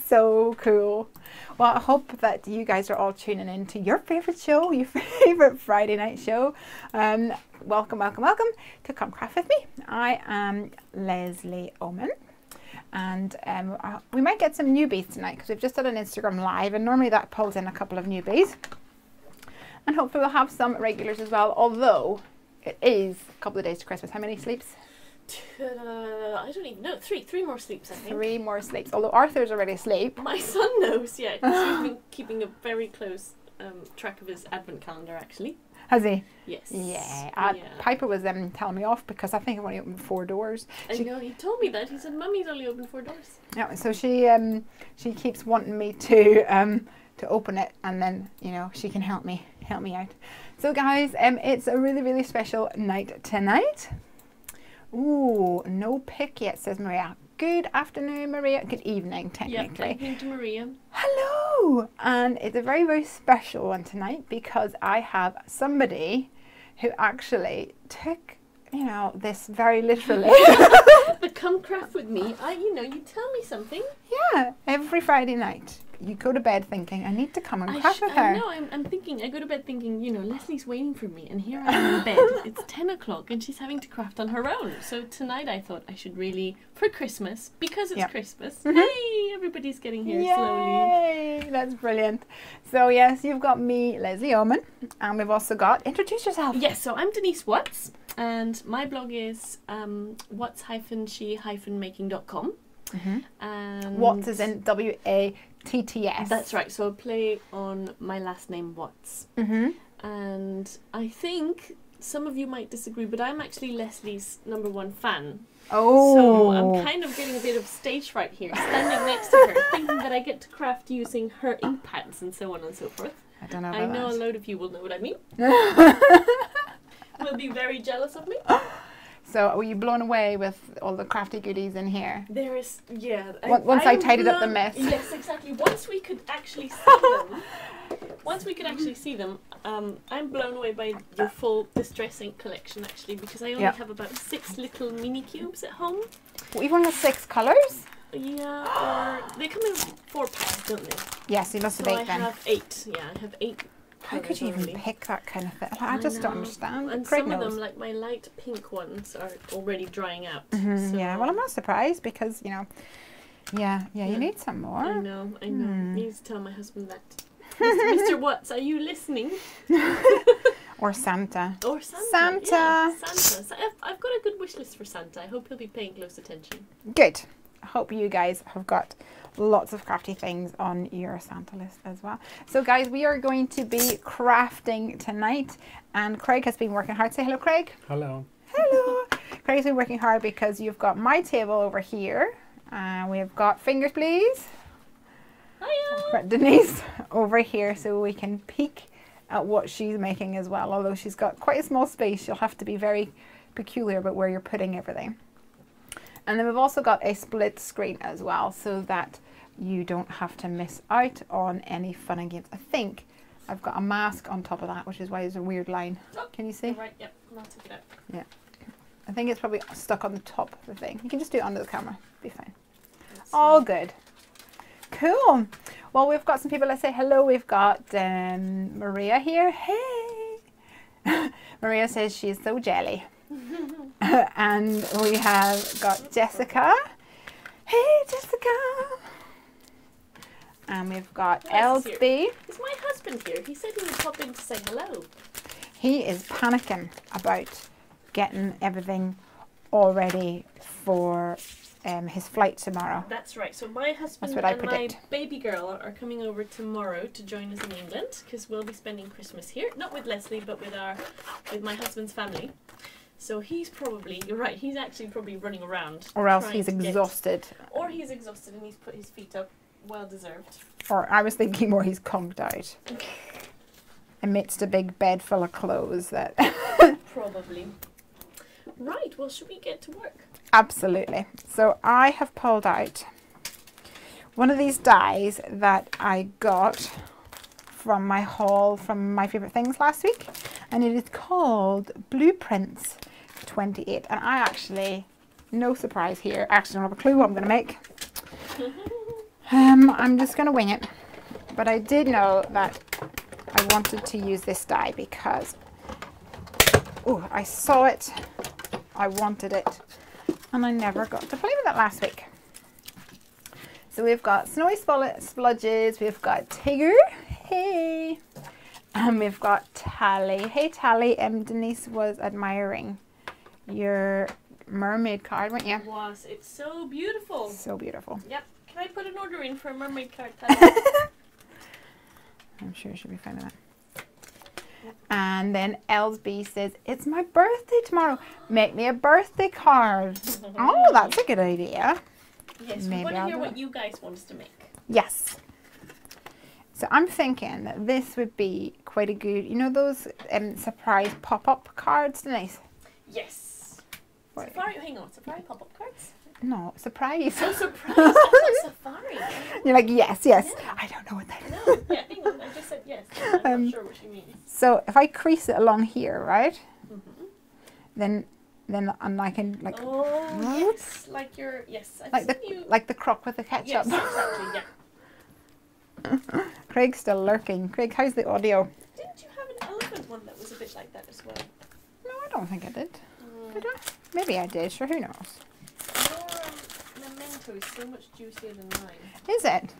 so cool. Well, I hope that you guys are all tuning in to your favorite show, your favorite Friday night show. Welcome, welcome, welcome to Come Craft With Me. I am Lesley Oman. And we might get some newbies tonight because we've just done an Instagram live, and normally that pulls in a couple of newbies. And hopefully we'll have some regulars as well, although it is a couple of days to Christmas. How many sleeps? I don't even know. Three more sleeps, I think. 3 more sleeps, although Arthur's already asleep. My son knows, yeah, because he's been keeping a very close track of his advent calendar, actually. Has he? Yes. Yeah. Piper was telling me off because I think I've only opened 4 doors. I know, he told me that. He said, Mummy's only opened 4 doors. Yeah, so she keeps wanting me to open it, and then, you know, she can help me out. So guys, it's a really, really special night tonight. Ooh, no pick yet, says Maria. Good afternoon, Maria. Good evening, technically. Yep, evening to Maria. Hello! And it's a very, very special one tonight because I have somebody who actually took, you know, this very literally. But come craft with me. You tell me something. Yeah, every Friday night. You go to bed thinking, I need to come and craft with her. I know, I'm thinking, I go to bed thinking, you know, Lesley's waiting for me, and here I am in bed. It's 10 o'clock and she's having to craft on her own. So tonight I thought I should really, for Christmas, because it's Christmas, hey, everybody's getting here slowly. Yay, that's brilliant. So yes, you've got me, Lesley Oman, and we've also got, introduce yourself. Yes, so I'm Dennice Watts, and my blog is watts-she-making.com. And Watts is in W-A-T-T-S. That's right, so a play on my last name, Watts. And I think some of you might disagree, but I'm actually Lesley's #1 fan. Oh. So I'm kind of getting a bit of stage fright here, standing next to her, thinking that I get to craft using her ink pads and so on and so forth. I don't know about I know that. a load of you will know what I mean. Will be very jealous of me. So were you blown away with all the crafty goodies in here? There is, yeah. Once I tidied up the mess. Yes, exactly. Once we could actually see them, I'm blown away by your full distress ink collection, actually, because I only have about 6 little mini cubes at home. Well, you've only got 6 colours? Yeah, or they come in 4 packs, don't they? Yes, you must have 8 then. I have 8, yeah, I have 8. How could you even pick that kind of thing? I just don't understand. And Craig some knows. of them, like my light pink ones, are already drying out. So Yeah, well, I'm not surprised because, you know, you need some more. I know. I need to tell my husband that. Mr. Watts, are you listening? Or Santa. Or Santa. Santa. Yeah, Santa. So I've got a good wish list for Santa. I hope he'll be paying close attention. Good. I hope you guys have got lots of crafty things on your Santa list as well. So guys, we are going to be crafting tonight, and Craig has been working hard. Say hello, Craig. Hello. Hello. Craig's been working hard because you've got my table over here, and we've got, fingers please. Hiya. Dennice over here, so we can peek at what she's making as well. Although she's got quite a small space, you'll have to be very peculiar about where you're putting everything. And then we've also got a split screen as well, so that you don't have to miss out on any fun and games. I think I've got a mask on top of that, which is why there's a weird line. Oh, can you see? Right, yep, I'll take it out. Yeah. I think it's probably stuck on the top of the thing. You can just do it under the camera. Be fine. All good. Cool. Well, we've got some people. Let's say hello. We've got Maria here. Hey. Maria says she's so jelly. And we have got Jessica. Hey, Jessica. And we've got Elsby. Is my husband here? He said he would pop in to say hello. He is panicking about getting everything all ready for his flight tomorrow. That's right. So my husband and my baby girl are coming over tomorrow to join us in England, because we'll be spending Christmas here, not with Lesley, but with my husband's family. So he's probably, you're right, he's actually probably running around. Or else he's exhausted. Or he's exhausted and he's put his feet up. Well deserved. Or I was thinking more he's conked out. Amidst a big bed full of clothes. That Probably. Right, well, should we get to work? Absolutely. So I have pulled out one of these dies that I got from my haul from My Favorite Things last week. And it is called Blueprints 28. And I actually, no surprise here, actually don't have a clue what I'm going to make. I'm just going to wing it. But I did know that I wanted to use this die because, oh, I saw it, I wanted it, and I never got to play with it last week. So we've got Snowy Spludges, we've got Tigger, hey, and we've got Tally. Hey Tally, Dennice was admiring your mermaid card, weren't you? It was. It's so beautiful. So beautiful. Yep. Can I put an order in for a mermaid card, Tally? I'm sure she'll be fine with that. And then Elsby says, it's my birthday tomorrow. Make me a birthday card. Oh, that's a good idea. Yes, we want to hear what you guys want us to make. Yes. So I'm thinking that this would be quite a good, you know those surprise pop-up cards, Dennice? Yes. Safari, hang on, safari pop-up cards? No, surprise. Oh, surprise. I thought safari. You're like, yes. Yeah. I don't know what that is. No, yeah, hang on, I just said yes. I'm not sure what she means. So if I crease it along here, right? Then I can like. Oh yes, like your like the crock with the ketchup. Yes, exactly. Yeah. Craig's still lurking. Craig, how's the audio? Didn't you have an elephant one that was a bit like that as well? No, I don't think I did. Did I? Maybe I did. Sure, who knows? Your memento is so much juicier than mine. Is it?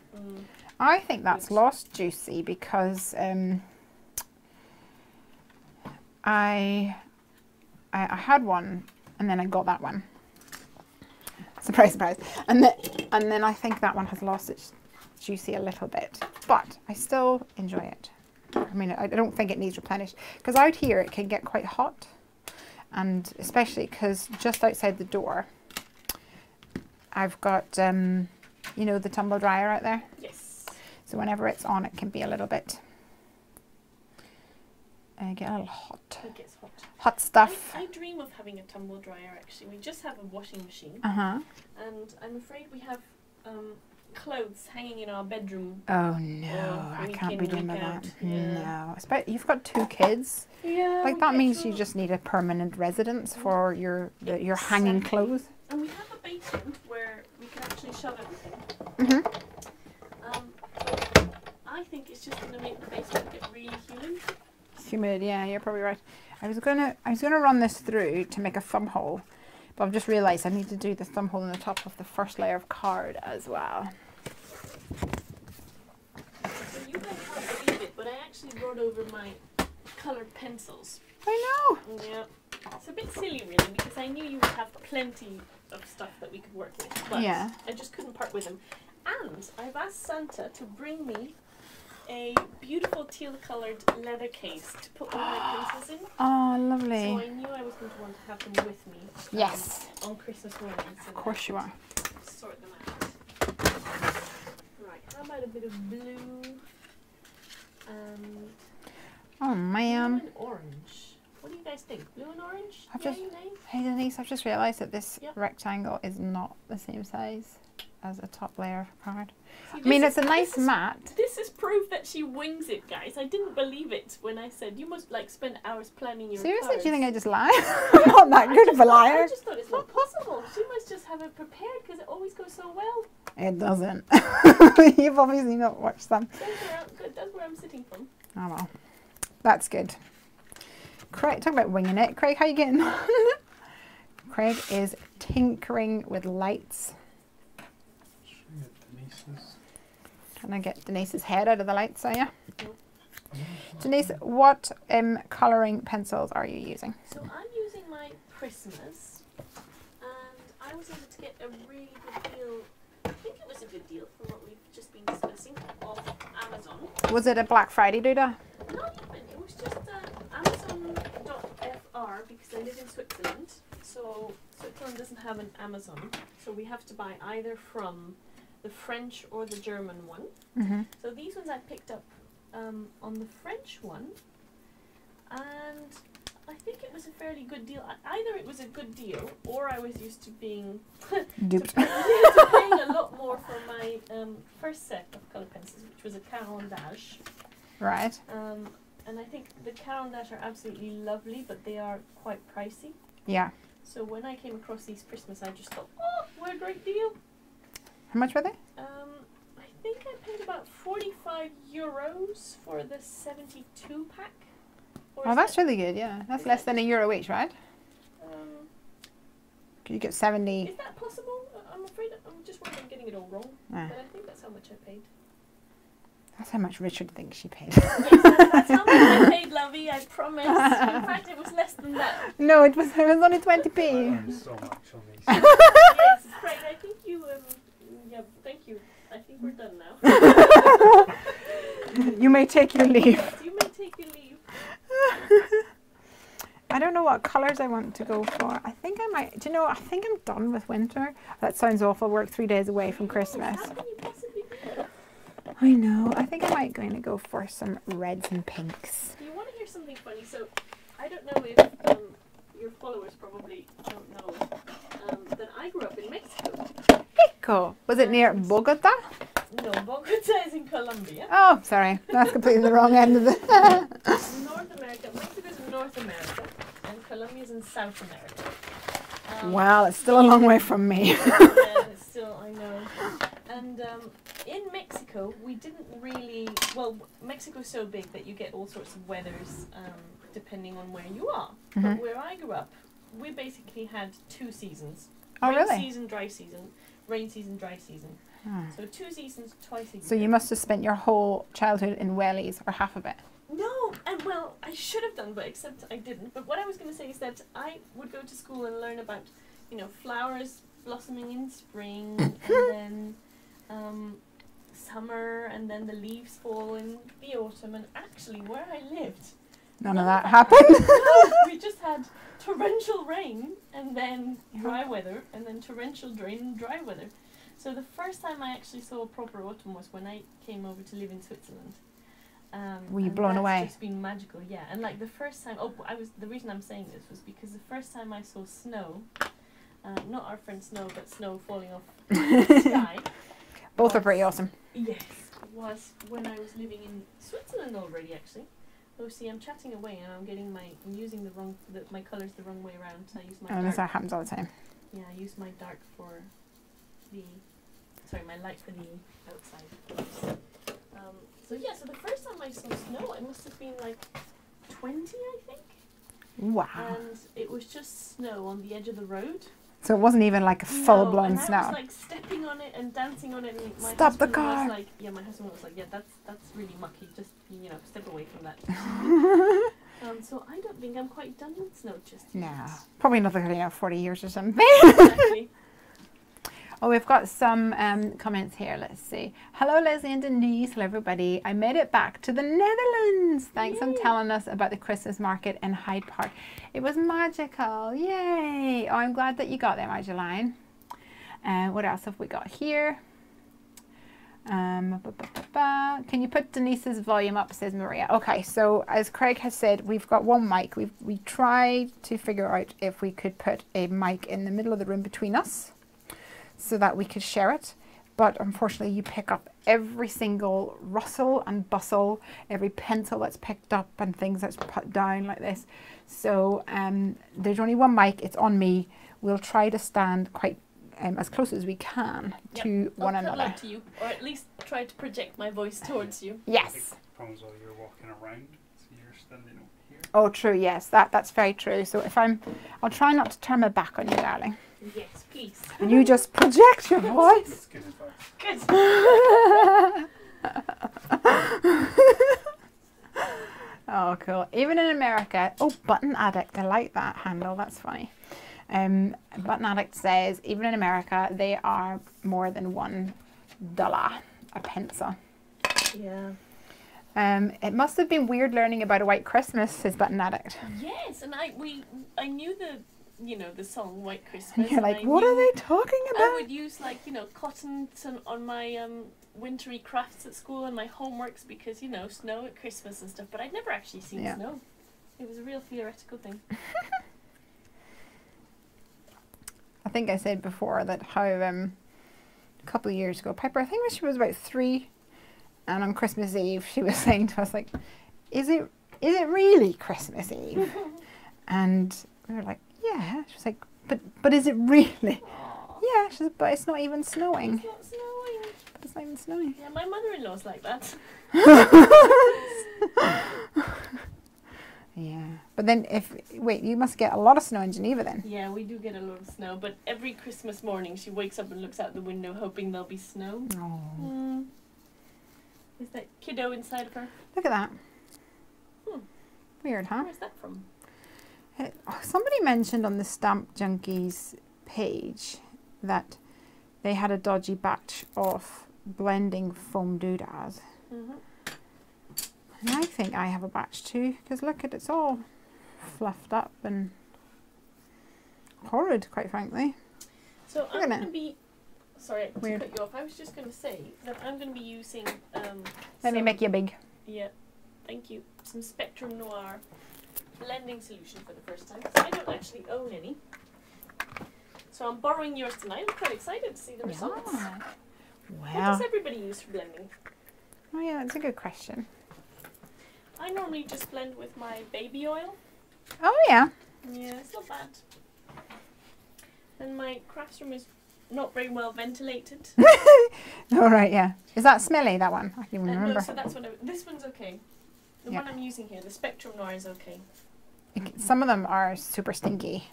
I think that's lost juicy because I had one and then I got that one. Surprise, surprise. And then I think that one has lost its juicy a little bit, but I still enjoy it. I mean, I don't think it needs replenished because out here it can get quite hot, and especially because just outside the door I've got you know, the tumble dryer out there. Yes. So whenever it's on, it can be a little bit get a little hot. It gets hot. Hot stuff. I dream of having a tumble dryer actually. We just have a washing machine. And I'm afraid we have clothes hanging in our bedroom. Oh no, I can't be doing that. Yeah. No, you've got 2 kids. Yeah. Like that means you just need a permanent residence for your hanging clothes. And we have a basement where we can actually shove everything. I think it's just going to make the basement get really humid. Humid, yeah, you're probably right. I was gonna run this through to make a thumb hole, but I've just realised I need to do the thumb hole in the top of the first layer of card as well. So you guys can't believe it, but I actually brought over my coloured pencils. I know. Yeah. It's a bit silly really because I knew you would have plenty of stuff that we could work with, but yeah. I just couldn't part with them. And I've asked Santa to bring me a beautiful teal coloured leather case to put all my pencils in. Oh, lovely. So I knew I was going to want to have them with me. Yes. On Christmas morning. So of course you are. Sort them out. Right, how about a bit of blue and oh man. blue and orange. What do you guys think? Blue and orange? Hey Dennice, I've just realised that this rectangle is not the same size as a top layer of card. See, I mean, it's a nice mat. This is proof that she wings it, guys. I didn't believe it when I said you must like spend hours planning your Seriously, cards. do you think I just lie? I'm not that good of a liar. I just thought it's not possible. She must just have it prepared because it always goes so well. It doesn't. You've obviously not watched them. That's where I'm sitting from. Oh well, that's good. Craig, talk about winging it. Craig, how you getting on? Craig is tinkering with lights. Trying to get Dennice's head out of the lights, are you? Dennice, what colouring pencils are you using? So I'm using my Christmas, and I was able to get a really good deal. I think it was a good deal from what we've just been discussing off Amazon. Was it a Black Friday doodah? Not even. It was just Amazon.fr because I live in Switzerland. So Switzerland doesn't have an Amazon. So we have to buy either from the French or the German one. So these ones I picked up on the French one. And I think it was a fairly good deal. Either it was a good deal or I was used to being duped. to paying a lot more for my first set of colour pencils, which was a Caran d'Ache. Right. And I think the Caran d'Ache are absolutely lovely, but they are quite pricey. Yeah. So when I came across these Christmas, I just thought, oh, what a great deal. How much were they? I €25 for the 72 pack. Oh, that's really good, yeah. That's less than €1 each, right? You get 70. Is that possible? I'm afraid I'm just worried I'm getting it all wrong. Ah. But I think that's how much I paid. That's how much Richard thinks she paid. Yes, that's how much I paid, lovey, I promise. In fact, it was less than that. No, it was only 20p. I learned so much on these. Yes, Craig, I think you, yeah, thank you. I think we're done now. You may take your leave. Yes, you may take your leave. I don't know what colours I want to go for. I think I might, do you know, I think I'm done with winter. That sounds awful, work 3 days away from Christmas. How can you possibly do that? I know, I think I might going to go for some reds and pinks. Do you want to hear something funny? So, I don't know if your followers probably don't know that I grew up in Mexico. Mexico? Was it near Bogota? No, Bogota is in Colombia. Oh, sorry, that's completely the wrong end of it. North America. Mexico's in North America, and Colombia's in South America. Well, it's still a long way from me. Yeah, it's still, I know. And in Mexico, we didn't really, well, Mexico's so big that you get all sorts of weathers depending on where you are. But where I grew up, we basically had 2 seasons. Oh, rain really? season, dry season. Rain season, dry season. So 2 seasons, twice a year. So you must have spent your whole childhood in wellies, or half of it. No, and well, I should have done, but except I didn't. But what I was going to say is that I would go to school and learn about, you know, flowers blossoming in spring, and then summer, and then the leaves fall in the autumn. And actually, where I lived, None of that happened. we just had torrential rain, and then dry weather, and then torrential rain and dry weather. So the first time I actually saw a proper autumn was when I came over to live in Switzerland. Were you blown away? It's just been magical, yeah. And like the first time, the reason I'm saying this was because the first time I saw snow, not our friend snow, but snow falling off the sky. Both are pretty awesome. Yes, was when I was living in Switzerland already, actually. Oh, see, I'm chatting away and I'm using my colours the wrong way around. I use my dark. That happens all the time. Yeah, I use my dark for my light for the outside. So yeah, so the first time I saw snow, I must have been like 20, I think. Wow. And it was just snow on the edge of the road. So it wasn't even like a full-blown snow. I was like stepping on it and dancing on it. And my Stop the husband car. Was like, yeah, my husband was like, yeah, that's really mucky. Just, you know, step away from that. So I don't think I'm quite done with snow just yet. No, probably another 40 years or something. Exactly. Oh, we've got some comments here. Let's see. Hello, Lesley and Dennice. Hello, everybody. I made it back to the Netherlands. Thanks for telling us about the Christmas market in Hyde Park. It was magical. Yay. Oh, I'm glad that you got there, Marjolein. What else have we got here? Can you put Denise's volume up, says Maria. Okay, so as Craig has said, we've got one mic. We tried to figure out if we could put a mic in the middle of the room between us, so that we could share it, but unfortunately you pick up every single rustle and bustle, every pencil that's picked up and things that's put down like this. So there's only one mic, it's on me. We'll try to stand quite as close as we can to one another. I'll to you, or at least try to project my voice towards you. Yes. Problems while you're walking around, so you're standing over here. Oh, true, yes, that's very true. So if I'll try not to turn my back on you, darling. Yes, please. And you just project your voice. That's good advice. Good. Oh, cool. Even in America, oh, Button Addict, I like that handle, that's funny. Button Addict says, even in America, they are more than $1 a pencil. Yeah. It must have been weird learning about a White Christmas, says Button Addict. Yes, and I knew the song White Christmas. And you're like, what are they talking about? I would use cotton on my wintry crafts at school and my homeworks because, snow at Christmas and stuff, but I'd never actually seen snow. It was a real theoretical thing. I think I said before that how a couple of years ago, Piper, I think when she was about 3, and on Christmas Eve, she was saying to us, like, is it really Christmas Eve? And we were like, yeah. She was like, but is it really? Aww. Yeah, she said, but it's not even snowing. It's not snowing. It's not even snowing. Yeah, my mother-in-law's like that. Yeah. But then wait, you must get a lot of snow in Geneva then. Yeah, we do get a lot of snow, but every Christmas morning she wakes up and looks out the window hoping there'll be snow. Oh. Is that kiddo inside of her? Look at that. Weird, huh? Where's that from? Somebody mentioned on the Stamp Junkies page that they had a dodgy batch of blending foam doodads. And I think I have a batch too, because look at it's all fluffed up and horrid, quite frankly. So I'm going to be... Sorry to cut you off. I was just going to say that I'm going to be using... Let me make you big. Yeah, thank you. Some Spectrum Noir blending solution for the first time, because I don't actually own any. So I'm borrowing yours tonight. I'm quite excited to see the results. Wow. What does everybody use for blending? Oh yeah, that's a good question. I normally just blend with my baby oil. Oh yeah. Yeah, it's not bad. And my crafts room is not very well ventilated. All right, yeah. Is that smelly, that one? I can't even remember. No, so that's what this one's okay. The one I'm using here, the Spectrum Noir, is okay. Some of them are super stinky.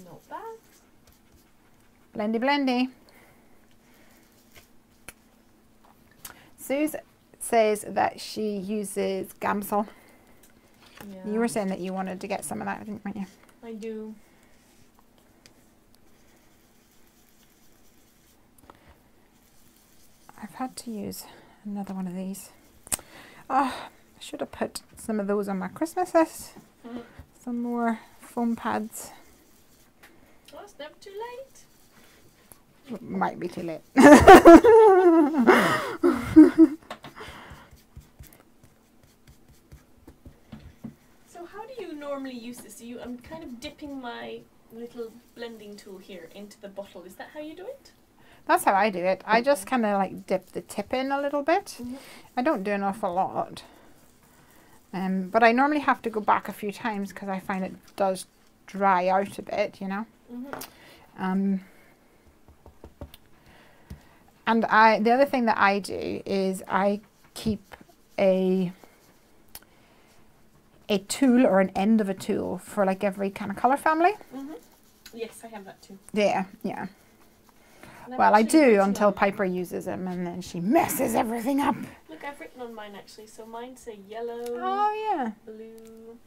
Not bad. Blendy, blendy. Suze says that she uses Gamsol. Yeah. You were saying that you wanted to get some of that, didn't you? I do. I've had to use another one of these. Oh, I should have put some of those on my Christmas list. Some more foam pads. Oh, it's never too late. Might be too late. So how do you normally use this? I'm kind of dipping my little blending tool here into the bottle. Is that how you do it? That's how I do it. I just kind of like dip the tip in a little bit. I don't do an awful lot. But I normally have to go back a few times because I find it does dry out a bit, you know. And the other thing that I do is I keep a tool or an end of a tool for like every kind of colour family. Yes, I have that too. Yeah, yeah. Well, I do until Piper uses them and then she messes everything up. Look, I've written on mine actually. So mine say yellow, oh, yeah. blue.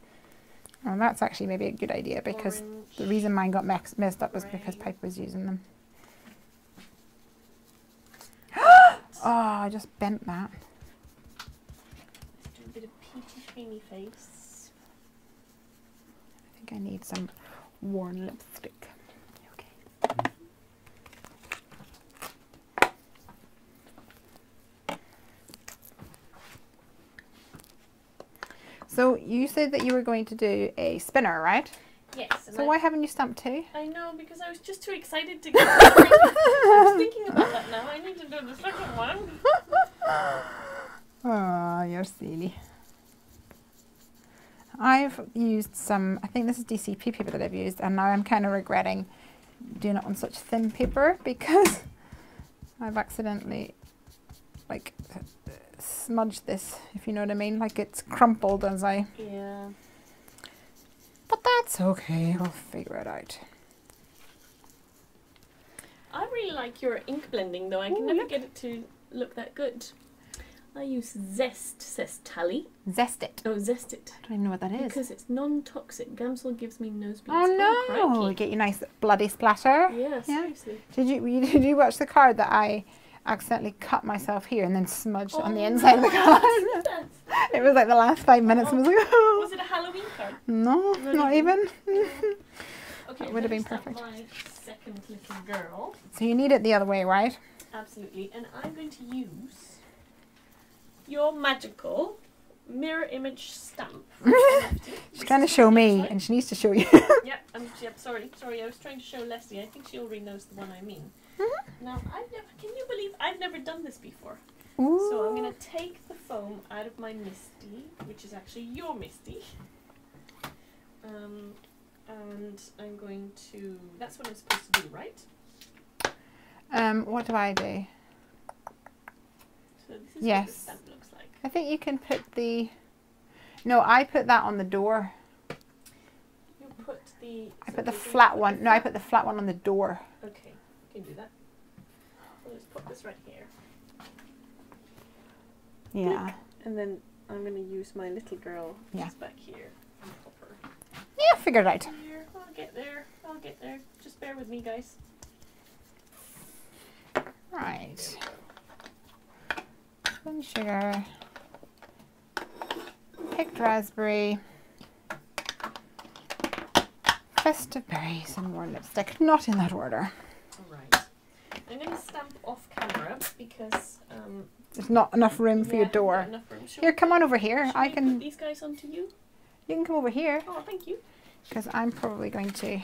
Well, that's actually maybe a good idea because orange, the reason mine got messed up was gray. because Piper was using them. Oh, I just bent that. Let's do a bit of peachy creamy face. I think I need some worn lipstick. Okay. So you said that you were going to do a spinner, right? Yes. So why haven't you stamped two? I know, because I was just too excited to get I was thinking about that now. I need to do the second one. Oh, you're silly. I've used some, I think this is DCP paper that I've used, and now I'm kind of regretting doing it on such thin paper because I've accidentally like smudged this, if you know what I mean. Like it's crumpled as I... Yeah. But that's okay, I'll figure it out. I really like your ink blending though. I can never get it to look that good. I use Zest, says Tally. Zest it. Oh, Zest it. I don't even know what that is. Because it's non-toxic. Gamsol gives me nosebleeds. Oh no! Get you nice bloody splatter. Yeah, seriously. Did you watch the card that I accidentally cut myself here and then smudged on the inside of the card? It was like the last 5 minutes. And I was like, oh. Was it a Halloween card? No, not even. Okay, it would have been perfect. My second little girl. So you need it the other way, right? Absolutely, and I'm going to use your magical mirror image stamp. She's trying to show me, and she needs to show you. Yep. Sorry. I was trying to show Lesley. I think she already knows the one I mean. Now, can you believe I've never done this before? Ooh. So I'm going to take the foam out of my Misty, which is actually your Misty. And I'm going to, that's what I'm supposed to do, right? What do I do? So this is Yes. what the stamp looks like. I think you can put the... No, I put that on the door. You put the... I put the flat one. No, I put the flat one on the door. Okay, you can do that. I'll just put this right here. Yeah. And then I'm going to use my little girl just back here and pop her. Yeah, figured it out. Here, I'll get there. I'll get there. Just bear with me, guys. Right. Spun sugar. Picked raspberry. Festive berries and more lipstick. Not in that order. Alright. I'm going to stamp off camera because there's not enough room for your door. Enough room. Here, come on over here. I can put these guys onto you. You can come over here. Oh, thank you. Because I'm probably going to...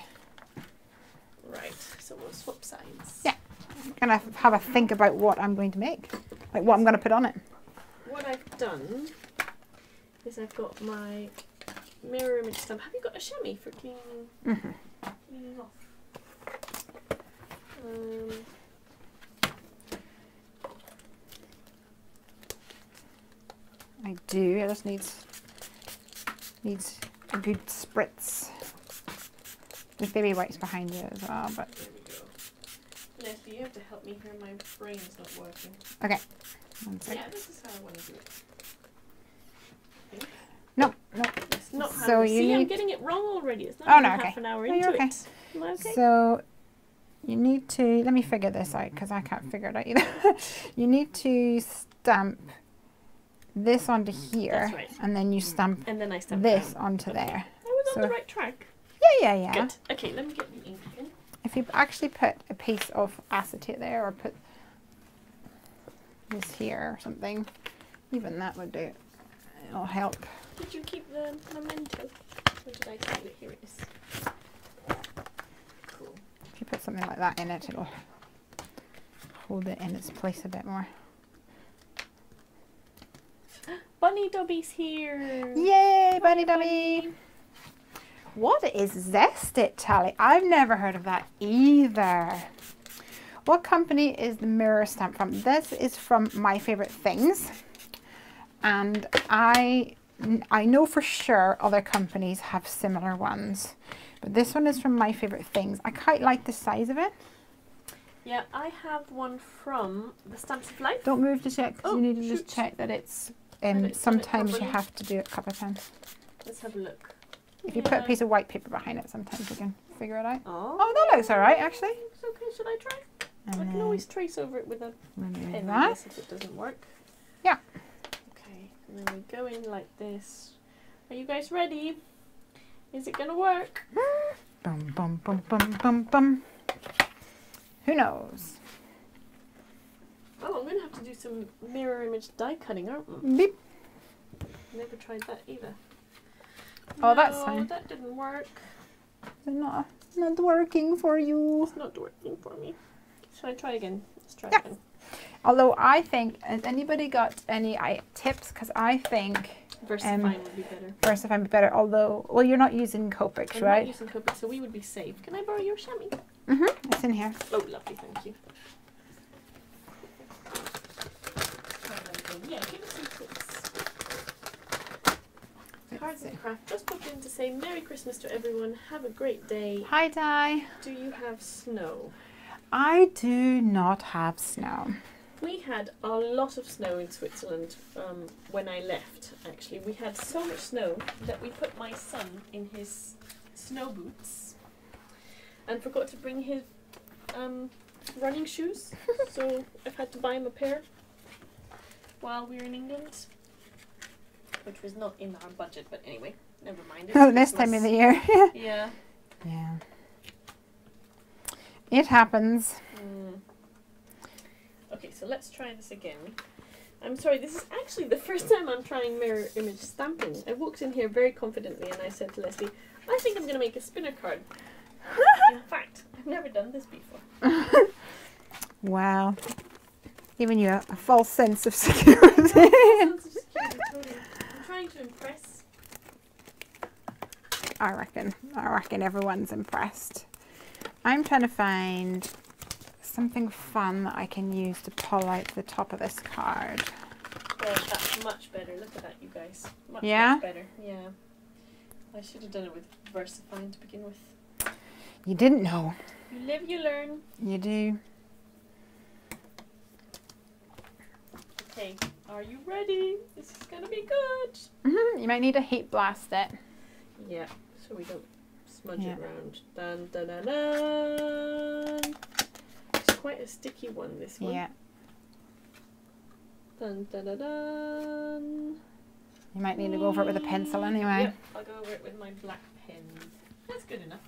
Right, so we'll swap sides. Yeah. I'm going to have a think about what I'm going to make. Like what I'm going to put on it. What I've done is I've got my mirror image stamp. Have you got a chamois for cleaning, cleaning off? I do. It just needs a good spritz. There's baby wipes behind you as well, but there we go. Lesley, you have to help me here. My brain's not working. okay. One second. Yeah, this is how I want to do it. Okay. No. It's not how So See, you I'm need... getting it wrong already. It's not Oh, even no, half okay. an hour No, into you're okay. it. Am I okay? So you need to... Let me figure this out because I can't figure it out either. You need to stamp this onto here. That's right. And then you stamp And then I stamp this down. onto Okay. there. I was So- on the right track. Yeah. Good. Okay, let me get the ink again. If you actually put a piece of acetate there or put this here or something, even that would do. It'll help. Did you keep the memento? Or did I take it? Here it is. Cool. If you put something like that in it, it'll hold it in its place a bit more. Bunny Dobby's here. Yay, Bunny Dummy! What is Zest It, Tally? I've never heard of that either. What company is the mirror stamp from? This is from My Favorite Things. And I know for sure other companies have similar ones. But this one is from My Favorite Things. I quite like the size of it. Yeah, I have one from the Stamps of Life. Don't move to check because Oh, you need to shoot. just check that it's... That it's done it sometimes you properly. have to do it a couple of times. Let's have a look. If you put a piece of white paper behind it, sometimes you can figure it out. Oh, that looks alright actually. It's okay, should I try? And I can then always trace over it with a remove pen, I that. guess, if it doesn't work. Yeah. Okay, and then we go in like this. Are you guys ready? Is it gonna work? Bum bum bum bum bum bum. Who knows? Oh, I'm gonna have to do some mirror image die cutting, aren't we? Beep. Never tried that either. Oh, that's No, fine. that didn't work. They're not working for you. It's not working for me. Should I try again? Let's try Yeah. again. Although I think, has anybody got any tips? Because I think Versifying would be better. Versifying would be better. Although, well, you're not using Copics, I'm right? not using Copic, so we would be safe. Can I borrow your chamois? It's in here. Oh, lovely, thank you. Yeah, give us some tips. Cards and Craft just popped in to say Merry Christmas to everyone. Have a great day. Hi, Di. Do you have snow? I do not have snow. We had a lot of snow in Switzerland when I left, actually. We had so much snow that we put my son in his snow boots and forgot to bring his running shoes. So I've had to buy him a pair while we were in England, which was not in our budget, but anyway, never mind. It's Oh, this time of the year. Yeah. Yeah. It happens. Okay, so let's try this again. I'm sorry, this is actually the first time I'm trying mirror image stamping. I walked in here very confidently and I said to Lesley, I think I'm going to make a spinner card. In fact, I've never done this before. Wow. Giving you a false sense of security. Totally. I'm trying to impress. I reckon everyone's impressed. I'm trying to find something fun that I can use to pull out the top of this card. Oh, that's much better. Look at that, you guys. Much better. Yeah. I should have done it with VersaFine to begin with. You didn't know. You live, you learn. You do. Okay, are you ready? This is gonna be good. You might need to heat blast it. Yeah, so we don't smudge it around. Dun dun dun dun. It's quite a sticky one, this one. Yeah. Dun dun dun dun. You might need to go over it with a pencil anyway. Yep, I'll go over it with my black pen. That's good enough.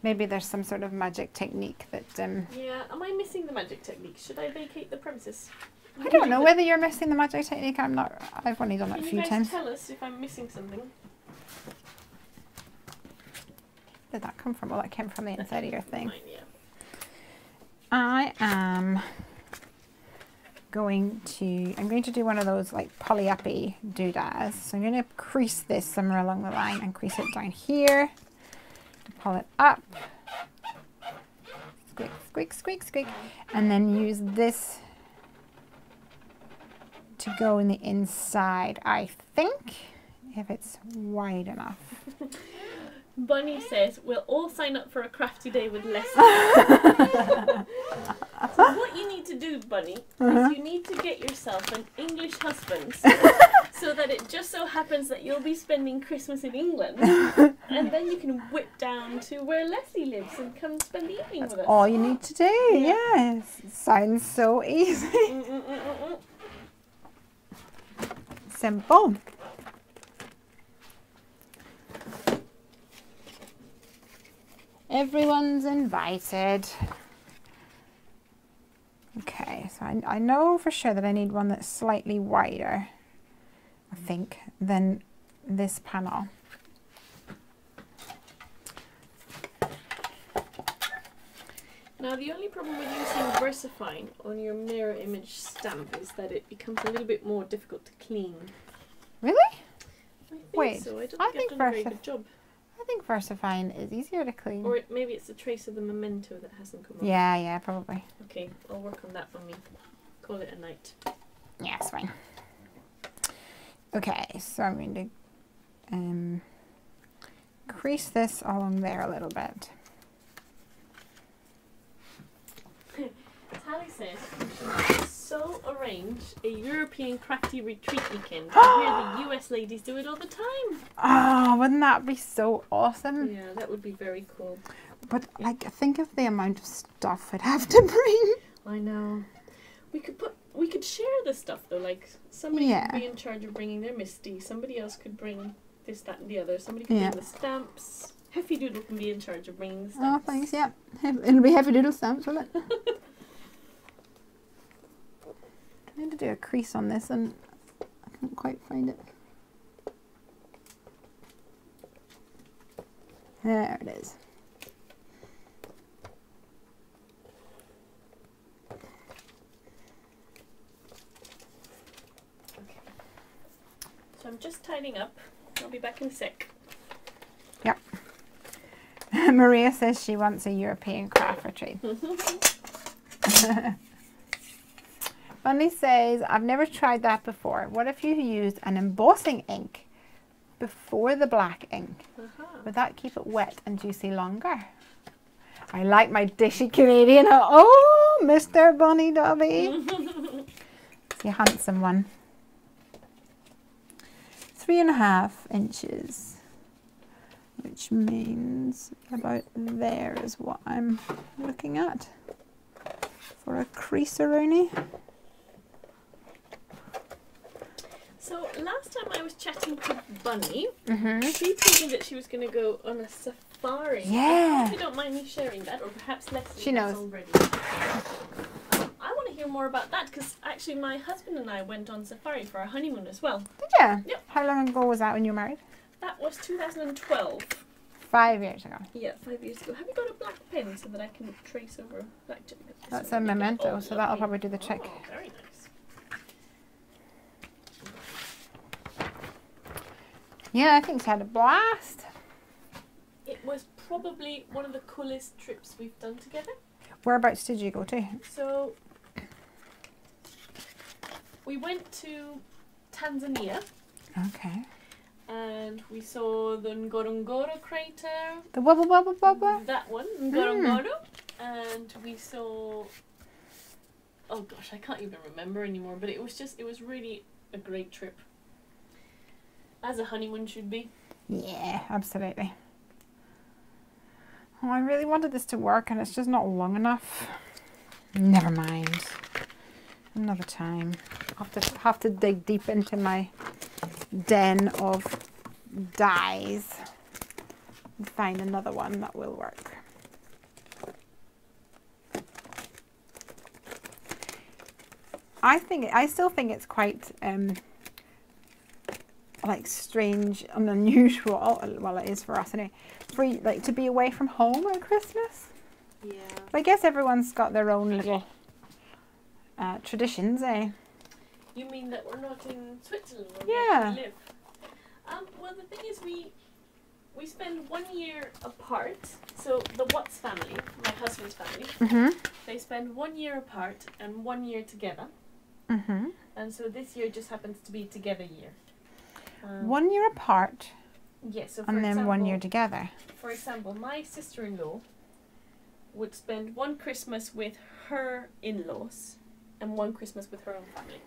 Maybe there's some sort of magic technique that... Yeah, am I missing the magic technique? Should I vacate the premises? I don't know whether you're missing the magic technique. I've only done it a few times. Can you guys tell us if I'm missing something? Where did that come from? Well, that came from the inside of your thing. Mine, yeah. I'm going to do one of those like poly-uppy doodads. So I'm going to crease this somewhere along the line and crease it down here to pull it up. Squeak, squeak, squeak, squeak. And then use this to go in the inside, I think, if it's wide enough. Bunny says, we'll all sign up for a crafty day with Lesley. So what you need to do, Bunny, is you need to get yourself an English husband so that it just so happens that you'll be spending Christmas in England and then you can whip down to where Lesley lives and come spend the evening with us. All you need to do, yes. Sounds so easy. Simple. Everyone's invited. Okay, so I know for sure that I need one that's slightly wider, I think, than this panel. Now the only problem with using VersaFine on your mirror image stamp is that it becomes a little bit more difficult to clean. Really? I think so. I think I've done a very good job. I think VersaFine is easier to clean. Or maybe it's a trace of the memento that hasn't come off. Yeah, probably. Okay, I'll work on that when we call it a night. Yeah, it's fine. Okay, so I'm going to crease this along there a little bit. Tally says we should so arrange a European crafty retreat weekend. I hear the US ladies do it all the time. Oh, wouldn't that be so awesome? Yeah, that would be very cool. But like, think of the amount of stuff I'd have to bring. I know. We could share the stuff though. Like somebody could be in charge of bringing their Misty. Somebody else could bring this, that, and the other. Somebody could bring the stamps. Heffy Doodle can be in charge of bringing the stamps. Oh, thanks. Yeah, it'll be Heffy Doodle stamps, will it? I need to do a crease on this and I can't quite find it. There it is. Okay. So I'm just tidying up. I'll be back in a sec. Yep. Maria says she wants a European craft retreat. Bunny says, I've never tried that before. What if you used an embossing ink before the black ink? Would that keep it wet and juicy longer? I like my dishy Canadian. Oh, Mr. Bunny Dobby. It's a handsome one. 3.5 inches, which means about there is what I'm looking at for a crease-a-rooney. So last time I was chatting to Bunny, she told me that she was going to go on a safari. Yeah. If you don't mind me sharing that, or perhaps Lesley she knows already. I want to hear more about that because actually my husband and I went on safari for our honeymoon as well. Did you? Yep. How long ago was that when you were married? That was 2012. 5 years ago. Yeah, 5 years ago. Have you got a black pen so that I can trace over black? That's a memento, so that'll probably do the trick. Oh, very nice. Yeah, I think she had a blast. It was probably one of the coolest trips we've done together. Whereabouts did you go to? So we went to Tanzania. Okay. And we saw the Ngorongoro crater. The wubba wubba wubba? That one, Ngorongoro. And we saw, oh gosh, I can't even remember anymore, but it was really a great trip. As a honeymoon should be. Yeah, absolutely. Oh, I really wanted this to work and it's just not long enough. Never mind. Another time. Have to dig deep into my den of dyes and find another one that will work. I still think it's quite like strange and unusual. Well, it is for us anyway. For like to be away from home at Christmas. Yeah. But I guess everyone's got their own little traditions, eh? You mean that we're not in Switzerland where Yeah. we live? Well, the thing is, we spend 1 year apart. So the Watts family, my husband's family, they spend 1 year apart and 1 year together. And so this year just happens to be together year. 1 year apart. Yes, so and then 1 year together. For example, my sister-in-law would spend one Christmas with her in-laws and one Christmas with her own family.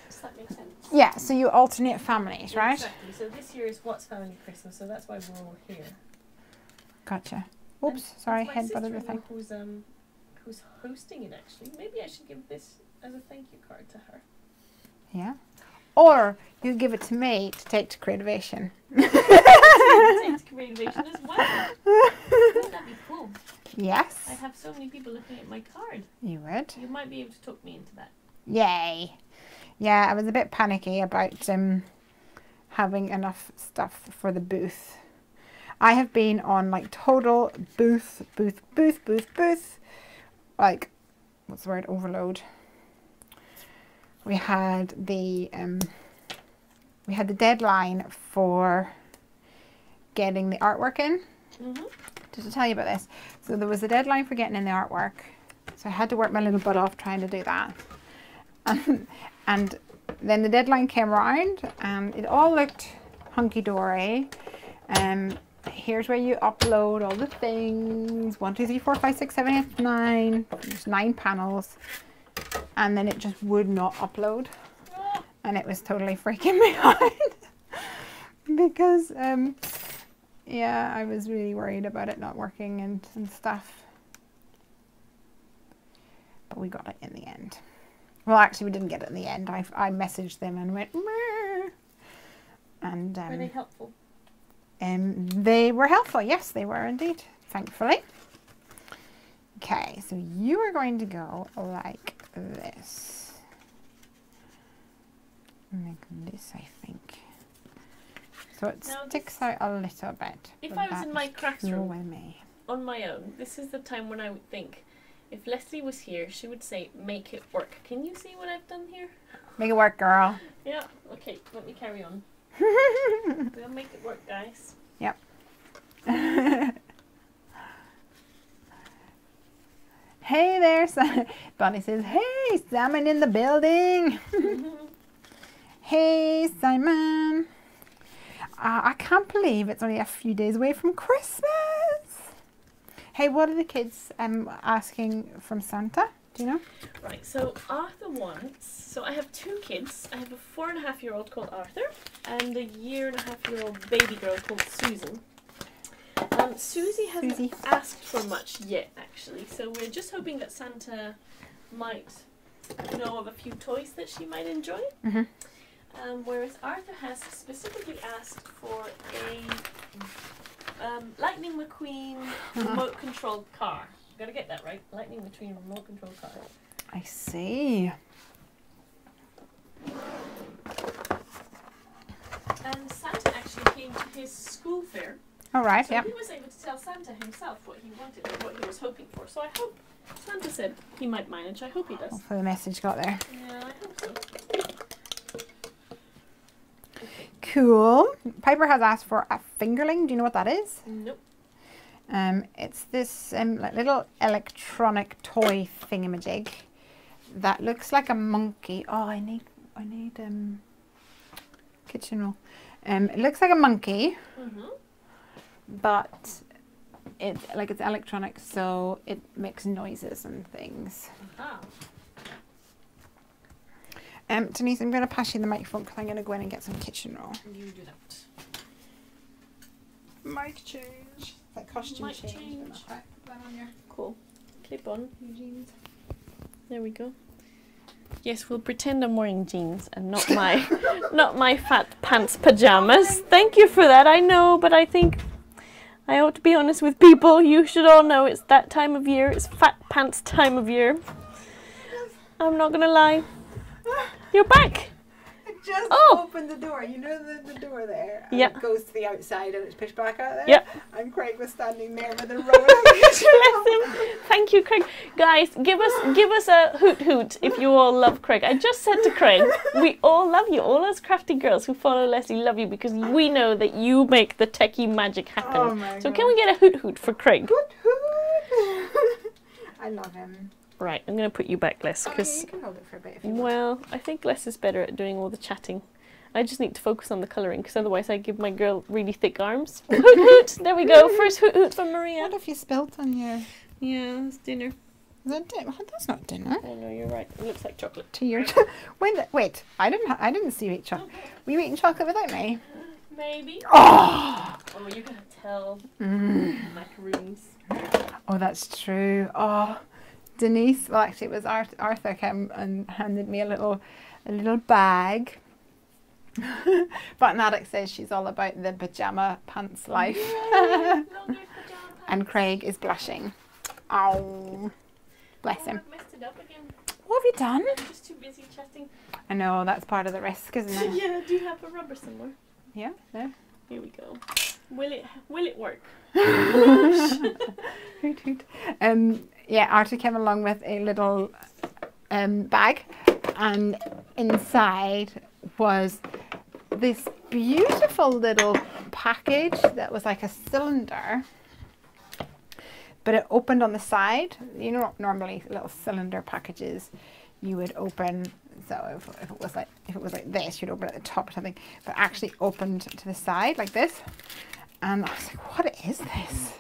Does that make sense? Yeah, so you alternate families, right? Exactly. So this year is Watts family Christmas, so that's why we're all here. Gotcha. Oops, sorry, my headbutted the thing. Who's hosting it actually. Maybe I should give this as a thank you card to her. Yeah. Or you give it to me to take to Creativation. Take to Creativation as well. Wouldn't that be cool? Yes. I'd have so many people looking at my card. You would. You might be able to talk me into that. Yay. Yeah, I was a bit panicky about having enough stuff for the booth. I have been on like total booth. Like, what's the word? Overload. We had the deadline for getting the artwork in. Just to tell you about this. So there was a deadline for getting in the artwork. So I had to work my little butt off trying to do that. And then the deadline came around and it all looked hunky-dory. Here's where you upload all the things. 1, 2, 3, 4, 5, 6, 7, 8, 9. There's 9 panels. And then it just would not upload. And it was totally freaking me out. Because, yeah, I was really worried about it not working and stuff. But we got it in the end. Well, actually, we didn't get it in the end. I messaged them and went, meh. And were they helpful? They were helpful. Yes, they were indeed, thankfully. Okay, so you are going to go like this. Like this, I think. So it sticks out a little bit. If I was in my craft room on my own, this is the time when I would think, if Lesley was here, she would say, make it work. Can you see what I've done here? Make it work, girl. Yeah, okay, let me carry on. We'll make it work, guys. Yep. Hey there, Bonnie says, hey, Simon in the building. Hey, Simon. I can't believe it's only a few days away from Christmas. Hey, what are the kids asking from Santa? Do you know? Right, so Arthur wants, so I have 2 kids. I have a 4.5-year-old called Arthur and a 1.5-year-old baby girl called Susan. Susie hasn't asked for much yet, actually, so we're just hoping that Santa might know of a few toys that she might enjoy. Whereas Arthur has specifically asked for a Lightning McQueen remote-controlled car. Gotta get that right. Lightning McQueen remote-controlled car. I see. And Santa actually came to his school fair. All right, so he was able to tell Santa himself what he wanted and what he was hoping for. So I hope Santa said he might manage. I hope he does. Hopefully the message got there. Yeah, I hope so. cool. Piper has asked for a fingerling. Do you know what that is? Nope. It's this like little electronic toy thingamajig that looks like a monkey. Oh, I need kitchen roll. It looks like a monkey, but it's electronic, so it makes noises and things. Denise, I'm going to pass you the microphone because I'm going to go in and get some kitchen roll. You do that. Mic change. Like costume Mic change. Put that on your Cool. Clip on. jeans. There we go. Yes, we'll pretend I'm wearing jeans and not my not my fat pants pajamas. Thank you for that. I know, but I think I ought to be honest with people. You should all know it's that time of year. It's fat pants time of year. I'm not gonna lie. You're back. I just opened the door. You know the door there? Yeah. It goes to the outside and it's pitch black out there? Yeah. And Craig was standing there with a roll. Bless him. Thank you, Craig. Guys, give us a hoot hoot if you all love Craig. I just said to Craig, we all love you. All us crafty girls who follow Lesley love you because we know that you make the techie magic happen. Oh my so God. can we get a hoot hoot for Craig? Hoot hoot. I love him. Right, I'm going to put you back, Les, Okay, because you can hold it for a bit if you want. well, I think Les is better at doing all the chatting. I just need to focus on the colouring because otherwise I give my girl really thick arms. Hoot hoot! There we go. First hoot hoot from Maria. What have you spilt on your... Yeah, it's dinner. Is that dinner? That's not dinner. Oh no, you're right. It looks like chocolate. To your... Wait, I didn't see you eat chocolate. Were you eating chocolate without me? Maybe. Oh! Oh, you can tell. Macaroons. Oh, that's true. Oh, Denise. Well, actually, it was Arthur came and handed me a little bag. But Maddox says she's all about the pajama pants life. And Craig is blushing. Oh, bless him. I've messed it up again. What have you done? I'm just too busy chatting. I know, that's part of the risk, isn't it? Yeah, do you have a rubber somewhere? Yeah, there. Here we go. Will it work? Hoot, hoot. Yeah, Arthur came along with a little bag, and inside was this beautiful little package that was like a cylinder, but it opened on the side. You know, normally little cylinder packages you would open. So if it was like this, you'd open at the top or something, but actually opened to the side like this. And I was like, what is this?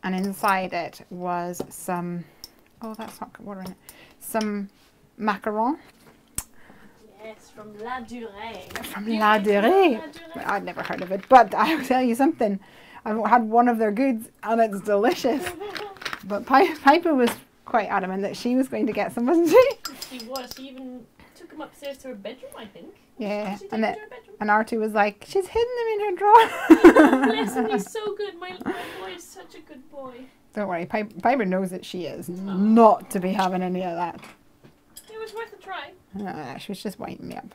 And inside it was some, oh, that's not good water in it, some macaron. Yes, from La Durée. From La Durée. I'd never heard of it, but I'll tell you something. I've had one of their goods and it's delicious. But Piper was quite adamant that she was going to get some, wasn't she? She was. She even took him upstairs to her bedroom, I think. Yeah, She took him to her bedroom. and Artie was like, she's hidden them in her drawer. Oh, bless him, he's so good. My boy is such a good boy. Don't worry, Piper knows that she is not to be having any of that. It was worth a try. She was just winding me up.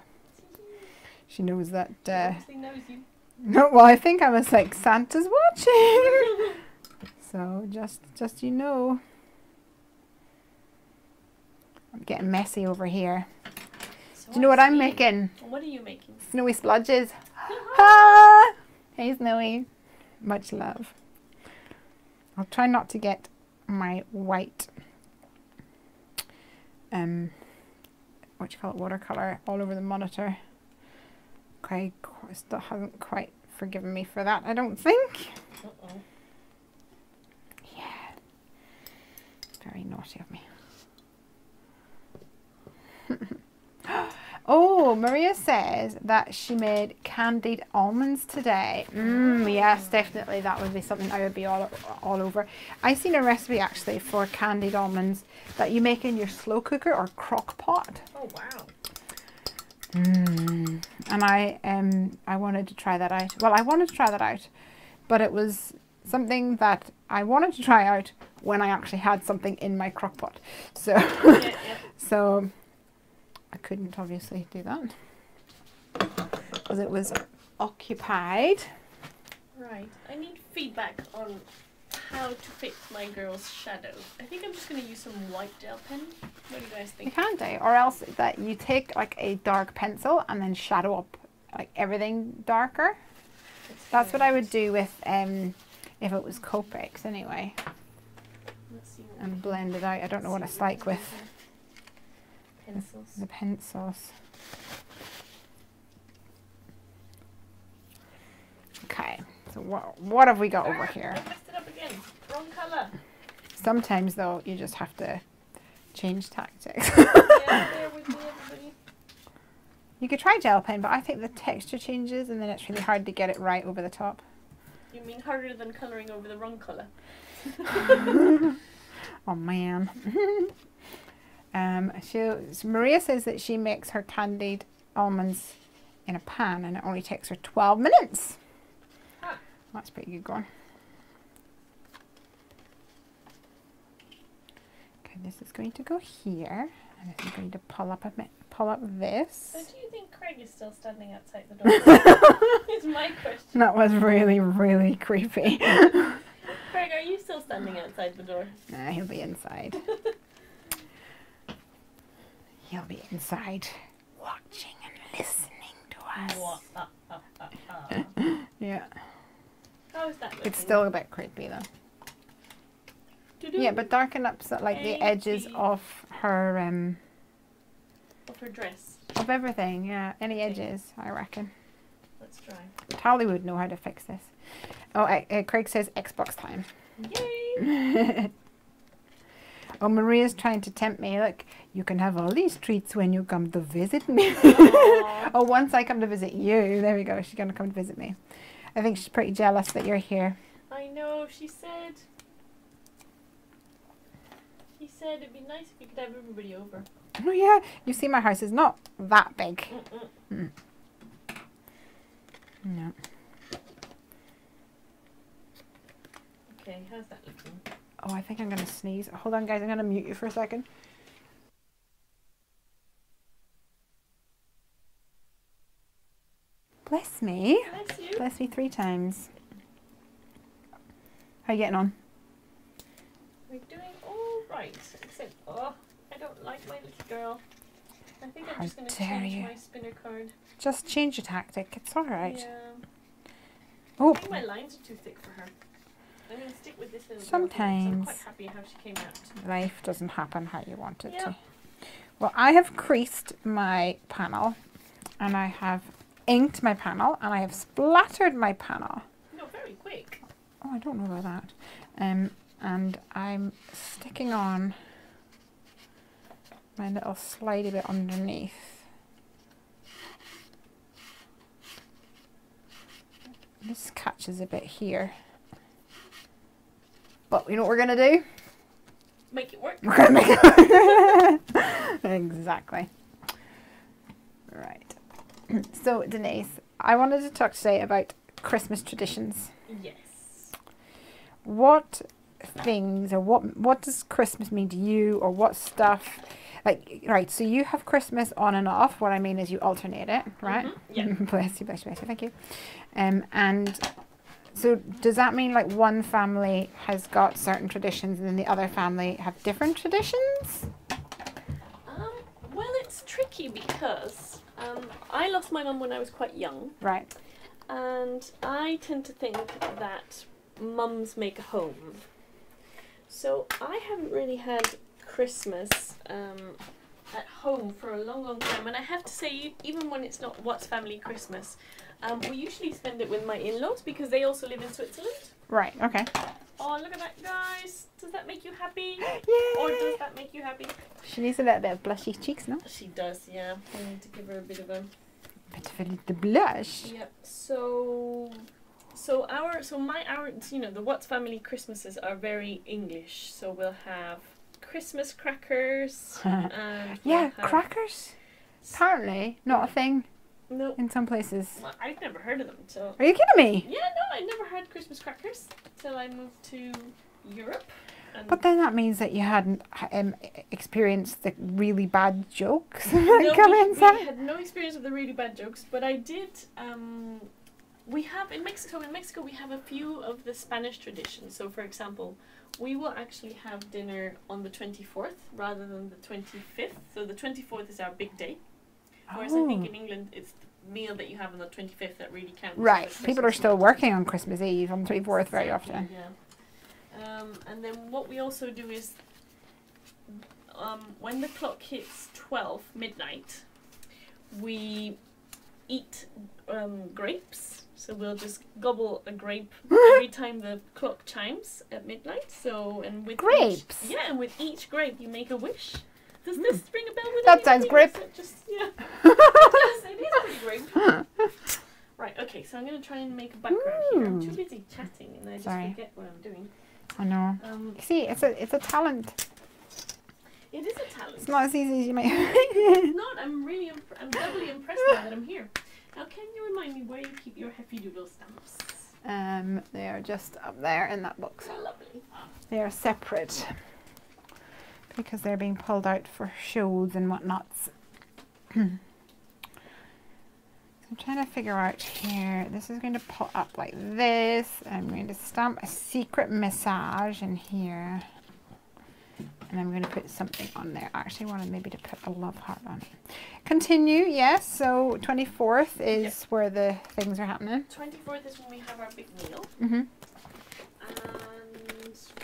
She knows that. She obviously knows you. No, well, I think I was like, Santa's watching. So just you know, I'm getting messy over here. So Do you know what I'm see. making? What are you making? Snowy splodges. Ah! Hey, Snowy. Much love. I'll try not to get my white, what do you call it, watercolor all over the monitor. Craig still hasn't quite forgiven me for that, I don't think. Uh-oh. Yeah. Very naughty of me. Oh, Maria says that she made candied almonds today. Yes, definitely. That would be something I would be all over. I seen a recipe actually for candied almonds that you make in your slow cooker or crock pot. Oh, wow. And I wanted to try that out. Well, I wanted to try that out, but it was something that I wanted to try out when I actually had something in my crock pot. So, so I couldn't obviously do that because it was occupied. Right. I need feedback on how to fit my girl's shadow. I think I'm just going to use some white gel pen. What do you guys think? You can do, or else that you take like a dark pencil and then shadow up like everything darker. That's what I would do with if it was Copics anyway. Let's see what And blend it out. I don't know what it's like with pencils. the pencils. Okay, so what have we got over here? I messed it up again. Wrong colour. Sometimes though, you just have to change tactics. Yeah, bear with me, everybody. You could try gel pen, but I think the texture changes and then it's really hard to get it right over the top. You mean harder than colouring over the wrong colour? Oh man. Maria says that she makes her candied almonds in a pan and it only takes her 12 minutes. Huh. That's pretty good going. Okay, this is going to go here, and this is going to pull up this. So do you think Craig is still standing outside the door? Is my question. That was really, really creepy. Craig, are you still standing outside the door? Nah, he'll be inside. He'll be inside watching and listening to us. Yeah. How is that looking? It's still a bit creepy though. Yeah, but darken up so, like the edges of her of her dress. of everything, yeah. Any edges, I reckon. Let's try. Tally would know how to fix this. Oh, Craig says Xbox time. Yay! Oh, Maria's trying to tempt me. Look, you can have all these treats when you come to visit me. Oh, once I come to visit you. There we go. She's going to come to visit me. I think she's pretty jealous that you're here. I know. She said it'd be nice if you could have everybody over. Oh, yeah. You see, my house is not that big. No. Okay, how's that looking? Oh, I think I'm going to sneeze. Hold on, guys. I'm going to mute you for a second. Bless me. Bless you. Bless me 3 times. How you getting on? We're doing all right, except I don't like my little girl. I think I'm just going to change my spinner card. Just change your tactic. It's all right. Yeah. Oh. I think my lines are too thick for her. I'm going to stick with this little Sometimes. girl, so I'm quite happy how she came out. Life doesn't happen how you want it Yeah. to. Well, I have creased my panel, and I have inked my panel, and I have splattered my panel. No, very quick. Oh, I don't know about that. And I'm sticking on my little slidey bit underneath. This catches a bit here. But you know what we're going to do? Make it work. We're going to make it work. Exactly. Right. So, Dennice, I wanted to talk today about Christmas traditions. Yes. What things, or what does Christmas mean to you, or what stuff, like, right, so you have Christmas on and off. What I mean is you alternate it, right? Yeah. Bless you, bless you, bless you, thank you. And so does that mean like one family has got certain traditions and then the other family have different traditions? Well, it's tricky because I lost my mum when I was quite young. Right. And I tend to think that mums make a home. So I haven't really had Christmas at home for a long, long time. And I have to say, even when it's not What's Family Christmas, we usually spend it with my in-laws because they also live in Switzerland. Right, okay. Oh, look at that, guys. Does that make you happy? Yay! Or does that make you happy? She needs a little bit of blushy cheeks, no? She does, yeah. I need to give her a bit of a... Bit of a little blush. Yep. So you know, the What's Family Christmases are very English. So we'll have Christmas crackers. And Yeah, crackers? Apparently not a thing No. in some places. Well, I've never heard of them. So. Are you kidding me? Yeah, no, I never had Christmas crackers till I moved to Europe. And But then that means that you hadn't experienced the really bad jokes. no, we had no experience of the really bad jokes, but I did. We have in Mexico. In Mexico, we have a few of the Spanish traditions. So, for example, we will actually have dinner on the 24th rather than the 25th. So the 24th is our big day. Whereas I think in England it's meal that you have on the 25th that really counts. Right. People are still working on Christmas Eve on the 24th very often. Yeah. And then what we also do is when the clock hits 12 midnight, we eat grapes. So we'll just gobble a grape every time the clock chimes at midnight. So and with grapes. And with each grape you make a wish. Does this ring a bell with that sounds grape. Just it is pretty grape. Right. Okay. So I'm going to try and make a background here. I'm too busy chatting and I just forget what I'm doing. I know. See, it's a talent. It is a talent. It's not as easy as you might. It's not. I'm doubly impressed now that I'm here. Now, can you remind me where you keep your Heffy Doodle stamps? They are just up there in that box. Oh, lovely. They are separate because they're being pulled out for shows and whatnots. I'm trying to figure out here. This is going to pull up like this. I'm going to stamp a secret massage in here. And I'm going to put something on there. I actually wanted maybe to put a love heart on it. Continue, yes. So 24th is where the things are happening. 24th is when we have our big meal. And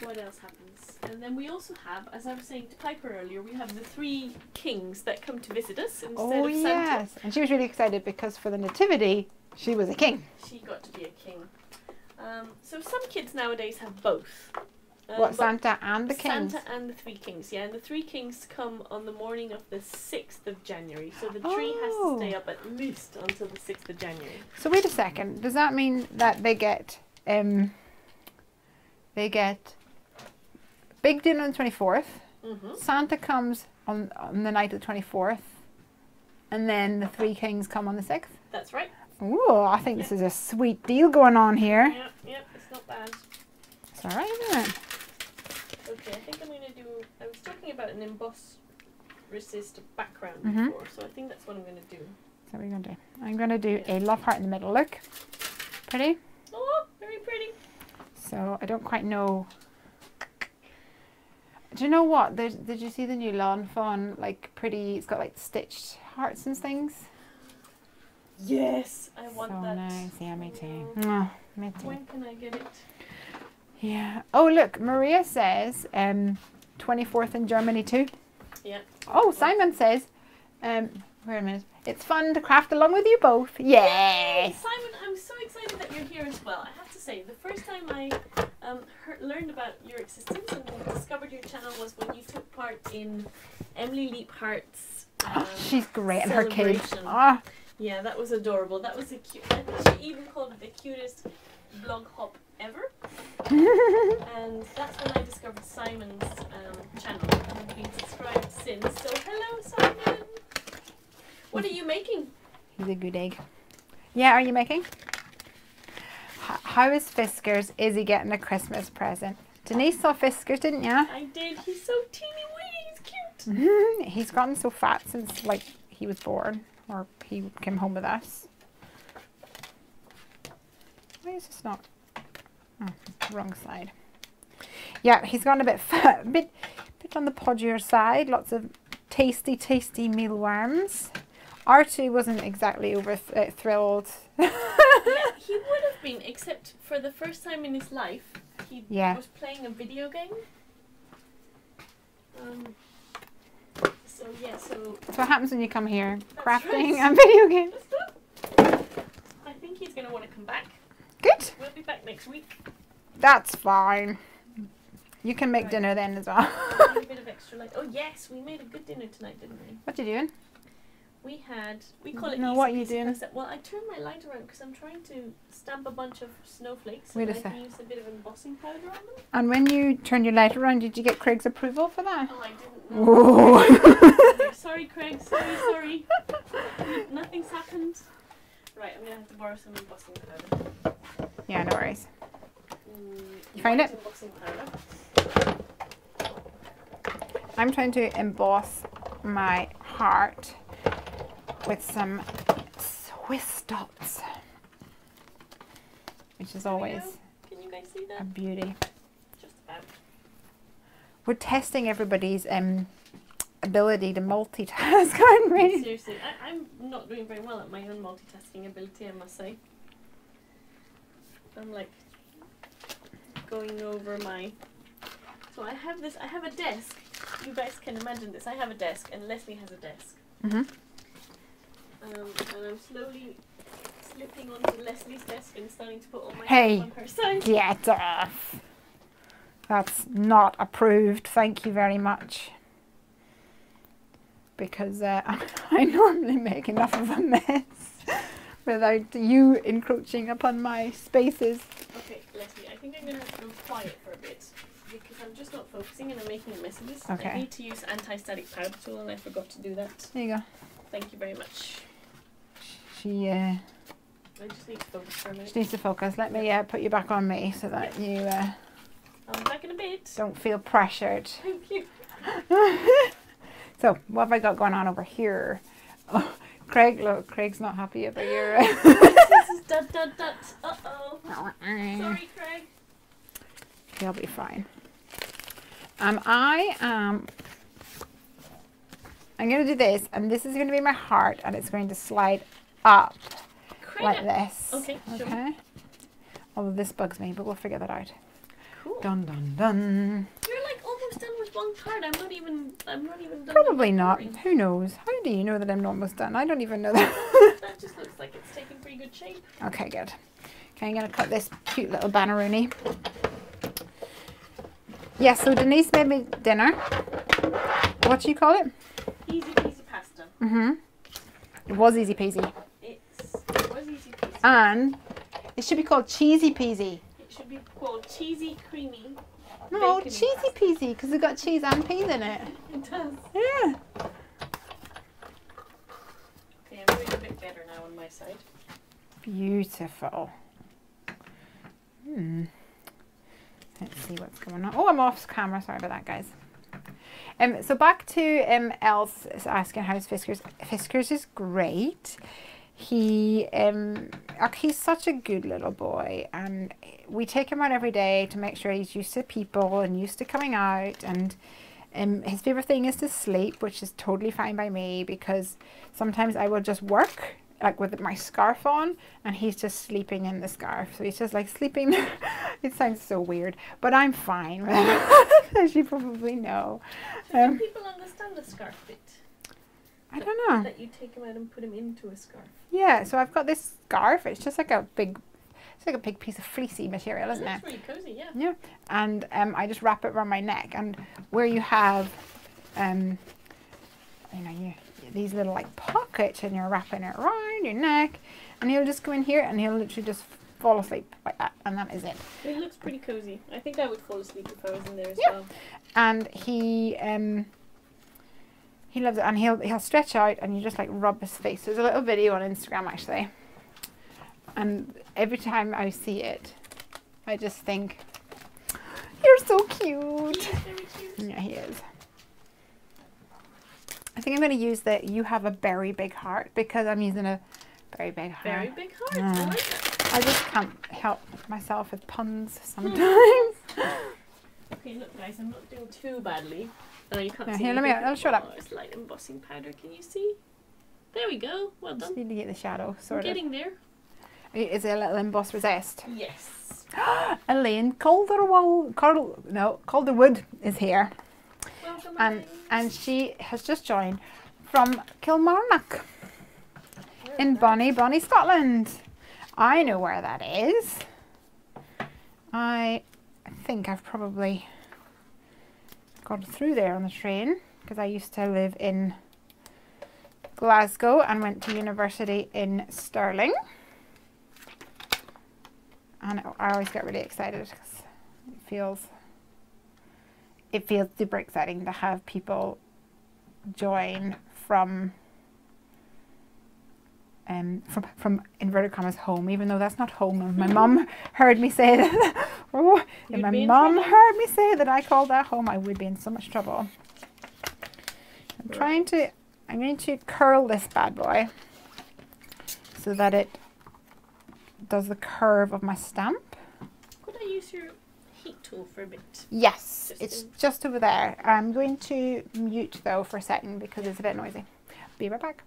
what else happens? And then we also have, as I was saying to Piper earlier, we have the 3 kings that come to visit us instead of Santa. Yes. And she was really excited because for the nativity, she was a king. She got to be a king. So some kids nowadays have both. What, Santa and the kings? Santa and the 3 kings, yeah. And the 3 kings come on the morning of the 6th of January. So the tree has to stay up at least until the 6th of January. So wait a second. Does that mean that they get big dinner on the 24th? Santa comes on the night of the 24th. And then the 3 kings come on the 6th? That's right. Ooh, I think this is a sweet deal going on here. Yeah, it's not bad. It's alright, isn't it? Okay, I think I'm going to do... I was talking about an emboss resist background before, so I think that's what I'm going to do. So what are you going to do? I'm going to do a love heart in the middle. Look. Pretty? Oh, very pretty. So I don't quite know. Do you know what? Did you see the new Lawn Fawn? Like pretty, it's got like stitched hearts and things. Yes, I want so that. Nice. Yeah, me too. Oh, me too. When can I get it? Yeah. Oh, look, Maria says 24th in Germany too. Yeah. Oh, Simon says, wait a minute. It's fun to craft along with you both. Yes. Simon, I'm so excited that you're here as well. I have to say, the first time I learned about your existence and discovered your channel was when you took part in Emily Leaphart's she's great and her kids. Oh. Yeah, that was adorable. That was the cute. I think she even called it the cutest blog hop ever. And that's when I discovered Simon's channel and I've been subscribed since. So hello, Simon. What are you making? He's a good egg. Yeah, are you making? How is Fiskars? Is he getting a Christmas present? Denise saw Fiskars, didn't you? I did. He's so teeny weeny. He's cute. He's gotten so fat since like he was born or he came home with us. Why is this not? Oh, wrong side. Yeah, he's gone a bit fat, a bit on the podgier side. Lots of tasty mealworms. Archie wasn't exactly thrilled. Yeah, he would have been, except for the first time in his life, he was playing a video game. So that's what happens when you come here, crafting right. and video games. I think he's going to want to come back. Good. We'll be back next week. That's fine. You can make dinner then as well. A bit of extra light. Oh yes, we made a good dinner tonight, didn't we? What are you doing? We call it. No, what are you doing? Well, I turned my light around because I'm trying to stamp a bunch of snowflakes. Wait a and sec. I can use a bit of embossing powder on them. And when you turned your light around, did you get Craig's approval for that? Oh, I didn't know. Oh. Sorry, Craig. Sorry. Nothing's happened. Right, I'm gonna have to borrow some embossing powder. Yeah, no worries. You find it? Embossing powder. I'm trying to emboss my heart with some Swiss dots, which is always Can you guys see a that? beauty. Just about. We're testing everybody's ability to multitask on me. Seriously, I'm not doing very well at my own multitasking ability, I must say. I'm like going over my... So I have a desk. You guys can imagine this. I have a desk and Lesley has a desk. Mm-hmm. And I'm slowly slipping onto Lesley's desk and starting to put all my Hey, stuff on her side. get off. That's not approved. Thank you very much. Because I normally make enough of a mess without you encroaching upon my spaces. Okay, Lesley, I think I'm going to have to go quiet for a bit because I'm just not focusing and I'm making a mess of this. Okay. I need to use anti-static powder tool and I forgot to do that. There you go. Thank you very much. I just need to focus for a minute. She needs to focus. Let me put you back on me so that you I'll be back in a bit. don't feel pressured. Thank you. So, what have I got going on over here? Oh, Craig, look, Craig's not happy about your... This is dot dot dot. Uh-oh. Sorry, Craig. He'll be fine. I'm going to do this, and this is going to be my heart, and it's going to slide up like this. Okay, sure. Okay. Although this bugs me, but we'll figure that out. Cool. Dun dun dun. You're like almost done with one card. I'm not even done. Probably not. Coloring. Who knows? How do you know that I'm almost done? I don't even know that. That just looks like it's taking pretty good shape. Okay, good. Okay, I'm going to cut this cute little banneroonie. Yeah, so Dennice made me dinner. What do you call it? Easy peasy pasta. Mm-hmm. It was easy peasy. It was easy peasy. And it should be called cheesy peasy. It should be called cheesy creamy. No, bacon cheesy pasta. peasy, because it's got cheese and peas in it. It does. Yeah. Okay, I'm doing a bit better now on my side. Beautiful. Let's see what's going on. Oh, I'm off camera. Sorry about that, guys. So back to Els asking how's Fiskars. Fiskars is great. He's such a good little boy, and we take him out every day to make sure he's used to people and used to coming out. And his favorite thing is to sleep, which is totally fine by me, because sometimes I will just work like with my scarf on and he's just sleeping in the scarf, so he's just like sleeping. It sounds so weird, but I'm fine with it, as you probably know. Do people understand the scarf bit? I don't know. That you take him out and put him into a scarf. Yeah, so I've got this scarf. It's just like a big, it's like a big piece of fleecy material, isn't it? It's really cozy, yeah. Yeah, and I just wrap it around my neck, and where you have, these little like pockets, and you're wrapping it around your neck, and he'll just go in here and he'll literally just fall asleep like that, and that is it. It looks pretty cozy. I think I would fall asleep if I was in there as well. And he loves it, and he'll stretch out, and you just like rub his face. There's a little video on Instagram actually, and every time I see it, I just think, you're so cute. He is very cute. Yeah, he is. I think I'm going to use the "you have a very big heart" because I'm using a very big heart. Very big heart. I like that. I just can't help myself with puns sometimes. Okay, look guys, I'm not doing too badly. Oh, you can't Yeah, see here, anything. I'll show it up. Oh, it's like embossing powder. Can you see? There we go. Well Just done. need to get the shadow I'm sorted. getting there. Is it a little emboss resist? Yes. Elaine Calderwood is here, Welcome, and she has just joined from Kilmarnock in Bonnie, Scotland. I know where that is. I think I've probably got through there on the train because I used to live in Glasgow and went to university in Stirling. And I always get really excited because it feels super exciting to have people join from inverted commas home, even though that's not home. And my mum heard me say that. Oh, if my mum heard me say that I called that home, I would be in so much trouble. I'm going to curl this bad boy so that it does the curve of my stamp. Could I use your heat tool for a bit. Yes, it's just over there. I'm going to mute though for a second because it's a bit noisy. Be right back.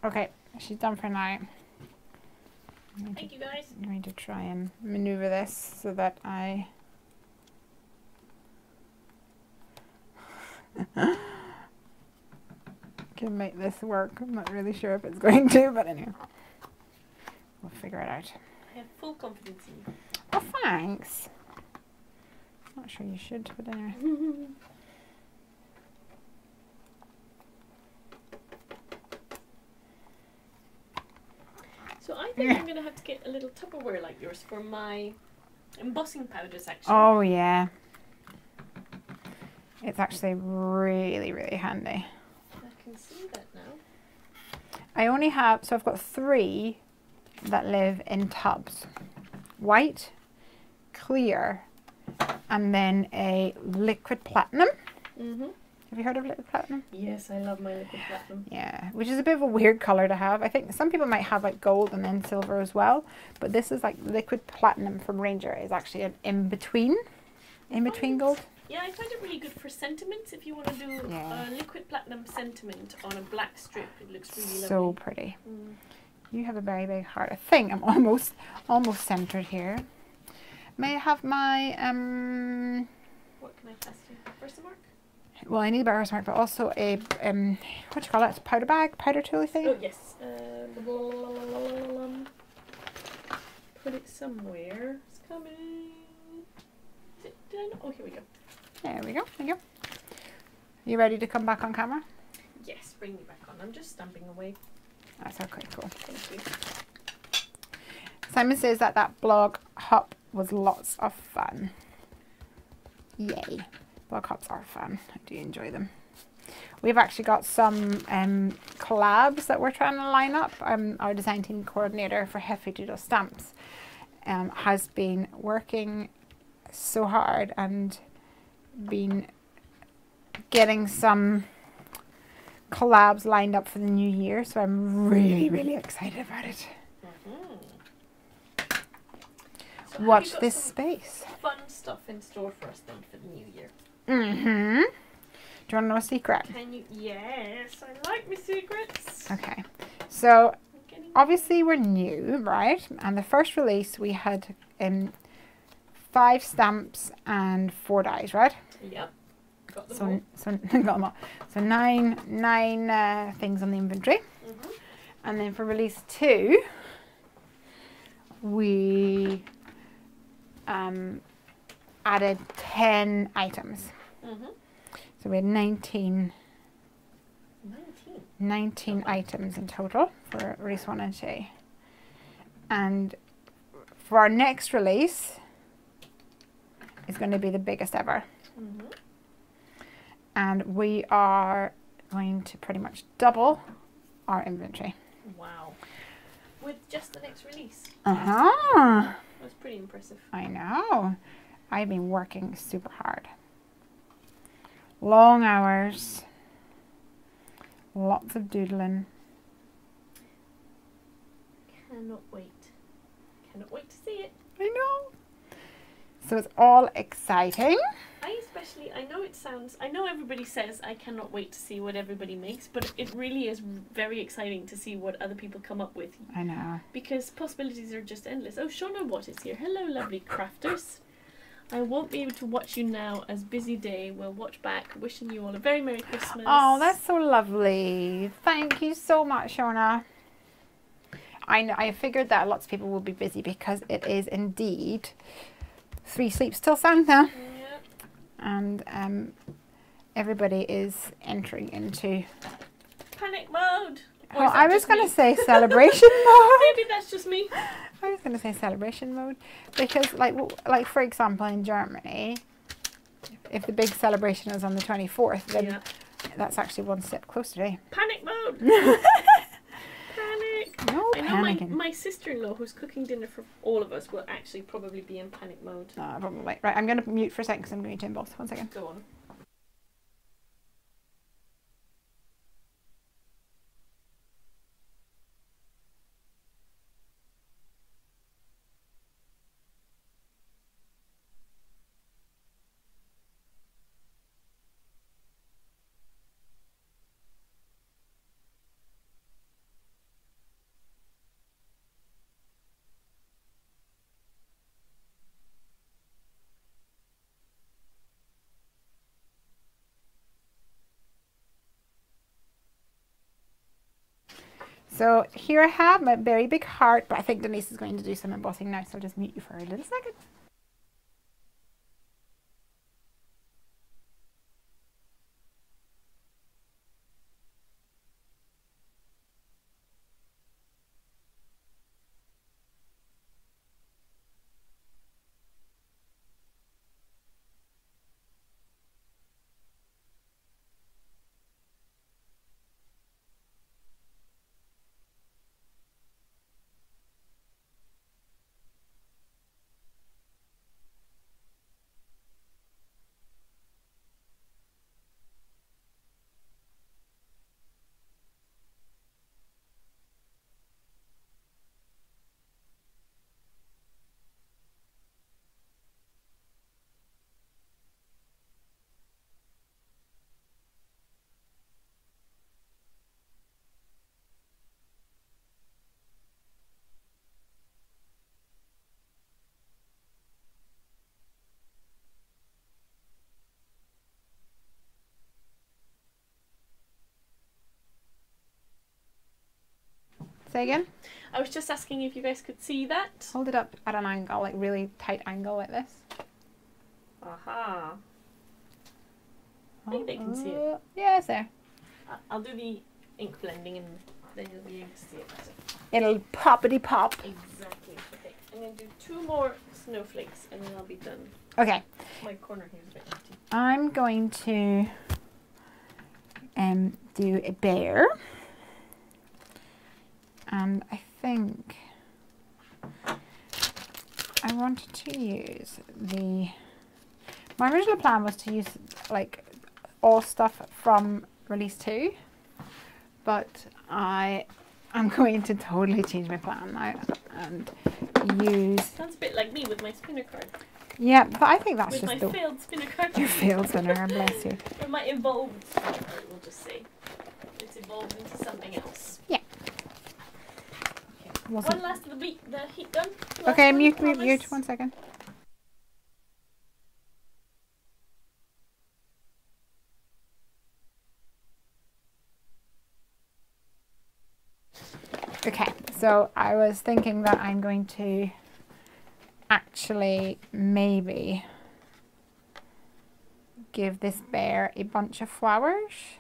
Okay, she's done for now. Thank you guys. I'm going to try and maneuver this so that I can make this work. I'm not really sure if it's going to, but anyway, we'll figure it out. I have full confidence in you. Oh, thanks. Not sure you should, but anyway. So I think I'm going to have to get a little Tupperware like yours for my embossing powders, actually. Oh, yeah. It's actually really, really handy. I can see that now. I only have, so I've got 3 that live in tubs. White, clear, and then a liquid platinum. Have you heard of liquid platinum? Yes, I love my liquid platinum. Yeah, which is a bit of a weird colour to have. I think some people might have like gold and then silver as well, but this is like liquid platinum from Ranger. Is actually an in-between gold. Yeah, I find it really good for sentiments. If you want to do a liquid platinum sentiment on a black strip, it looks really lovely. So pretty. You have a very big heart. I think I'm almost centered here. May I have my What can I pass you? Versa mark? Well, I need a Versa mark, but also a what do you call it? Powder tool thing. Oh yes. Put it somewhere. It's coming. Did I know? Oh, here we go. There we go. Thank you. You ready to come back on camera? Yes, bring me back on. I'm just stamping away. That's okay, cool. Thank you. Simon says that blog hop was lots of fun. Yay. Blog hops are fun. I do enjoy them. We've actually got some collabs that we're trying to line up. Our design team coordinator for Heffy Doodle Stamps has been working so hard and been getting some collabs lined up for the new year, so I'm really, really excited about it. So watch this space. Fun stuff in store for us then for the new year. Do you want to know a secret? Can you? Yes, I like my secrets. Okay, so obviously we're new, right? And the first release we had 5 stamps and 4 dies, right? Yep. Got them all. So got them all. So nine things on the inventory. And then for release 2, we added 10 items. So we had 19 items in total for release 1 and 2. And for our next release, it's going to be the biggest ever. And we are going to pretty much double our inventory. Wow. With just the next release. That's pretty impressive. I know. I've been working super hard. Long hours. Lots of doodling. Cannot wait. Cannot wait to see it. I know. So it's all exciting. I know everybody says I cannot wait to see what everybody makes, but it really is very exciting to see what other people come up with. I know. Because possibilities are just endless. Oh, Shauna Watt is here. Hello, lovely crafters. I won't be able to watch you now as busy day. We'll watch back. Wishing you all a very Merry Christmas. Oh, that's so lovely. Thank you so much, Shona. I figured that lots of people will be busy because it is indeed 3 sleeps till Santa. Yep. And everybody is entering into panic mode. Oh, I was going to say celebration mode. Maybe that's just me. I was going to say celebration mode because, like for example, in Germany, if the big celebration is on the 24th, then that's actually one step closer today. Panic mode. Panic. No I know my sister-in-law, who's cooking dinner for all of us, will actually probably be in panic mode. Probably. Right, I'm going to mute for a second because I'm going to emboss. 1 second. Go on. So here I have my very big heart, but I think Dennice is going to do some embossing now, so I'll just mute you for a little second. Say again? I was just asking if you guys could see that. Hold it up at an angle, like really tight angle like this. Aha. I think they can see it. Yeah, it's there. I'll do the ink blending and then you'll be able to see it better. It'll poppity pop. Exactly. Okay, I'm going to do 2 more snowflakes and then I'll be done. Okay. My corner here is a bit empty. I'm going to do a bear. And I think I wanted to use my original plan was to use like all stuff from release 2, but I am going to totally change my plan now and use... Sounds a bit like me with my spinner card. Yeah, but I think that's with just my failed spinner card. Your failed spinner, bless you. Or my evolved spinner card, we'll just say. It's evolved into something else. Yeah. One last of the heat gun. Okay, mute. 1 second. Okay, so I was thinking that I'm going to actually maybe give this bear a bunch of flowers.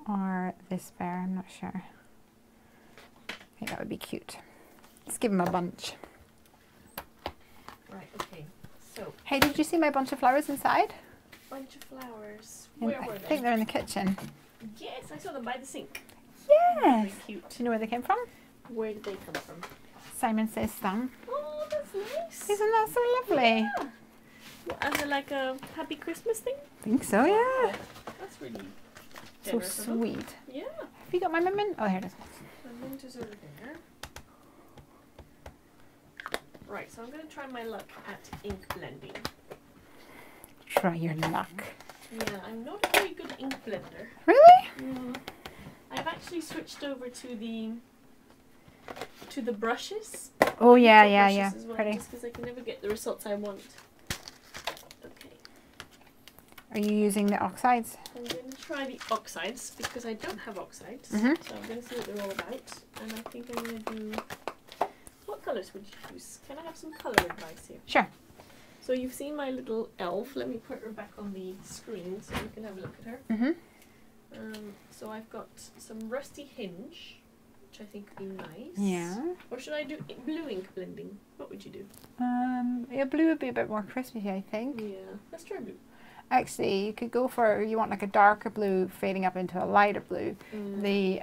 Or this bear, I'm not sure. I think that would be cute. Let's give him a bunch. Right, okay. So. Hey, did you see my bunch of flowers inside? Bunch of flowers. Where were they? I think they're in the kitchen. Yes, I saw them by the sink. Yes. Very cute. Do you know where they came from? Where did they come from? Simon Says Sam. Oh, that's nice. Isn't that so lovely? Yeah. As a, like a happy Christmas thing? I think so, yeah. That's really so sweet. Yeah. Have you got my mint? Oh, here it is. My mint is over there. Right, so I'm going to try my luck at ink blending. Try your luck. Yeah, I'm not a very good ink blender. Really? I've actually switched over to to the brushes. Oh yeah. As well, Pretty. just because I can never get the results I want. Okay. Are you using the oxides? I'm going to try the oxides because I don't have oxides. Mm-hmm. So I'm going to see what they're all about. And I think I'm going to do... What colours would you use? Can I have some colour advice here? Sure. So you've seen my little elf. Let me put her back on the screen so you can have a look at her. Mm-hmm. So I've got some rusty hinge, which I think would be nice. Yeah. Or should I do blue ink blending? What would you do? Yeah, blue would be a bit more crispy, I think. Yeah, let's try blue. Actually, you could go for, you want like a darker blue fading up into a lighter blue. The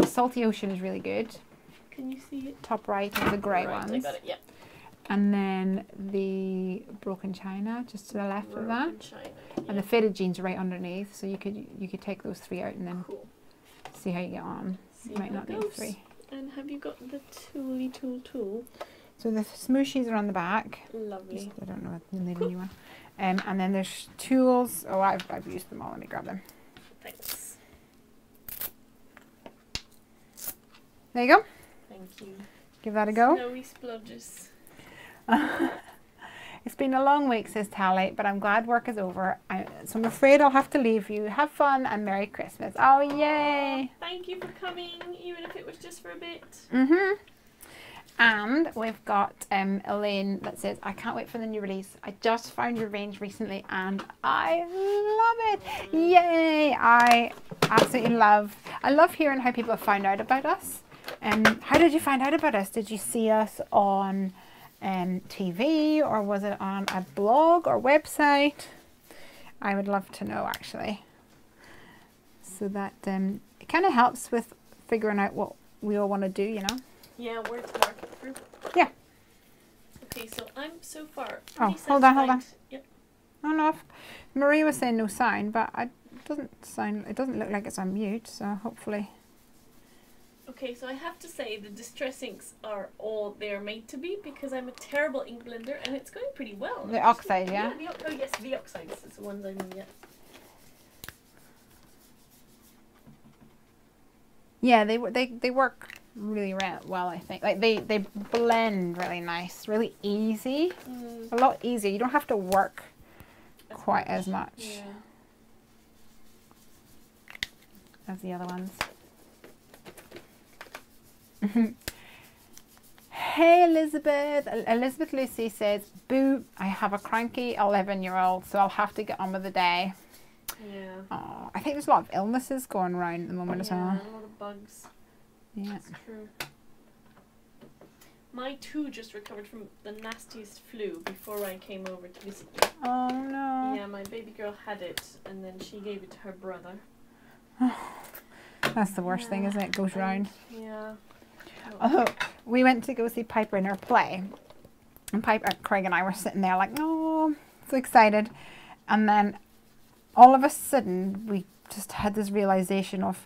Salty Ocean is really good. Can you see it? Top right are the grey Right, ones. I got it, yeah. And then the Broken China, just to the left of that. China, And the Faded Jeans are right underneath, so you could take those three out and then cool. see how you get on. See You might how not it need goes. 3. And have you got the tool? So the smooshies are on the back. Lovely. I don't know what the new one. And then there's tools. Oh, I've used them all. Let me grab them. Thanks. There you go. Thank you. Give that a go. Snowy splodges. It's been a long week, says Tally, but I'm glad work is over. So I'm afraid I'll have to leave you. Have fun and Merry Christmas. Oh, yay. Thank you for coming, even if it was just for a bit. Mm-hmm. And we've got Elaine that says, I can't wait for the new release. I just found your range recently and I love it. Yay. I absolutely I love hearing how people have found out about us. How did you find out about us? Did you see us on TV, or was it on a blog or website? I would love to know, actually. So that it kind of helps with figuring out what we all want to do, you know? Yeah, where to market through. Yeah. Okay, so I'm so far. Oh, hold on. Yep. Oh no, Marie was saying no sound, but it doesn't look like it's on mute, so hopefully. Okay, so I have to say the distress inks are all they're made to be because I'm a terrible ink blender and it's going pretty well. The oxide, yeah? Oh yes, the oxides. That's the ones I mean, yeah. Yeah, they work really well, I think. Like they blend really nice, really easy. A lot easier. You don't have to work quite as much as the other ones. Hey Elizabeth. Elizabeth Lucy says, boo, I have a cranky 11-year-old, so I'll have to get on with the day. Yeah. Oh, I think there's a lot of illnesses going around at the moment as well. Yeah, a lot of bugs. Yeah. That's true. My 2 just recovered from the nastiest flu before I came over to visit you. Oh no. Yeah, my baby girl had it and then she gave it to her brother. That's the worst thing, isn't it? It goes round. Yeah. Oh, we went to go see Piper in her play. And Craig and I were sitting there like, oh, so excited. And then all of a sudden, we just had this realization of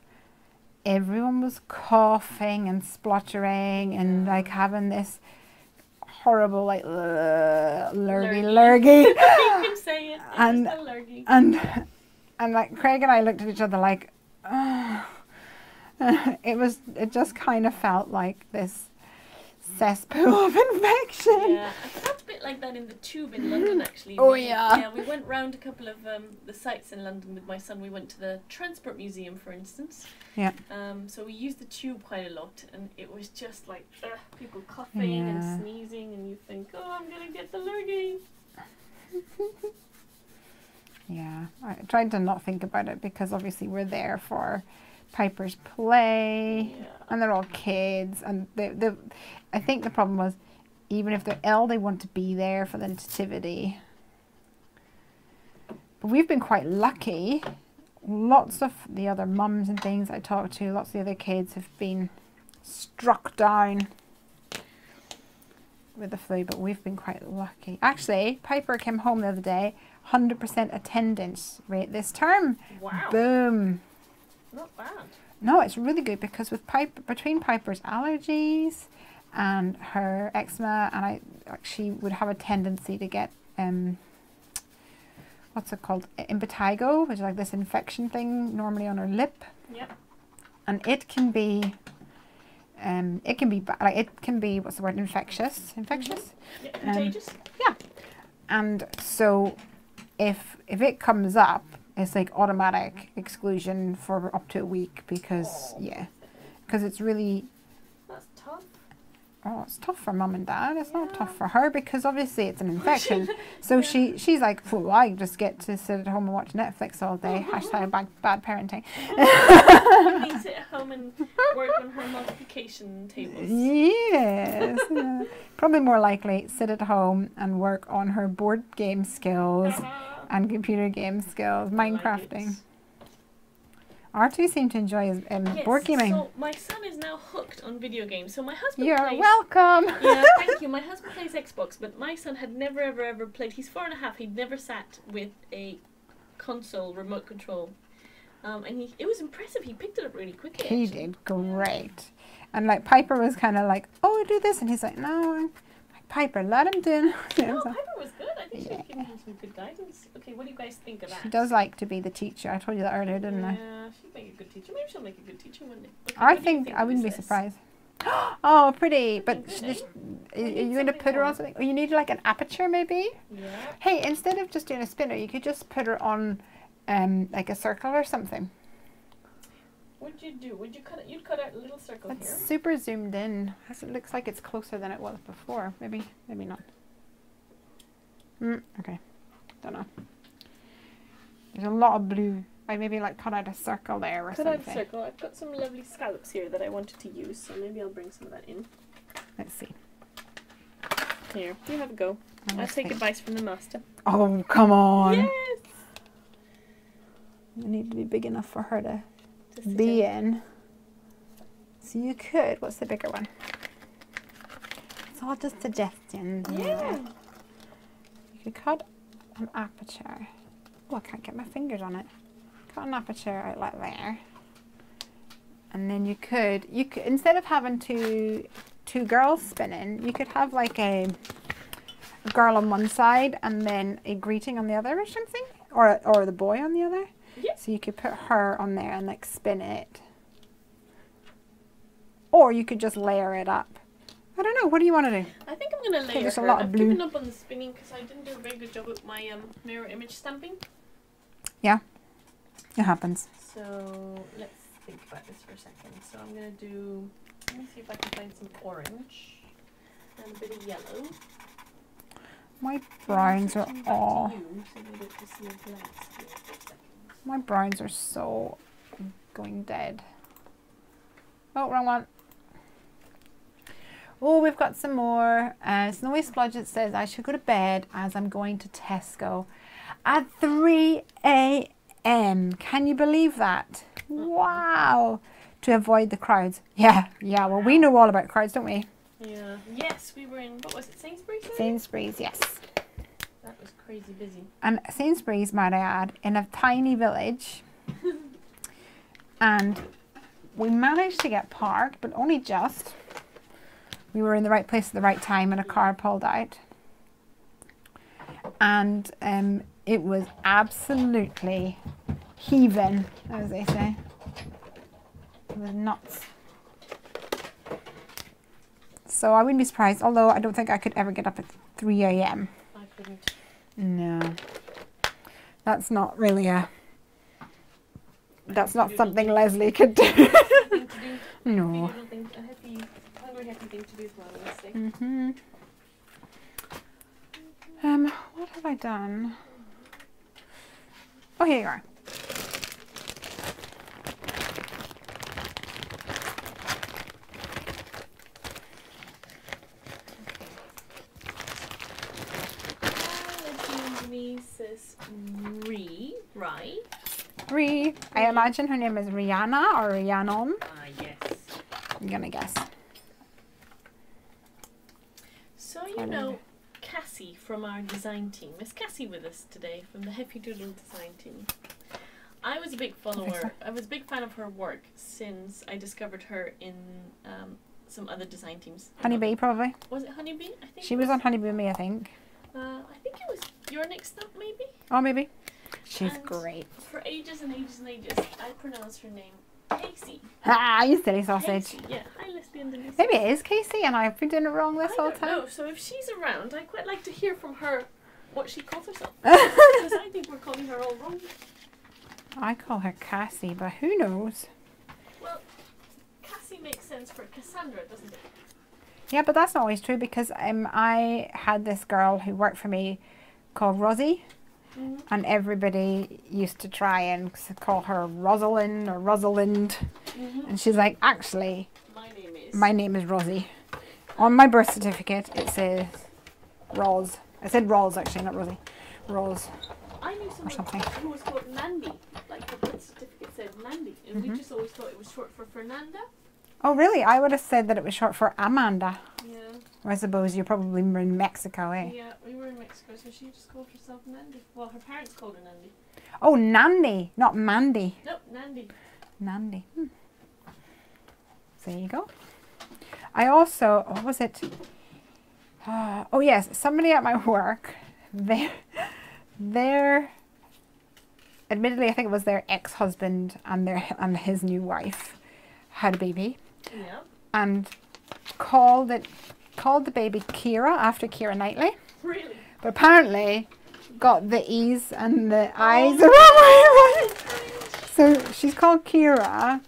everyone was coughing and spluttering and like having this horrible like lurgy. You can say it. And just a lurgy. And like Craig and I looked at each other like, oh. It just kind of felt like this cesspool of infection. Yeah, I felt a bit like that in the tube in London actually. Oh yeah. Yeah, we went round a couple of the sites in London with my son. We went to the Transport Museum, for instance. Yeah. So we used the tube quite a lot, and it was just like people coughing and sneezing, and you think, oh, I'm gonna get the lurgy. Yeah, I tried to not think about it because obviously we're there for Piper's play, and they're all kids, and I think the problem was, even if they're ill, they want to be there for the nativity. But we've been quite lucky. Lots of the other mums and things I talked to, lots of the other kids have been struck down with the flu, but we've been quite lucky. Actually, Piper came home the other day, 100% attendance rate this term. Wow. Boom. Not bad. No, it's really good because with between Piper's allergies and her eczema, and she would have a tendency to get what's it called, impetigo, which is like this infection thing normally on her lip. Yep. And it can be it can be like it can be, what's the word, infectious. Yeah, contagious. Yeah, and so if it comes up, it's like automatic exclusion for up to a week because because it's really. That's tough. Oh, it's tough for mum and dad. It's not tough for her because obviously it's an infection. So she's like, well, I just get to sit at home and watch Netflix all day. Hashtag bad parenting. You need to sit at home and work on her multiplication tables. Yes. Probably more likely sit at home and work on her board game skills and computer game skills, Minecrafting. R2 seemed to enjoy his board gaming. So my son is now hooked on video games. So my husband You're plays... welcome. Yeah, thank you. My husband plays Xbox, but my son had never, ever played. He's 4.5. He'd never sat with a console remote control. And it was impressive. He picked it up really quickly. He did great. And like Piper was kind of like, oh, do this. And he's like, no. Piper, let him do it. No, Piper was good. I think she was giving him some good guidance. Okay, what do you guys think of that? She does like to be the teacher. I told you that earlier, didn't I? Yeah, she'd make a good teacher. Maybe she'll make a good teacher one day. Okay, I think I wouldn't be surprised. Oh, pretty. But are you going to put her on something? Or you need like an aperture maybe? Yeah. Hey, instead of just doing a spinner, you could just put her on like a circle or something. What'd you do? Would you cut it? You'd cut out a little circle It's here. super zoomed in. It looks like it's closer than it was before. Maybe not. Okay. Don't know. There's a lot of blue. I maybe like cut out a circle there or something. Cut out a circle. I've got some lovely scallops here that I wanted to use, so maybe I'll bring some of that in. Let's see. Here, you have a go. I'll take advice from the master. Oh, come on. Yes! You need to be big enough for her to be in. So you could, what's the bigger one? It's all just suggestions. Yeah. You could cut an aperture. Oh, I can't get my fingers on it. Cut an aperture out like there. And then you could instead of having two girls spinning, you could have like a girl on one side and then a greeting on the other or something. Or the boy on the other. Yeah. So you could put her on there and like spin it. Or you could just layer it up. I don't know. What do you want to do? I think I'm going to layer her. I've given up on the spinning because I didn't do a very good job with my mirror image stamping. Yeah. It happens. So let's think about this for a second. So I'm going to do... Let me see if I can find some orange. And a bit of yellow. My browns are all... My browns are so going dead. Oh, wrong one. Oh, we've got some more. Snowy Splodget says I should go to bed as I'm going to Tesco at 3 a.m. Can you believe that? Wow. To avoid the crowds. Yeah. Well, we know all about crowds, don't we? Yeah. Yes, we were in, what was it, Sainsbury's? Sainsbury's, yes. That was crazy busy. And Sainsbury's, might I add, in a tiny village. And we managed to get parked, but only just. We were in the right place at the right time and a car pulled out. And it was absolutely heaving, as they say. It was nuts. So I wouldn't be surprised, although I don't think I could ever get up at 3 a.m. I couldn't. No. That's not really that's not something Lesley could do. No. Hungry thing to do as well, honestly. What have I done? Oh, here you are. Denice's right? Ree. I imagine her name is Rihanna or Rhiannon. Yes. I'm gonna guess. So you know Cassie from our design team. Is Cassie with us today from the Heffy Doodle design team? I was a big follower. I was a big fan of her work since I discovered her in some other design teams. Honeybee, probably. Was it Honeybee? I think she was on Honeybee with me, I think. I think it was Your Next Up, maybe? Oh, maybe. She's and great. For ages and ages and ages, I pronounced her name Casey. Ah, you silly sausage. Casey. Yeah, hi Lesley and Dennice. Maybe it is Casey and I've been doing it wrong this whole I time. don't know. So if she's around, I'd quite like to hear from her what she calls herself. Because I think we're calling her all wrong. I call her Cassie, but who knows? Well, Cassie makes sense for Cassandra, doesn't it? Yeah, but that's not always true because I had this girl who worked for me called Rosie. And everybody used to try and call her Rosalind or Rosalind. And she's like, actually, my name is Rosie. On my birth certificate, it says Ros. I said Ros, actually, not Rosie. Ros. I knew someone who was called Nandi. Like the birth certificate said Nandi. And we just always thought it was short for Fernanda. Oh, really? I would have said that it was short for Amanda. Yeah. I suppose you're probably in Mexico, eh? Yeah, we were in Mexico, so she just called herself Nandi. Well, her parents called her Nandi. Oh, Nandi, not Mandy. Nope, Nandi. Nandi. So there you go. I also, what was it? Oh yes, somebody at my work, their admittedly I think it was their ex-husband and his new wife had a baby. Yeah. And called the baby Kira after Keira Knightley. Really? But apparently got the E's and the I's the wrong way around. So she's called Kira,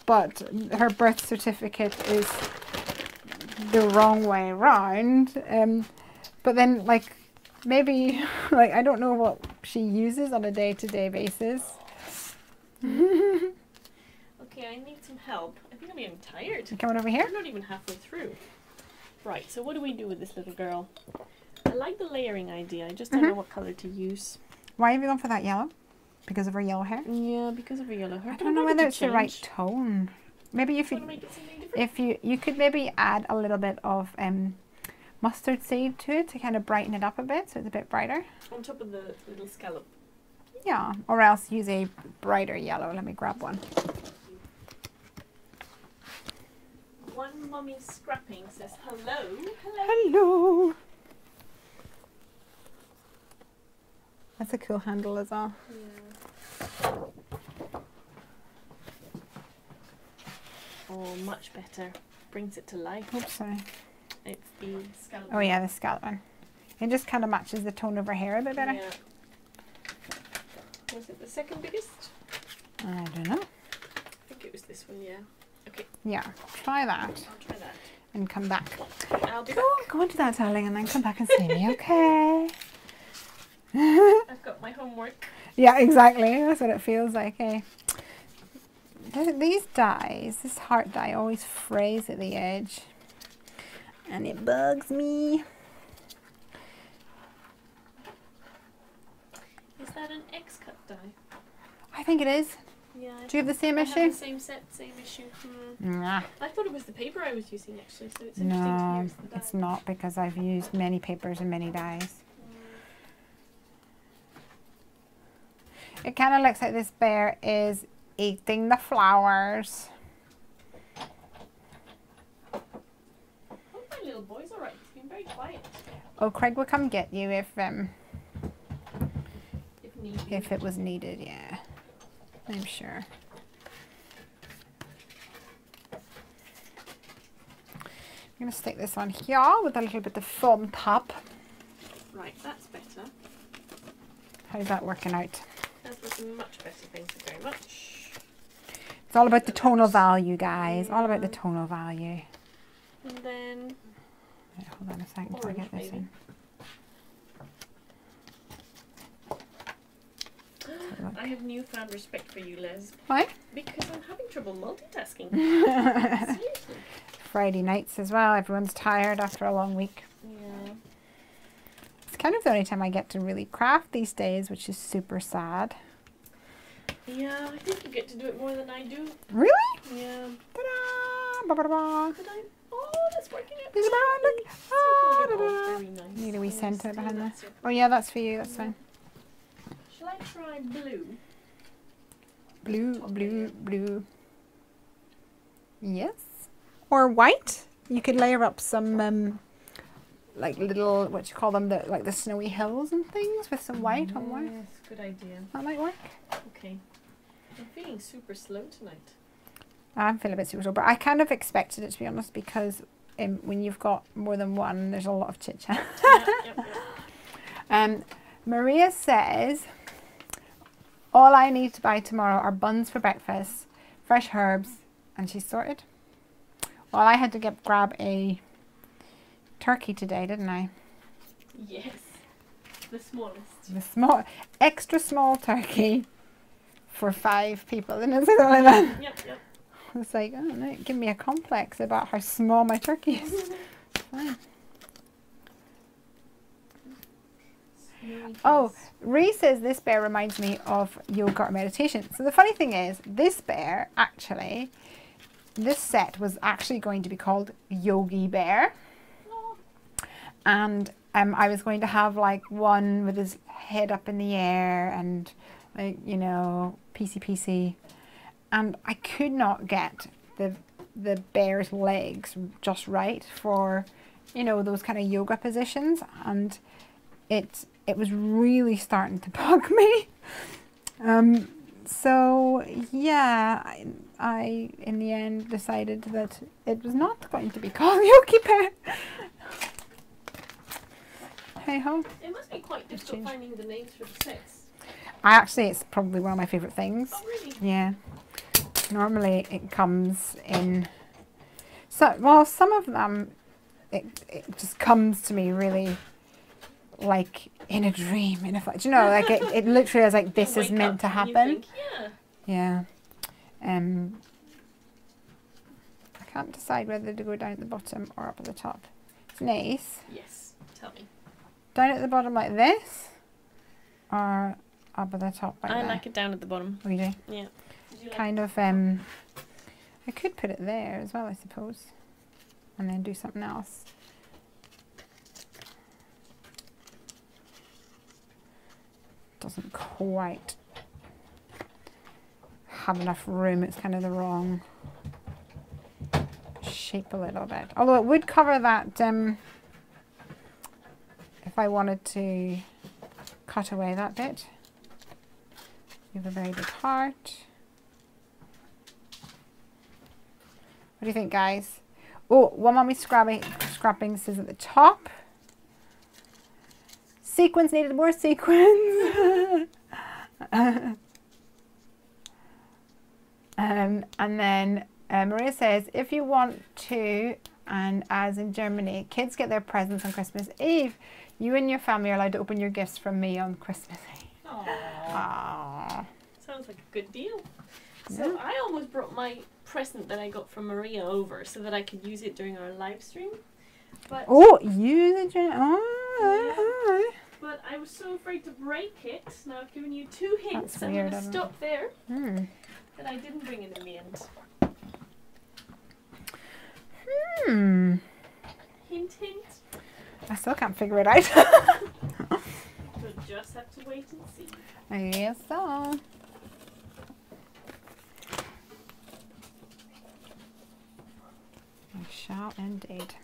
but her birth certificate is the wrong way around. But then, like, maybe, like, I don't know what she uses on a day-to-day basis. Okay, I need some help. I think I'm getting tired. You coming over here? We're not even halfway through. Right, so what do we do with this little girl? I like the layering idea. I just don't know what colour to use. Why have you gone for that yellow? Because of her yellow hair? Yeah, because of her yellow hair. I don't know whether it's the right tone. Maybe if you could maybe add a little bit of mustard seed to it to kind of brighten it up a bit so it's a bit brighter. On top of the little scallop. Yeah, or else use a brighter yellow. Let me grab one. One Mummy Scrapping says hello. Hello. Hello. That's a cool handle as well. Yeah. Oh, much better. Brings it to life. Oops, sorry. It's the scallop. Oh yeah, the scallop one. It just kind of matches the tone of her hair a bit better. Yeah. Was it the second biggest? I don't know. I think it was this one, yeah. Okay. Yeah, try that. I'll try that. And come back. I'll be back. Go on to that, darling, and then come back and see me, okay? I've got my homework. Yeah, exactly. That's what it feels like, eh? These dies, this heart die always frays at the edge. And it bugs me. Is that an X-cut die? I think it is. Yeah. Do you have the same issue? I have the same set, same issue. Nah. I thought it was the paper I was using actually, so it's interesting to hear it's the die. It's not, because I've used many papers and many dyes. It kind of looks like this bear is eating the flowers. Oh, my little boy's alright. He's been very quiet. Oh, Craig will come get you if If it was needed, yeah. I'm sure. I'm going to stick this on here with a little bit of foam top. Right, that's better. How's that working out? That's looking much better, thank you very much. It's all about the tonal value, guys. All about the tonal value. And then... Wait, hold on a second until I get this in. I have newfound respect for you, Les. Why? Because I'm having trouble multitasking. Seriously. Friday nights as well. Everyone's tired after a long week. Yeah. It's kind of the only time I get to really craft these days, which is super sad. Yeah, I think you get to do it more than I do. Really? Yeah. Ta-da! Ba-ba-da-ba. Oh, that's working out. Look at that, look. Ah, Oh, da-da. very nice. Need a wee center behind there. There. Oh yeah, that's for you. That's fine. Shall I try blue? Blue, blue, blue. Yes. Or white. You could layer up some like little, what you call them, like the snowy hills and things with some white on white. Yes, good idea. That might work. Okay. I'm feeling super slow tonight. I'm feeling a bit super, but I kind of expected it, to be honest, because when you've got more than one, there's a lot of chit chat. Maria says, all I need to buy tomorrow are buns for breakfast, fresh herbs, and she's sorted. Well, I had to grab a turkey today, didn't I? Yes, the smallest. The extra small turkey for 5 people, isn't it? Something like that. Yep. It's like, oh no, give me a complex about how small my turkey is. Fine. Oh, Ree says this bear reminds me of yoga or meditation. So the funny thing is, this bear actually, this set was actually going to be called Yogi Bear. And I was going to have like one with his head up in the air and like, you know, PC. And I could not get the bear's legs just right for, you know, those kind of yoga positions. And it was really starting to bug me. So yeah, I in the end decided that it was not going to be called Yogi Bear. Hey ho. It must be quite difficult finding the names for the sets. It's probably one of my favourite things. Oh really? Yeah. Normally it comes in, so well, some of them it just comes to me really like in a dream, in a do you know, like it literally is like this is meant to happen. Yeah. I can't decide whether to go down at the bottom or up at the top. Dennice? Yes, tell me. Down at the bottom like this, or up at the top like that? I like it down at the bottom. Oh, you do? Yeah. Kind of, I could put it there as well, I suppose, and then do something else. Doesn't quite have enough room. It's kind of the wrong shape a little bit. Although it would cover that if I wanted to cut away that bit. You have a very big heart. What do you think, guys? Oh, one mommy scrapping says at the top. Sequins needed more sequins. And then Maria says, if you want to, and as in Germany, kids get their presents on Christmas Eve, you and your family are allowed to open your gifts from me on Christmas Eve. Aww. Sounds like a good deal. So yeah. I almost brought my present that I got from Maria over so that I could use it during our live stream. But use it during but I was so afraid to break it. Now I've given you 2 hints. That's weird, I'm going to stop there. That I didn't bring it in the end. Hint, hint. I still can't figure it out. We'll just have to wait and see. I guess so. I shall indeed.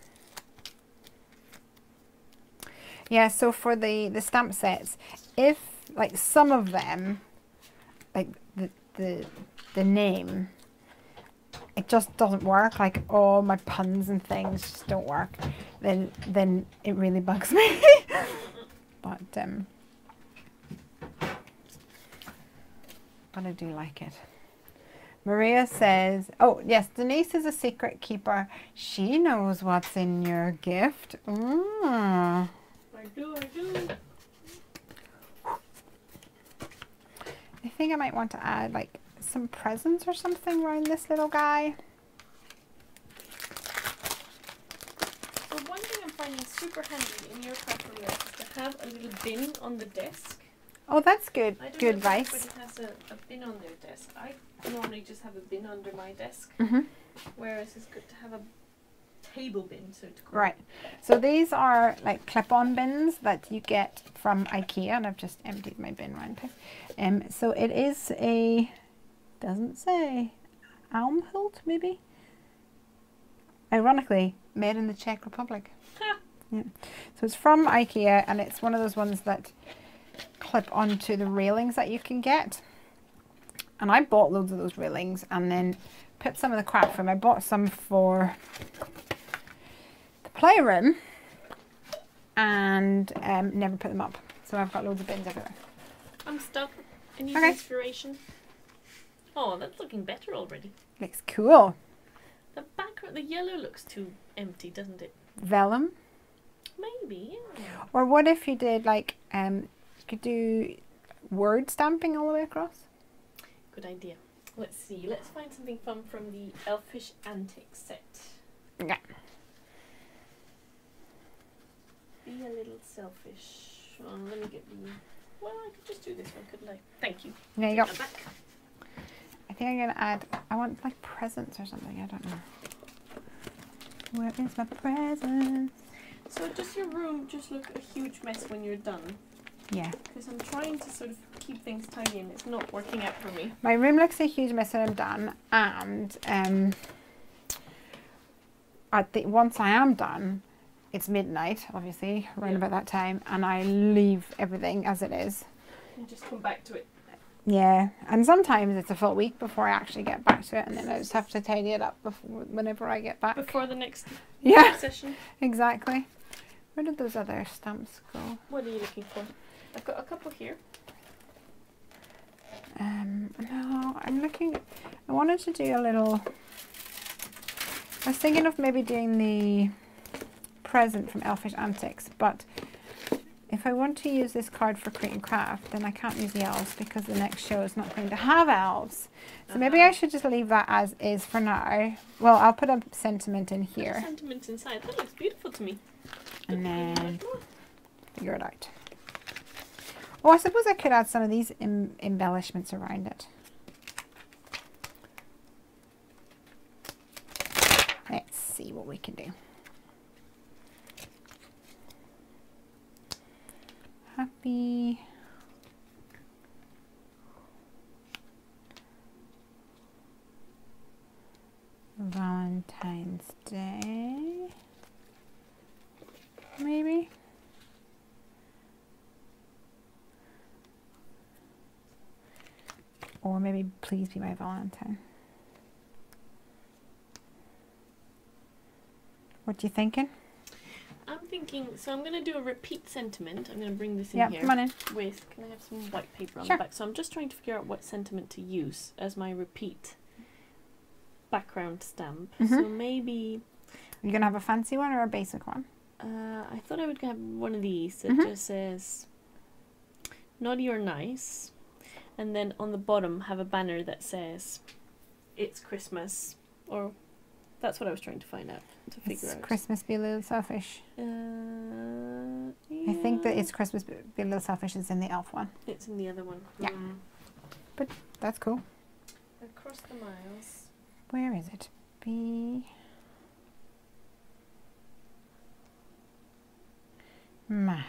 Yeah, so for the stamp sets, if like some of them, like the name, it just doesn't work, like all my puns and things just don't work, then it really bugs me. But I do like it. Maria says, oh yes, Dennice is a secret keeper. She knows what's in your gift. I do. I think I might want to add like some presents or something around this little guy. So one thing I'm finding super handy in your craft Maria is to have a little bin on the desk. Oh, that's good. I don't good know if advice. everybody has a bin on their desk. I normally just have a bin under my desk. Whereas it's good to have a table bin, so to call. Right. So these are like clip-on bins that you get from IKEA, and I've just emptied my bin round here. So it is a, doesn't say, Almhult maybe? Ironically, made in the Czech Republic. Yeah. So it's from IKEA, and it's one of those ones that clip onto the railings that you can get. And I bought loads of those railings and then put some of the craft room. I bought some for the playroom and never put them up. So I've got loads of bins everywhere. I'm stuck. I need inspiration. Oh, that's looking better already. Looks cool. The background, the yellow looks too empty, doesn't it? Vellum. Maybe, yeah. Or what if you did like, you could do word stamping all the way across? Good idea. Let's see. Let's find something fun from the Elfish Antics set. Yeah. Be a little selfish. Oh, let me get the... Well, I could just do this one, couldn't I? Thank you. There you go. Back. I think I'm going to add, I want like presents or something, I don't know. Where is my presents? So does your room just look a huge mess when you're done? Yeah. Because I'm trying to sort of keep things tidy and it's not working out for me. My room looks a huge mess when I'm done, and once I am done, it's midnight, obviously, around about that time, and I leave everything as it is. And just come back to it. Yeah, and sometimes it's a full week before I actually get back to it, and then I just have to tidy it up whenever I get back. Before the next session. Exactly. Where did those other stamps go? What are you looking for? I've got a couple here. No, I'm looking, I wanted to do a little, I was thinking of maybe doing the present from Elfish Antics, but if I want to use this card for Create and Craft, then I can't use the elves because the next show is not going to have elves. So maybe I should just leave that as is for now. Well, I'll put a sentiment in here. Put a sentiment inside. That looks beautiful to me. And then figure it out. Oh, I suppose I could add some of these embellishments around it. Let's see what we can do. Happy Valentine's Day, maybe? Or maybe Please Be My Valentine. What you thinking? I'm thinking, so I'm going to do a repeat sentiment. I'm going to bring this in here. Come on in. With, can I have some white paper on Sure. the back? So I'm just trying to figure out what sentiment to use as my repeat background stamp. So maybe... Are you going to have a fancy one or a basic one? I thought I would have one of these that just says naughty or nice. And then on the bottom have a banner that says it's Christmas, or that's what I was trying to find out, to figure out. Christmas Be a Little Selfish. Yeah. I think that It's Christmas Be a Little Selfish is in the elf one. It's in the other one. Yeah. But that's cool. Across the miles. Where is it? Be my.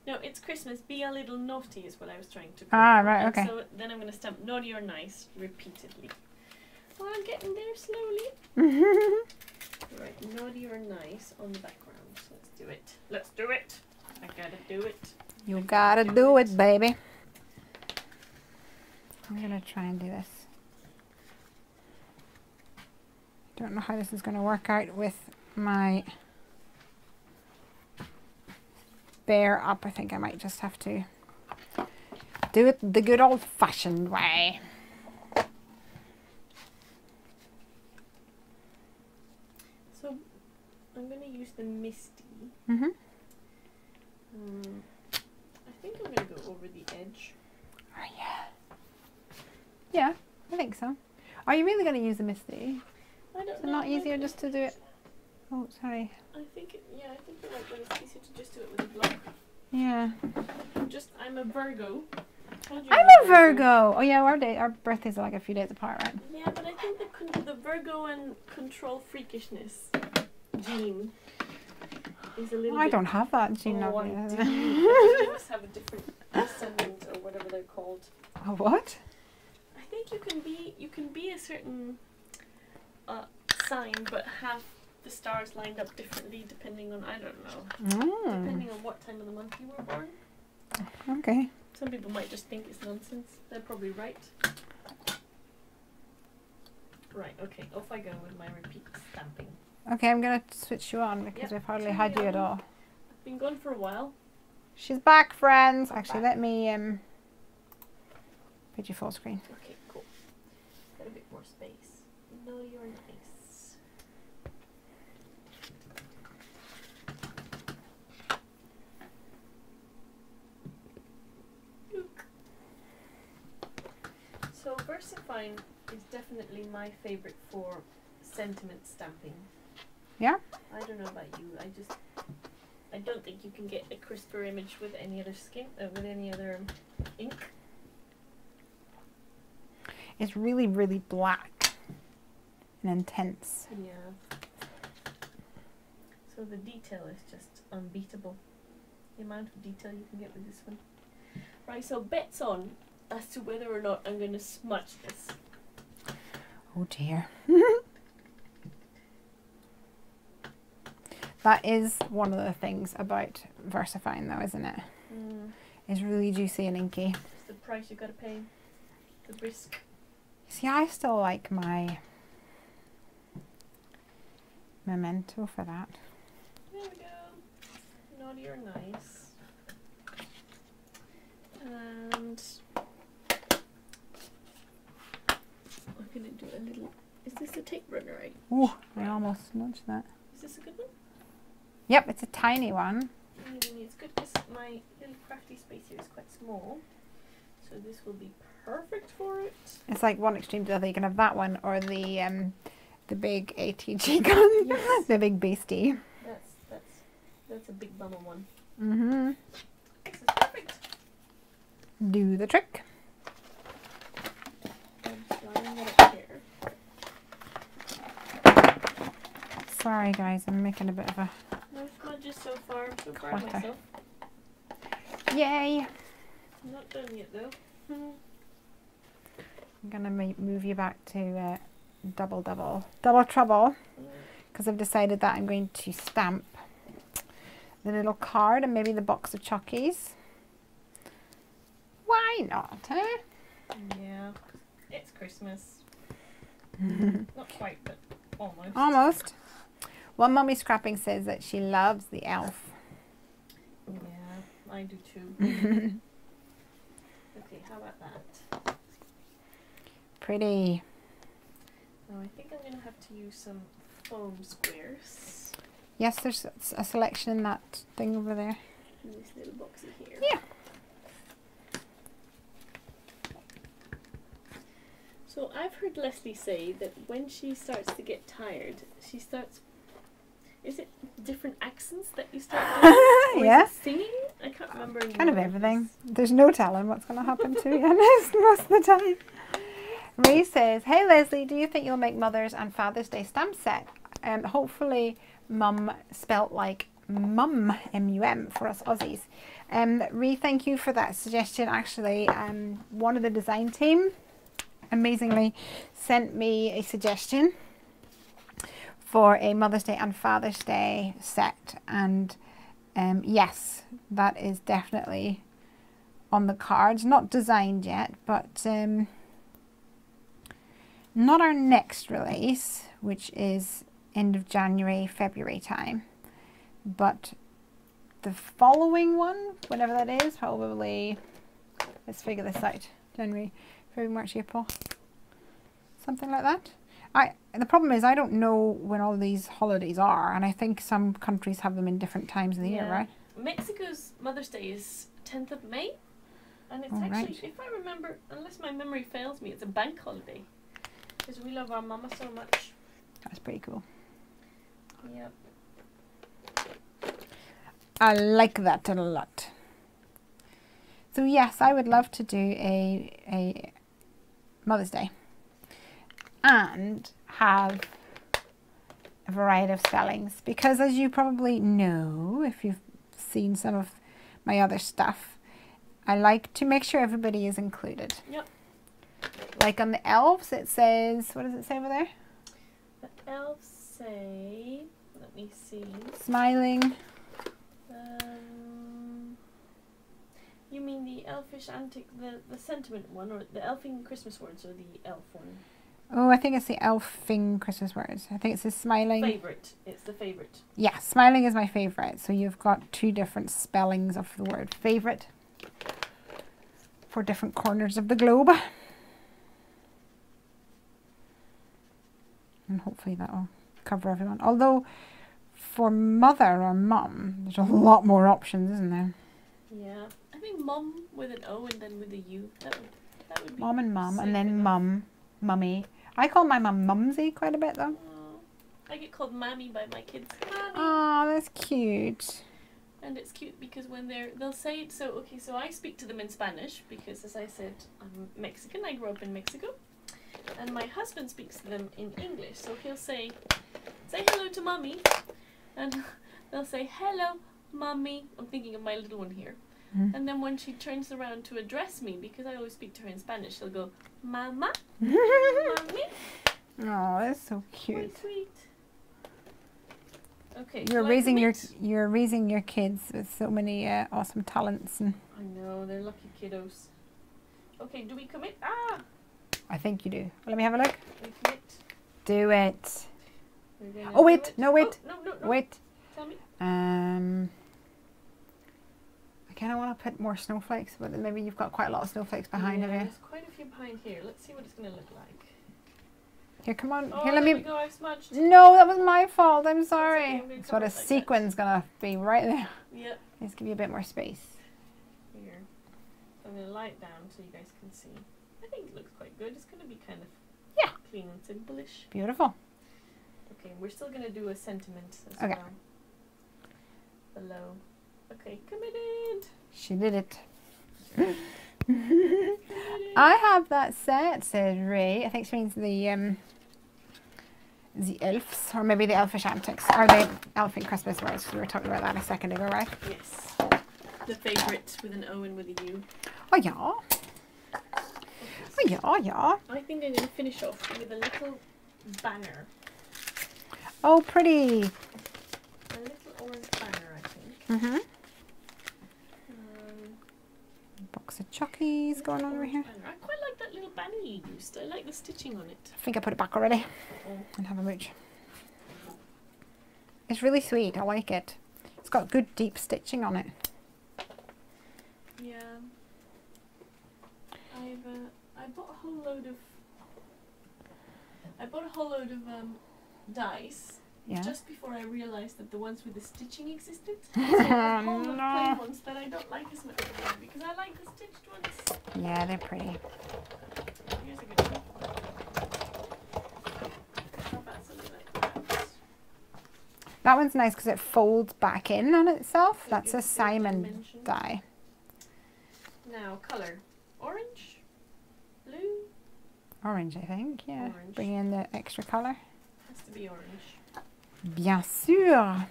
No, it's Christmas. Be a little naughty is what I was trying to put. Ah, right, okay. So then I'm going to stamp naughty or nice repeatedly. Oh, I'm getting there slowly. Right, naughty or nice on the background. So let's do it. Let's do it. I gotta do it. You gotta do it, baby. I'm going to try and do this. Don't know how this is going to work out with my bear up. I think I might just have to do it the good old-fashioned way. So I'm going to use the Misty. Mm-hmm. I think I'm going to go over the edge. Oh, yeah. Yeah, I think so. Are you really going to use the Misty? I don't Is know. it not easier just to do it? Oh, sorry. I think, yeah, I think you're right, but it's easier to just do it with a block. Yeah. I'm a Virgo. I'm a Virgo. Oh yeah, our birthdays are like a few days apart, right? Yeah, but I think the Virgo and control freakishness gene is a little. I bit... don't have that gene. Oh, I I do. You must have a different ascendant or whatever they're called. Oh, what? I think you can be a certain sign, but have the stars lined up differently depending on, I don't know, depending on what time of the month you were born. Okay. Some people might just think it's nonsense. They're probably right. Right, okay, off I go with my repeat stamping. Okay, I'm going to switch you on because we've hardly had you at all. I've been gone for a while. She's back, friends. Actually, let me put you full screen. Okay, cool. Got a bit more space. No, you're nice. Look. So VersaFine is definitely my favorite for sentiment stamping. Yeah? I don't know about you. I don't think you can get a crisper image with any other with any other ink. It's really, really black and intense. Yeah. So the detail is just unbeatable. The amount of detail you can get with this one. Right, so bets on as to whether or not I'm going to smudge this. Oh dear. That is one of the things about VersaFine though, isn't it? It's really juicy and inky. It's the price you got to pay. The risk. See, I still like my Memento for that. There we go. Naughty or nice. And I'm going to do a little... Is this a tape runner, right? Oh, I almost smudged that. Is this a good one? Yep, it's a tiny one. It's good because my little crafty space here is quite small. So this will be perfect for it. It's like one extreme to the other. You can have that one or the big ATG gun. Yes. The big beastie. That's a big bubble one. Mm-hmm. This is perfect. Do the trick. I'm just lining it up here. Sorry guys, I'm making a bit of a... No smudges so far. I'm so proud of myself. Yay! I'm not done yet though. I'm going to move you back to double trouble, because I've decided that I'm going to stamp the little card and maybe the box of Chockies. Why not, eh? Yeah, it's Christmas. Not quite, but almost. Almost. Well, Mummy Scrapping says that she loves the elf. Yeah, I do too. Okay, how about that? Pretty. Now I think I'm going to have to use some foam squares. Yes, there's a selection in that thing over there. In this little boxy here. Yeah. So I've heard Lesley say that when she starts to get tired, she starts... Is it different accents that you start doing? Yeah. Singing? I can't remember anymore. Kind of everything. There's no telling what's going to happen to be honest most of the time. Ray says, hey Lesley, do you think you'll make Mother's and Father's Day stamp set? Hopefully mum spelt like mum, M-U-M for us Aussies. Ray, thank you for that suggestion. Actually, one of the design team amazingly sent me a suggestion for a Mother's Day and Father's Day set, and yes, that is definitely on the cards. Not designed yet, but not our next release, which is end of January, February time, but the following one, whenever that is, probably, let's figure this out, January, February, March, April, something like that. The problem is I don't know when all these holidays are, and I think some countries have them in different times of the year, right? Mexico's Mother's Day is 10th of May, and it's if I remember, unless my memory fails me, it's a bank holiday, because we love our mama so much. That's pretty cool. Yep. I like that a lot. So yes, I would love to do a Mother's Day and have a variety of spellings, because as you probably know, if you've seen some of my other stuff, I like to make sure everybody is included. Yep. Like on the elves, it says, what does it say over there? The elves say, let me see. Smiling. elfish antic, the sentiment one, or the elfing Christmas words, or the elf one? Oh, I think it's the elfing Christmas words. I think it's the smiling. Favorite. It's the favorite. Yeah, smiling is my favorite. So you've got 2 different spellings of the word favorite for different corners of the globe. And hopefully that'll cover everyone. Although for mother or mum, there's a lot more options, isn't there? Yeah. I think mum with an O and then with a U. That would be Mom and mum, and then enough. mum, mummy. I call my mum Mumsy quite a bit though. I get called Mammy by my kids. Mammy. Oh, that's cute. And it's cute because when they'll say it, so I speak to them in Spanish because, as I said, I'm Mexican, I grew up in Mexico. And my husband speaks to them in English, so he'll say hello to Mommy, and they'll say, hello, Mommy. I'm thinking of my little one here. And then when she turns around to address me, because I always speak to her in Spanish, she'll go, Mama, Mommy. Oh, that's so cute. Quite sweet. Okay. You're raising your kids with so many awesome talents, and I know, they're lucky kiddos. Okay, do we commit? Ah! I think you do. Well, let me have a look. We commit. Do it. Oh wait, no wait. Oh, no. Wait. Tell me. I kind of want to put more snowflakes, but then maybe you've got quite a lot of snowflakes behind of you. There's quite a few behind here. Let's see what it's going to look like. Here, come on. Oh, here, let me. There we go. I've smudged. No, that was my fault. I'm sorry. Okay, So the sequin's gonna be right there. Yep. Let's give you a bit more space. Here. I'm going to lie it down so you guys can see. I think it looks quite good. It's going to be kind of clean and simple-ish. Beautiful. Okay, we're still going to do a sentiment as Okay. well. Below. Okay, committed. She did it. I have that set, said Ray. I think she means the elves, or maybe the elfish antics, or the elfin Christmas words. We were talking about that a second ago, right? Yes. The favourite with an O and with a U. Oh yeah. Oh yeah. I think I'm going to finish off with a little banner. Oh, pretty. A little orange banner, I think. Mhm. Box of chockies going on over here. Banner. I quite like that little banner you used. I like the stitching on it. I think I put it back already. Oh. And have a mooch. It's really sweet. I like it. It's got good deep stitching on it. Yeah. I bought a whole load of dice. Yeah. Just before I realised that the ones with the stitching existed. So a whole lot of plain ones that I don't like as much anymore because I like the stitched ones. Yeah, they're pretty. Here's a good one. How about something like that? That one's nice because it folds back in on itself. It That's a gives good Simon dimension. die. Now, colour. Orange? Blue? Orange, I think. Yeah. Orange. Bring in the extra colour. Has to be orange. Bien sûr.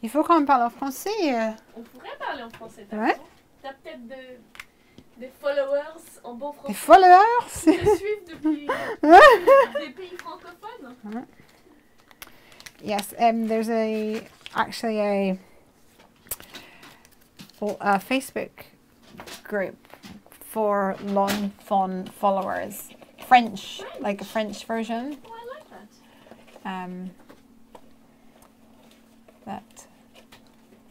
Il faut qu'on parle en français. On pourrait parler en français, t'as Ouais. raison. T'as peut-être des followers en bon Des français followers. qui te suivent depuis des pays francophones. Yes, there's actually a Facebook group for L'Enfant followers. French, like a French version. Oh, I like that. That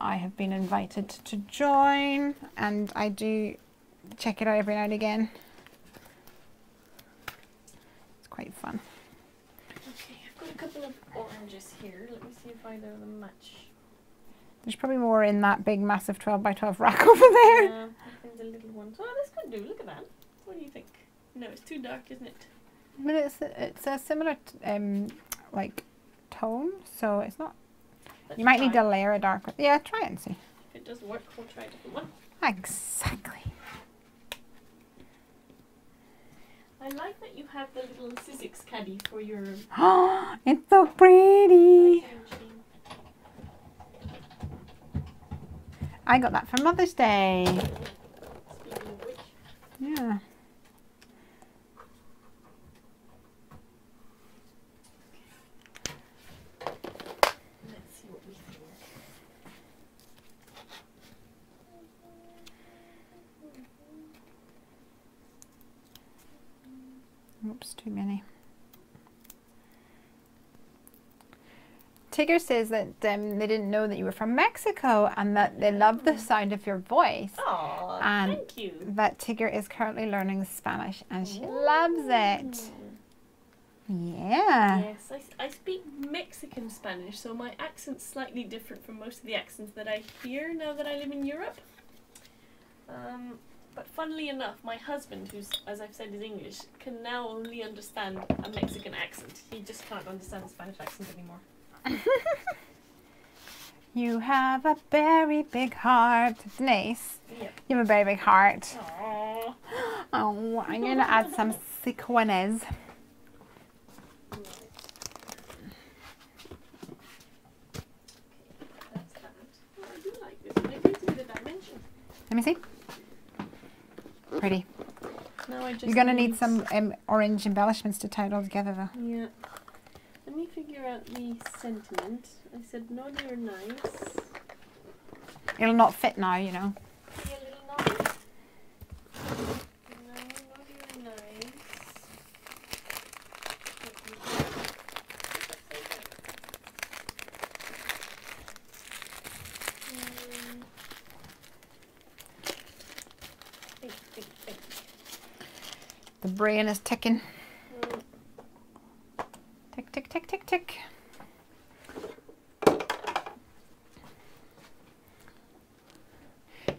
I have been invited to join, and I do check it out every now and again. It's quite fun. Okay, I've got a couple of oranges here. Let me see if either of them match. There's probably more in that big massive 12 by 12 rack over there. Yeah, I think the little ones. Oh, this could do. Look at that. What do you think? No, it's too dark, isn't it? But it's a similar like tone, so it's not. Let's You might need try. to layer a darker. Yeah, try it and see. If it doesn't work, we'll try a different one. Exactly. I like that you have the little Sizzix caddy for your Oh, it's so pretty. sewing machine. I got that for Mother's Day. Speaking of which, Yeah. let's see what we think. Tigger says that they didn't know that you were from Mexico and that they love the sound of your voice. Oh, and thank you. That Tigger is currently learning Spanish and she loves it. Yeah. Yes, I speak Mexican Spanish, so my accent's slightly different from most of the accents that I hear now that I live in Europe. But funnily enough, my husband, who's, as I've said, is English, can now only understand a Mexican accent. He just can't understand the Spanish accent anymore. You have a very big heart. Dennice, Yep. you have a very big heart. Aww. Oh, I'm going to add some sequins. That's that. Oh, I do like this. I printed the dimension. Let me see. Pretty. Now I just You're going to need some orange embellishments to tie it all together though. Yeah. Let me figure out the sentiment. I said naughty or nice. It'll not fit now, you know. Be a little naughty. No, naughty or nice. Think. The brain is ticking. Tick, tick, tick, tick, tick.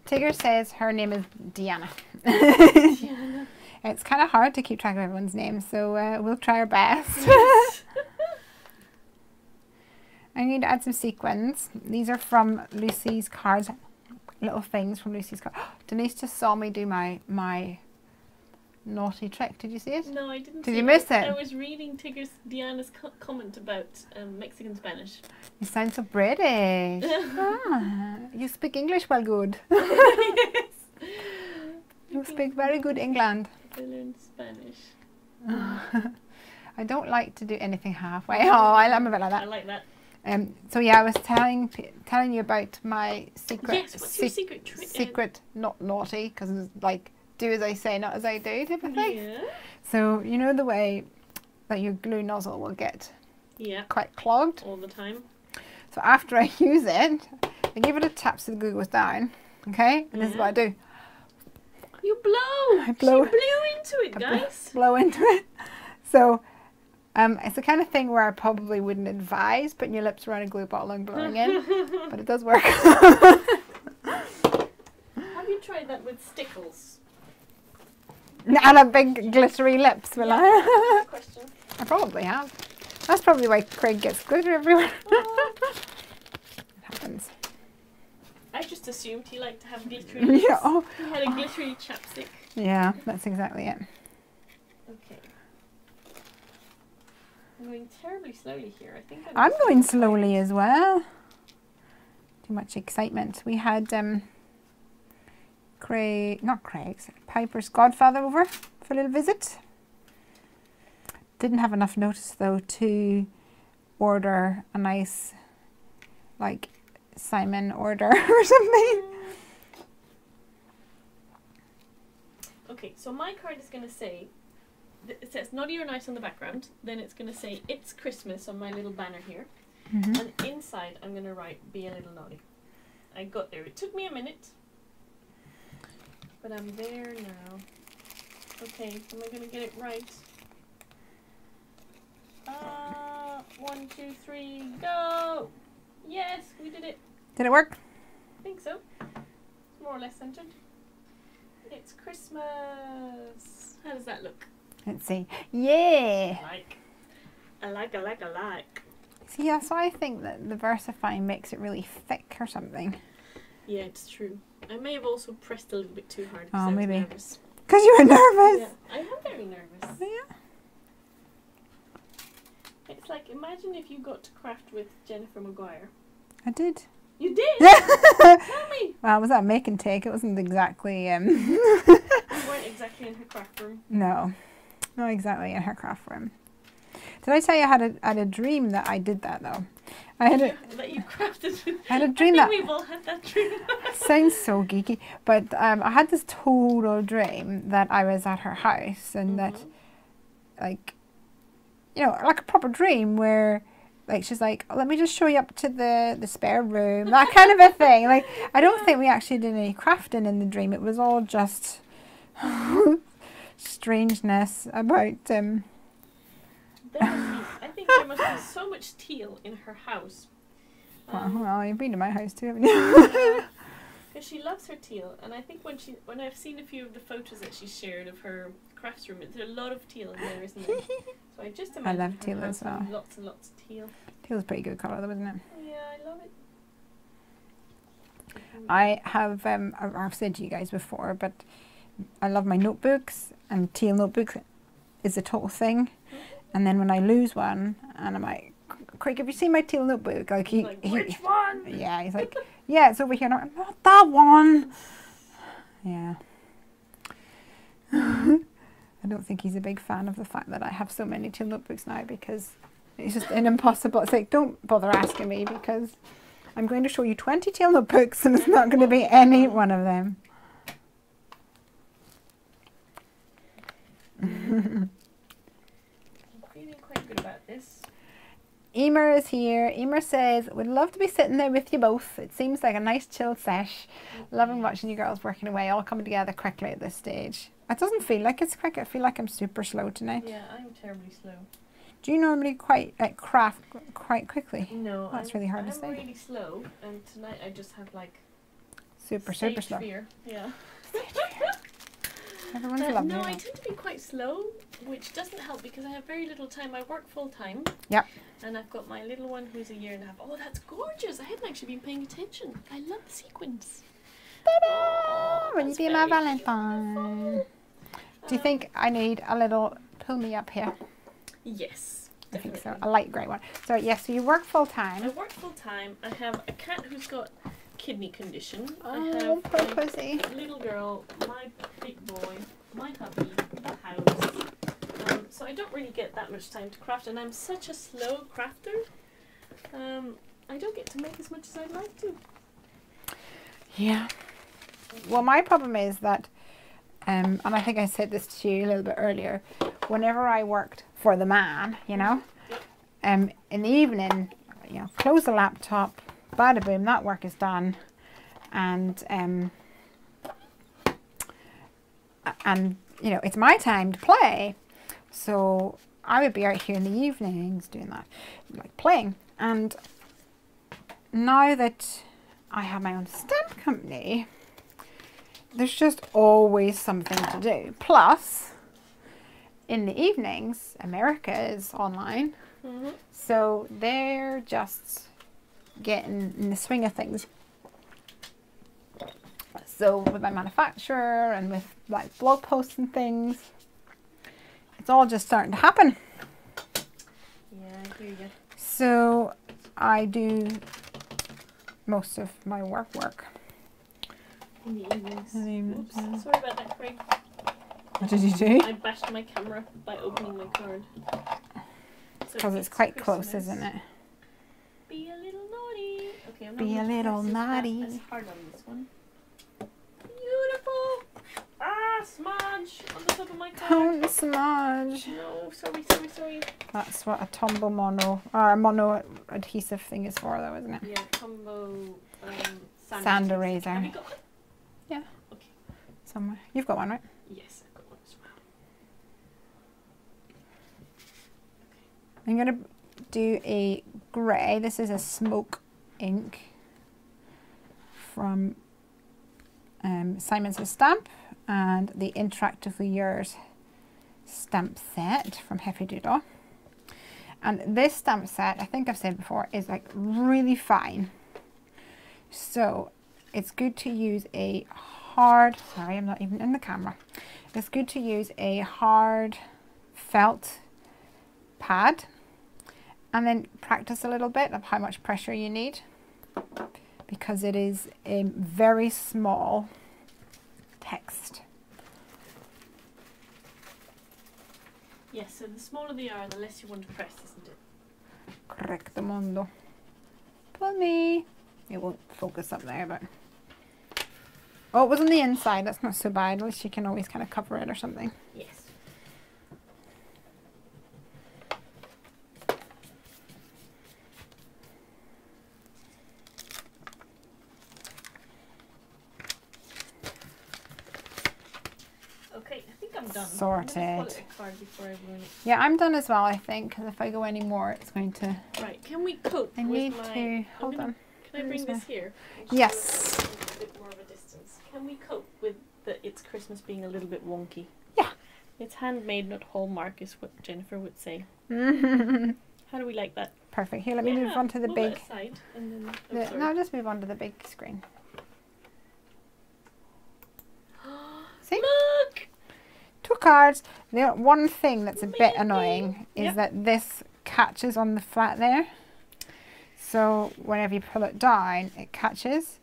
Tigger says her name is Deanna. Deanna. It's kind of hard to keep track of everyone's name, so we'll try our best. I need to add some sequins. These are from Lucy's cards. Little things from Lucy's cards. Dennice just saw me do my naughty trick. Did you see it? No, I didn't. Did you miss it? I was reading Deanna's comment about Mexican Spanish. You sound so British. You speak English well good. Yes. You speak very good England. I learned Spanish. I don't like to do anything halfway. Oh, I'm a bit like that. I like that. So yeah, I was telling you about my secret. Yes, what's your secret trick? Secret, not naughty, because it's like do as I say, not as I do type of thing. Yeah. So you know the way that your glue nozzle will get quite clogged. All the time. So after I use it, I give it a tap so the glue goes down. Okay, and this is what I do. You blow. I blow. She blew into it, guys. Blow into it. So. It's the kind of thing where I probably wouldn't advise putting your lips around a glue bottle and blowing in, but it does work. Have you tried that with stickles? And a big glittery lips, will I? Question. I probably have. That's probably why Craig gets glitter everywhere. It happens. I just assumed he liked to have glittery lips. Yeah. Oh. He had a glittery chapstick. Yeah, that's exactly it. Okay. I'm going terribly slowly here. I think I'm going slowly as well. Too much excitement. We had Piper's godfather over for a little visit. Didn't have enough notice though to order a nice like Simon order or something. Okay, so my card is going to say, it says naughty or nice on the background, then it's going to say it's Christmas on my little banner here, and inside I'm going to write be a little naughty. I got there. It took me a minute, but I'm there now. Okay, am I going to get it right? 1, 2, 3, go! Yes, we did it. Did it work? I think so. It's more or less centered. It's Christmas. How does that look? Let's see. Yeah. I like. See, that's why I think that the VersaFine makes it really thick or something. Yeah, it's true. I may have also pressed a little bit too hard Oh, because I was maybe. nervous. Because you were nervous? Yeah, I am very nervous. Yeah. It's like, imagine if you got to craft with Jennifer Maguire. I did. You did? Tell me! Well, it was that make and take. It wasn't exactly... You weren't exactly in her craft room. No. Not exactly in her craft room. Did I tell you I had a dream that I did that, though? That you crafted. I had a dream that... we've all had that dream. Sounds so geeky. But I had this total dream that I was at her house and that, like, you know, like a proper dream where like she's like, oh, let me just show you up to the spare room, that kind of a thing. Like, I don't think we actually did any crafting in the dream. It was all just strangeness about I think there must be so much teal in her house. Well, you've been to my house too, haven't you? Because she loves her teal, and I think when I've seen a few of the photos that she shared of her crafts room, there's a lot of teal in there, isn't there? So I just imagine I love teal her as well. lots and lots of teal. Teal's a pretty good colour though, isn't it? Yeah, I love it. I have, I've said to you guys before, but I love my notebooks, and teal notebooks is a total thing. And then when I lose one, and I'm like, Craig, have you seen my teal notebook? Like which one? Yeah, he's like, yeah, it's over here. And I'm like, not that one. Yeah. I don't think he's a big fan of the fact that I have so many teal notebooks now, because it's just an impossible. It's like, don't bother asking me, because I'm going to show you 20 teal notebooks and it's not going to be any one of them. I'm feeling quite good about this. Emer is here. Emer says, would love to be sitting there with you both. It seems like a nice chill sesh. Loving watching you girls working away, all coming together quickly at this stage. It doesn't feel like it's quick. I feel like I'm super slow tonight. Yeah, I'm terribly slow. Do you normally craft quite quickly? No, that's really hard to say. I'm really slow, and tonight I just have like super stage slow. Fear. Yeah. Everyone's lovely. No, I tend to be quite slow, which doesn't help because I have very little time. I work full time. Yep. And I've got my little one who's a year and a half. Oh, that's gorgeous! I hadn't actually been paying attention. I love the sequins. Ta-da! Will you be my Valentine? Do you think I need a little pull me up here? Yes, definitely. I think so. definitely. A light grey one. So yes, so you work full time. I work full time. I have a cat who's got kidney condition. Oh, I have poor pussy. a little girl, my big boy, my hubby, the house. So I don't really get that much time to craft, and I'm such a slow crafter. I don't get to make as much as I'd like to. Yeah. Well, my problem is that, and I think I said this to you a little bit earlier, whenever I worked for the man, you know, in the evening, you know, close the laptop, bada boom, that work is done, and you know, it's my time to play, so I would be out here in the evenings doing that, like playing. And now that I have my own stamp company, there's just always something to do. Plus, in the evenings, America is online, so they're just getting in the swing of things. So with my manufacturer and with like blog posts and things, it's all just starting to happen. Yeah, I hear you. So I do most of my work. In the evenings. In the evenings, Oops. yeah. Sorry about that, Craig. What did you do? I bashed my camera by opening my card. Because it's quite close, isn't it? Be a little naughty. Okay, I'm not Be a going to little press this naughty. as hard on this one. Beautiful. Ah, smudge on the top of my card. Don't smudge. No, sorry. That's what a tumble mono, or a mono adhesive thing is for, though, isn't it? Yeah, combo Sand eraser. Have you got one? Yeah. Okay. Somewhere. You've got one, right? Yes, I've got one as well. I'm going to do a grey. This is a smoke ink from Simon Says Stamp and the Interactively Yours stamp set from Heffy Doodle. And this stamp set, I think I've said before, is like really fine. So it's good to use a hard, sorry, I'm not even in the camera. It's good to use a hard felt pad and then practice a little bit of how much pressure you need, because it is a very small text. Yes, so the smaller they are, the less you want to press, isn't it? Correcto mundo. Pull me. It won't focus up there, but... Oh, it was on the inside. That's not so bad. At least you can always kind of cover it or something. Yes. done. sorted. I'm gonna call it a card before I ruin it. Yeah, I'm done as well, I think, because if I go any more, it's going to... Right, can we cope I with need my... to... Hold on. Can I bring this here? Yes. A bit more of a distance. Can we cope with It's Christmas being a little bit wonky? Yeah. It's handmade, not Hallmark, is what Jennifer would say. How do we like that? Perfect. Here, let me move on to the big... That aside and then, no, just move on to the big screen. See? Look! 2 cards. The one thing that's a bit annoying is that this catches on the flat there. So whenever you pull it down, it catches.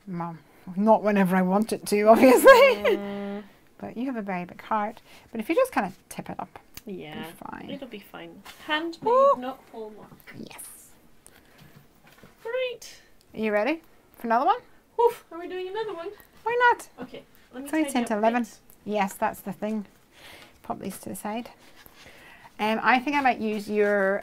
Mom, not whenever I want it to, obviously. But you have a very big heart. But if you just kind of tip it up, yeah, it'll be fine. It'll be fine. Handmade, not Hallmark. Yes. Right. Are you ready for another one? Oof, are we doing another one? Why not? Okay. Let me It's only tidy 10 up to a 11. bit. Yes, that's the thing. Pop these to the side. I think I might use your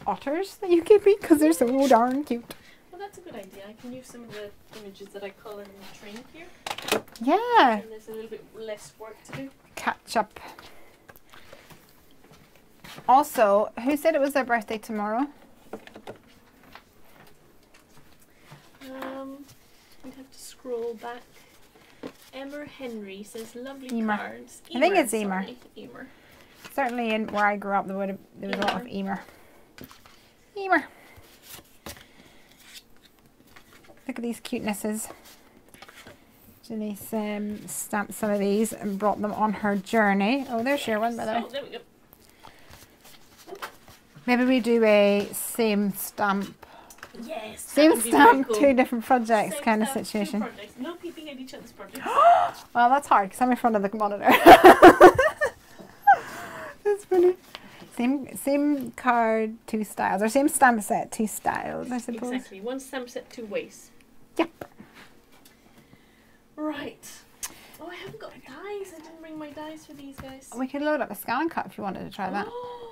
otters that you gave me because they're so darn cute. Well, that's a good idea. I can use some of the images that I coloured in the train here. Yeah. And there's a little bit less work to do. Catch up. Also, who said it was their birthday tomorrow? We'd have to scroll back. Emmer Henry says lovely Emer. cards. I think it's Emer. Emer. Sorry, Emer. Certainly in where I grew up, there was a lot of Emer. Emer. Look at these cutenesses. Dennice stamped some of these and brought them on her journey. Oh, there's your one, by the way. Oh, there we go. Maybe we do a same stamp. Yes. Same stamp, cool. 2 different projects Same kind of stamp, 2 situation. projects. No peeping at each other's projects. Well, that's hard because I'm in front of the monitor. That's funny. Same card, 2 styles, or same stamp set, 2 styles, I suppose. Exactly. 1 stamp set, 2 ways. Yep. Right. Oh, I haven't got dies. I didn't bring my dies for these guys. We could load up a scan cut if you wanted to try that.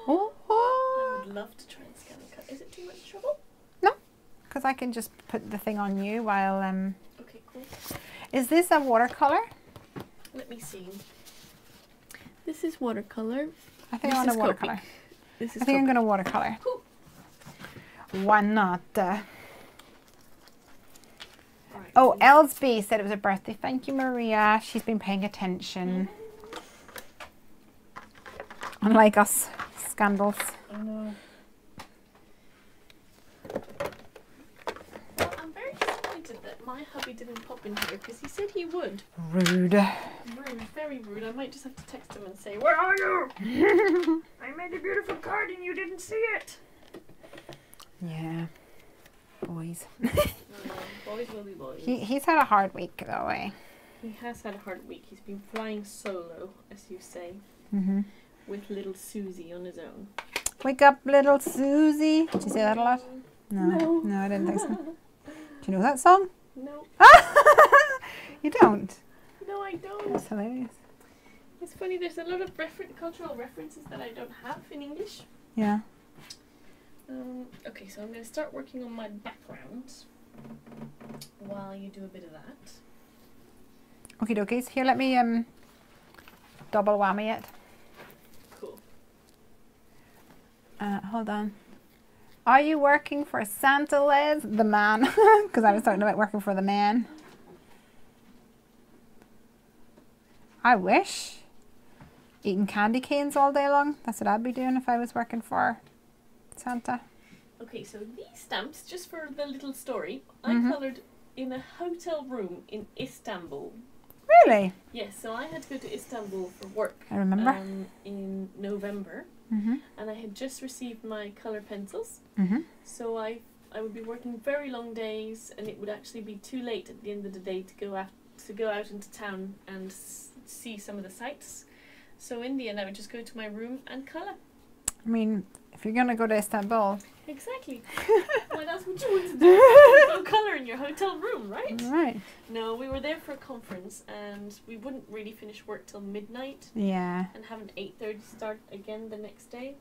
Oh, I would love to try and scan and cut. Is it too much trouble? No, because I can just put the thing on you while... Okay, cool. Is this a watercolour? Let me see. This is watercolor. I think I want a watercolour. This is I think I'm going to watercolour. Cool. Why not? Right. Oh, Elsby said it was her birthday. Thank you, Maria. She's been paying attention. Unlike us, scandals. I know. Well, I'm very disappointed that my hubby didn't pop in here because he said he would. Rude. Rude, very rude. I might just have to text him and say, "Where are you? I made a beautiful card and you didn't see it." Yeah. Boys. Boys will be boys. He's had a hard week though, eh? He has had a hard week. He's been flying solo, as you say, with little Susie on his own. Wake up, little Susie. Did you say that a lot? No. No, I didn't think so. Do you know that song? No. You don't? No, I don't. That's hilarious. It's funny, there's a lot of cultural references that I don't have in English. Yeah. Okay, so I'm going to start working on my background while you do a bit of that. Okie dokies. Here, let me double whammy it. Cool. Hold on. Are you working for Santa Les? The man. Because I was talking about working for the man. I wish. Eating candy canes all day long. That's what I'd be doing if I was working for Santa. Okay, so these stamps, just for the little story, I coloured in a hotel room in Istanbul. Really? Yes, so I had to go to Istanbul for work. I remember. In November. And I had just received my colour pencils. So I would be working very long days, and it would actually be too late at the end of the day to go out into town and see some of the sights. So in the end, I would just go to my room and colour. I mean, if you're going to go to Istanbul. Exactly. What else would you want to do? Go colour in your hotel room, right? Right. No, we were there for a conference, and we wouldn't really finish work till midnight. Yeah. And have an 8:30 start again the next day.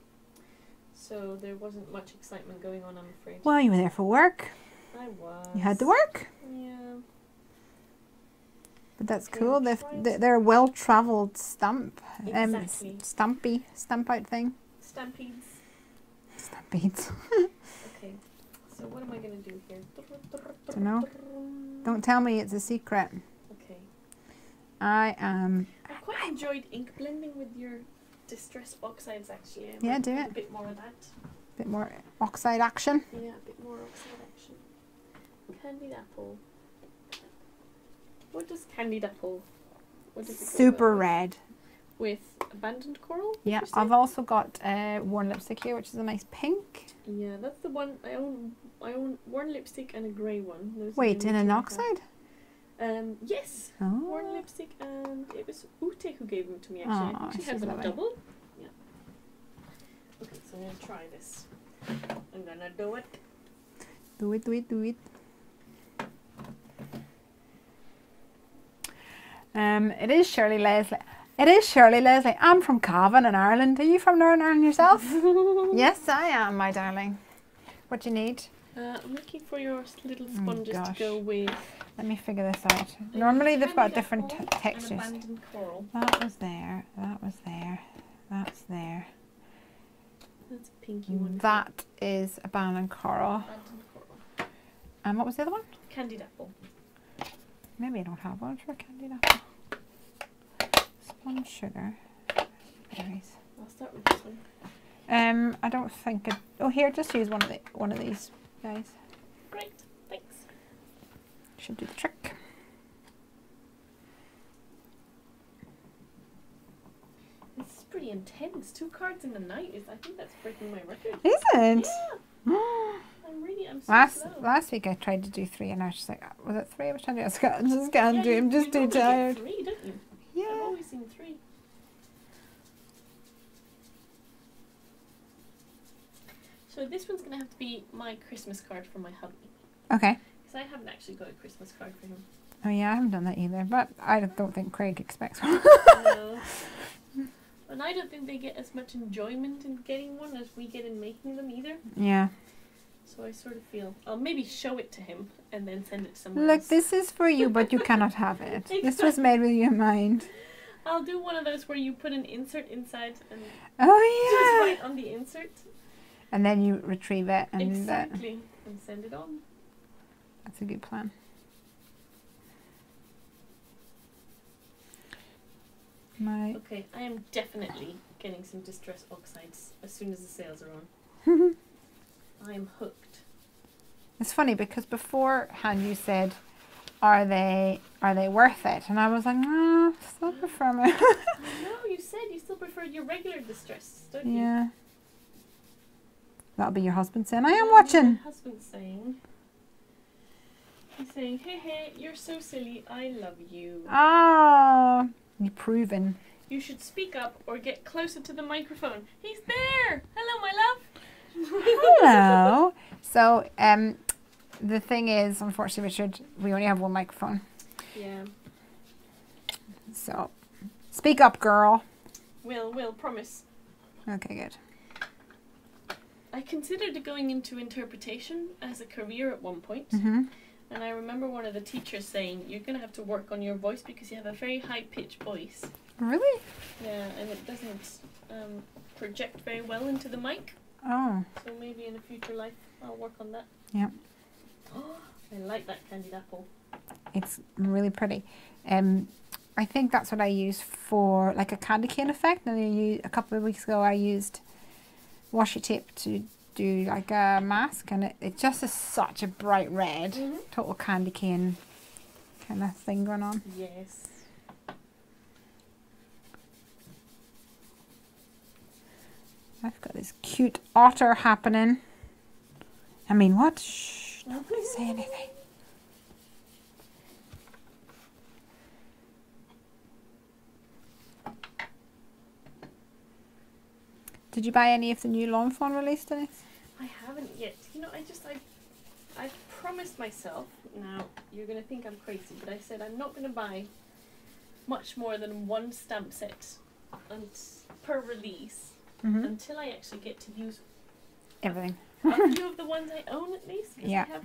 So there wasn't much excitement going on, I'm afraid. Well, you were there for work. I was. You had to work. Yeah. But that's Okay, cool. They're a well-travelled stamp. Exactly. Stamp out thing. Stampedes. Stampedes. Okay, so what am I going to do here? Don't know. Don't tell me it's a secret. Okay. I quite enjoyed ink blending with your Distress Oxides actually. Yeah, do it. A bit more of that. Bit more oxide action. Yeah, a bit more oxide action. Candied apple. What does candied apple? What does it go Super well with? red. With abandoned coral? Yeah, I've also got worn lipstick here, which is a nice pink. Yeah, that's the one I own. I own worn lipstick and a grey one. Those are Wait, the in only an two I oxide? have. Yes. Oh. Worn lipstick, and it was Ute who gave them to me actually. I Aw, think she has she's them lovely. double. Yeah. Okay, so I'm gonna try this. I'm gonna do it. Do it, do it, do it. It is Shirley Lesley. It is Shirley Lesley. I'm from Cavan in Ireland. Are you from Northern Ireland yourself? Yes, I am, my darling. What do you need? I'm looking for your little sponges to gosh. go with. Let me figure this out. Normally they've got candied different apple and textures. abandoned coral. That was there. That was there. That's there. That's a pinky one. That is abandoned coral. Abandoned coral. And what was the other one? Candied apple. Maybe I don't have one for candied apple. Sponge sugar. Berries. I'll start with this one. I don't think it. Oh, here, just use one of these guys. Great, thanks. Should do the trick. This is pretty intense. 2 cards in a night. I think that's breaking my record. Is it? Yeah. I'm so slow. Last week I tried to do 3 and I was just like, was it 3 I was trying to do? I just can't do it. I'm just too you tired. Get 3, don't you? Yeah. I've always seen 3. So this one's going to have to be my Christmas card for my hubby. Okay. Because I haven't actually got a Christmas card for him. Oh yeah, I haven't done that either, but I don't think Craig expects one. No. And I don't think they get as much enjoyment in getting one as we get in making them either. Yeah. So I sort of feel I'll maybe show it to him and then send it to someone Look, else. this is for you, but you cannot have it. This was made with you in mind. I'll do one of those where you put an insert inside and Oh yeah. just write on the insert. And then you retrieve it and Exactly. And send it on. that's a good plan. Okay, I am definitely getting some Distress Oxides as soon as the sales are on. I am hooked. It's funny because beforehand you said, are they worth it? And I was like, no, I still prefer my No, you said you still preferred your regular Distress, don't you? Yeah. That'll be your husband saying, I am watching. My husband's saying, he's saying, hey, hey, you're so silly, I love you. Oh, you proven. You should speak up or get closer to the microphone. He's there! Hello, my love! Hello. So, the thing is, unfortunately, Richard, we only have one microphone. Yeah. So, speak up, girl. Will, promise. Okay, good. I considered going into interpretation as a career at one point. Mm-hmm. And I remember one of the teachers saying, you're going to have to work on your voice because you have a very high-pitched voice. Really? Yeah, and it doesn't project very well into the mic. Oh. So maybe in a future life I'll work on that. Yeah. Oh, I like that candied apple. It's really pretty. I think that's what I use for like a candy cane effect. And a couple of weeks ago I used washi tape to do like a mask, and it just is such a bright red, total candy cane kind of thing going on. Yes. I've got this cute otter happening. I mean, what? Shh, nobody say anything. Did you buy any of the new lawn fawn release, Dennice? I haven't yet. You know, I promised myself, now you're going to think I'm crazy, but I said I'm not going to buy much more than 1 stamp set per release until I actually get to use everything. a few of the ones I own at least. 'Cause Yeah. I have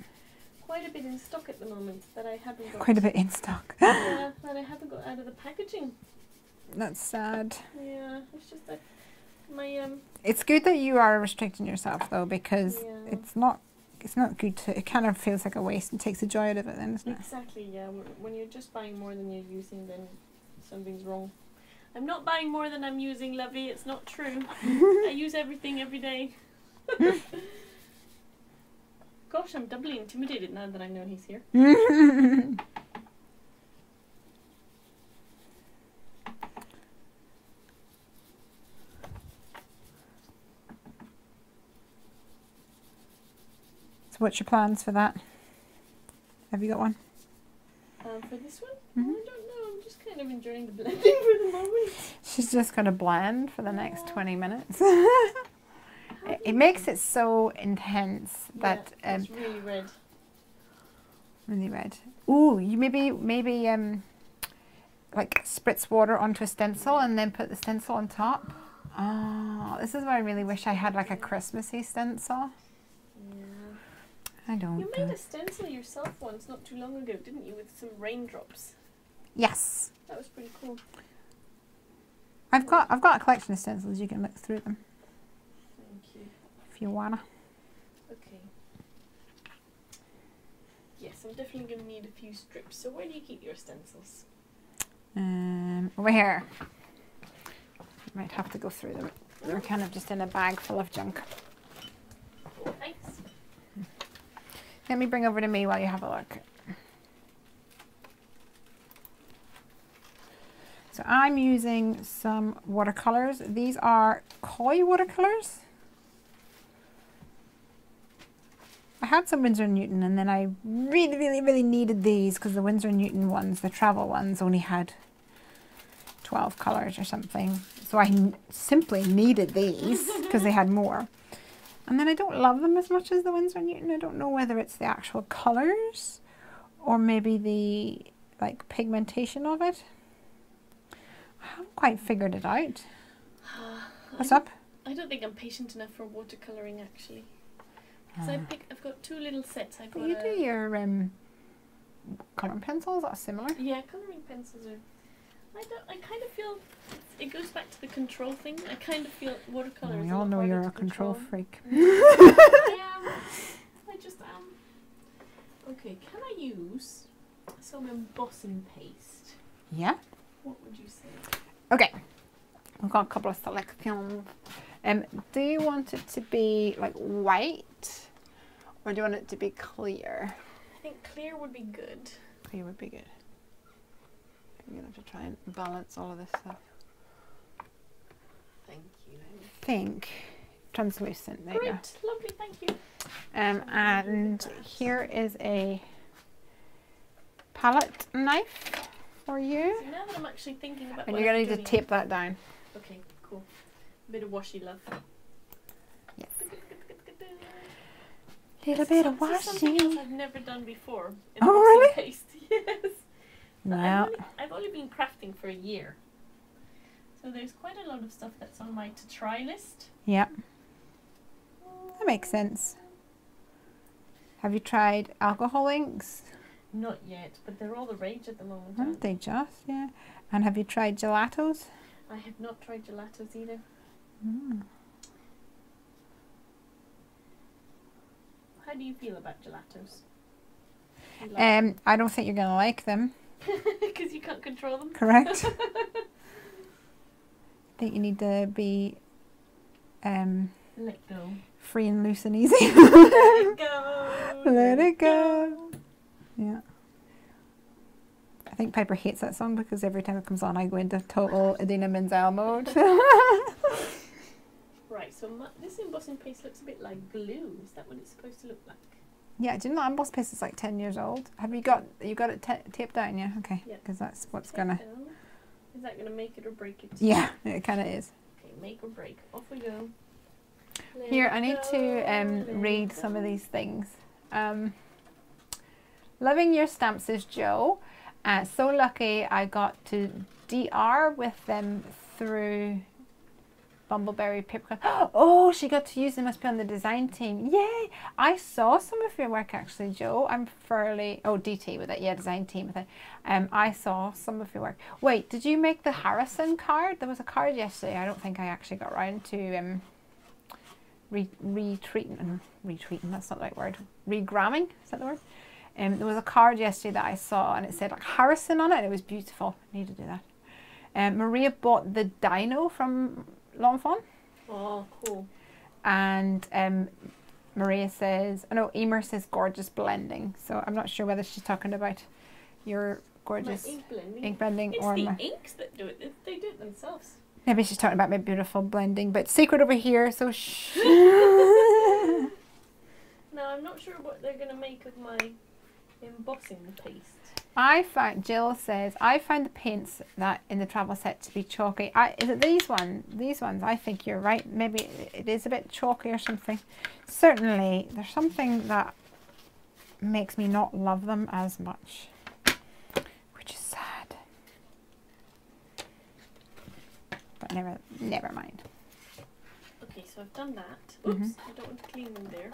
quite a bit in stock at the moment that I haven't got. Quite a bit in stock. Yeah, that I haven't got out of the packaging. That's sad. Yeah, it's just that my It's good that you are restricting yourself though, because yeah. it's not good to. It kind of feels like a waste and takes the joy out of it, then, doesn't it? Exactly. Yeah. When you're just buying more than you're using, then something's wrong. I'm not buying more than I'm using, lovey. It's not true. I use everything every day. Gosh, I'm doubly intimidated now that I know he's here. So what's your plans for that? Have you got one? For this one? Mm-hmm. I don't know. I'm just kind of enjoying the blending for the moment. She's just going to blend for the next 20 minutes. It makes it so intense that it's really red. Really red. Ooh, you maybe like spritz water onto a stencil and then put the stencil on top. Oh, this is why I really wish I had like a Christmassy stencil. Yeah. I don't. You made a stencil yourself once not too long ago, didn't you, with some raindrops? Yes. That was pretty cool. I've got a collection of stencils. You can look through them. Thank you. If you wanna. Okay. Yes, I'm definitely going to need a few strips. So where do you keep your stencils? Over here. You might have to go through them. They're kind of just in a bag full of junk. Oh, thanks. Let me bring over to me while you have a look. So I'm using some watercolors. These are koi watercolors. I had some Winsor & Newton and then I really needed these because the Winsor & Newton ones, the travel ones, only had 12 colours or something. So I simply needed these because they had more. And then I don't love them as much as the Winsor & Newton. I don't know whether it's the actual colours or maybe the like pigmentation of it. I haven't quite figured it out. What's up? I don't think I'm patient enough for watercolouring actually. Because I've got two little sets. I've got you do your colouring pencils, that's similar. Yeah, colouring pencils are... I kind of feel it goes back to the control thing. I kind of feel watercolour is We a all lot know harder you're to a control control. freak. I am. I just am. Okay, can I use some embossing paste? Yeah. What would you say? Okay. We've got a couple of selections. Do you want it to be like white or do you want it to be clear? I think clear would be good. Clear would be good. I'm going to have to try and balance all of this stuff. Thank you. Think translucent. There you go. Great, lovely, thank you. And here is a palette knife for you. So now that I'm actually thinking about And what you're I'm going to need to doing- tape that down. Okay, cool. A bit of washi love. Yes. Little bit of Something else washing. I've never done before. Oh, Embossing really? Paste. Yes. Well, I've only been crafting for a year. So there's quite a lot of stuff that's on my to try list. yeah, that makes sense. Have you tried alcohol inks? Not yet, but they're all the rage at the moment. Aren't they just? Yeah. And have you tried gelatos? I have not tried gelatos either. Mm. How do you feel about gelatos? You like I don't think you're going to like them. because you can't control them. Correct. I think you need to be Let go. free and loose and easy. Let it go. Let it go. Yeah. I think Piper hates that song because every time it comes on I go into total Idina Menzel mode. Right, so this embossing paste looks a bit like glue. Is that what it's supposed to look like? Yeah, do you know that emboss paste is like 10 years old? Have you got it taped down? Yeah, okay. Yeah. Because that's what's Take gonna. down. Is that gonna make it or break it? Yeah, it kind of is. Okay, make or break. Off we go. Let Here, it I need go, to let read it some of go. these things. Loving your stamps is Joe. So lucky I got to DR with them through Bumbleberry paper. Oh, she got to use them. Must be on the design team. Yay! I saw some of your work actually, Joe. I'm fairly DT with it. Yeah, design team with it. I saw some of your work. Wait, did you make the Harrison card? There was a card yesterday. I don't think I actually got around to retweeting. That's not the right word. Regramming. Is that the word? There was a card yesterday that I saw, and it said like Harrison on it. It was beautiful. I need to do that. Maria bought the dino from L'Enfant. Oh, cool. And Maria says, Emer says gorgeous blending. So I'm not sure whether she's talking about your gorgeous ink blending it's or the inks that do it. They do it themselves. Maybe she's talking about my beautiful blending, but secret over here. So shh. No, I'm not sure what they're gonna make of my embossing paste. Jill says, I find the paints that in the travel set to be chalky. Is it these ones? These ones, I think you're right. Maybe it is a bit chalky or something. Certainly, there's something that makes me not love them as much, which is sad. But never mind. Okay, so I've done that. Oops, I don't want to clean them there.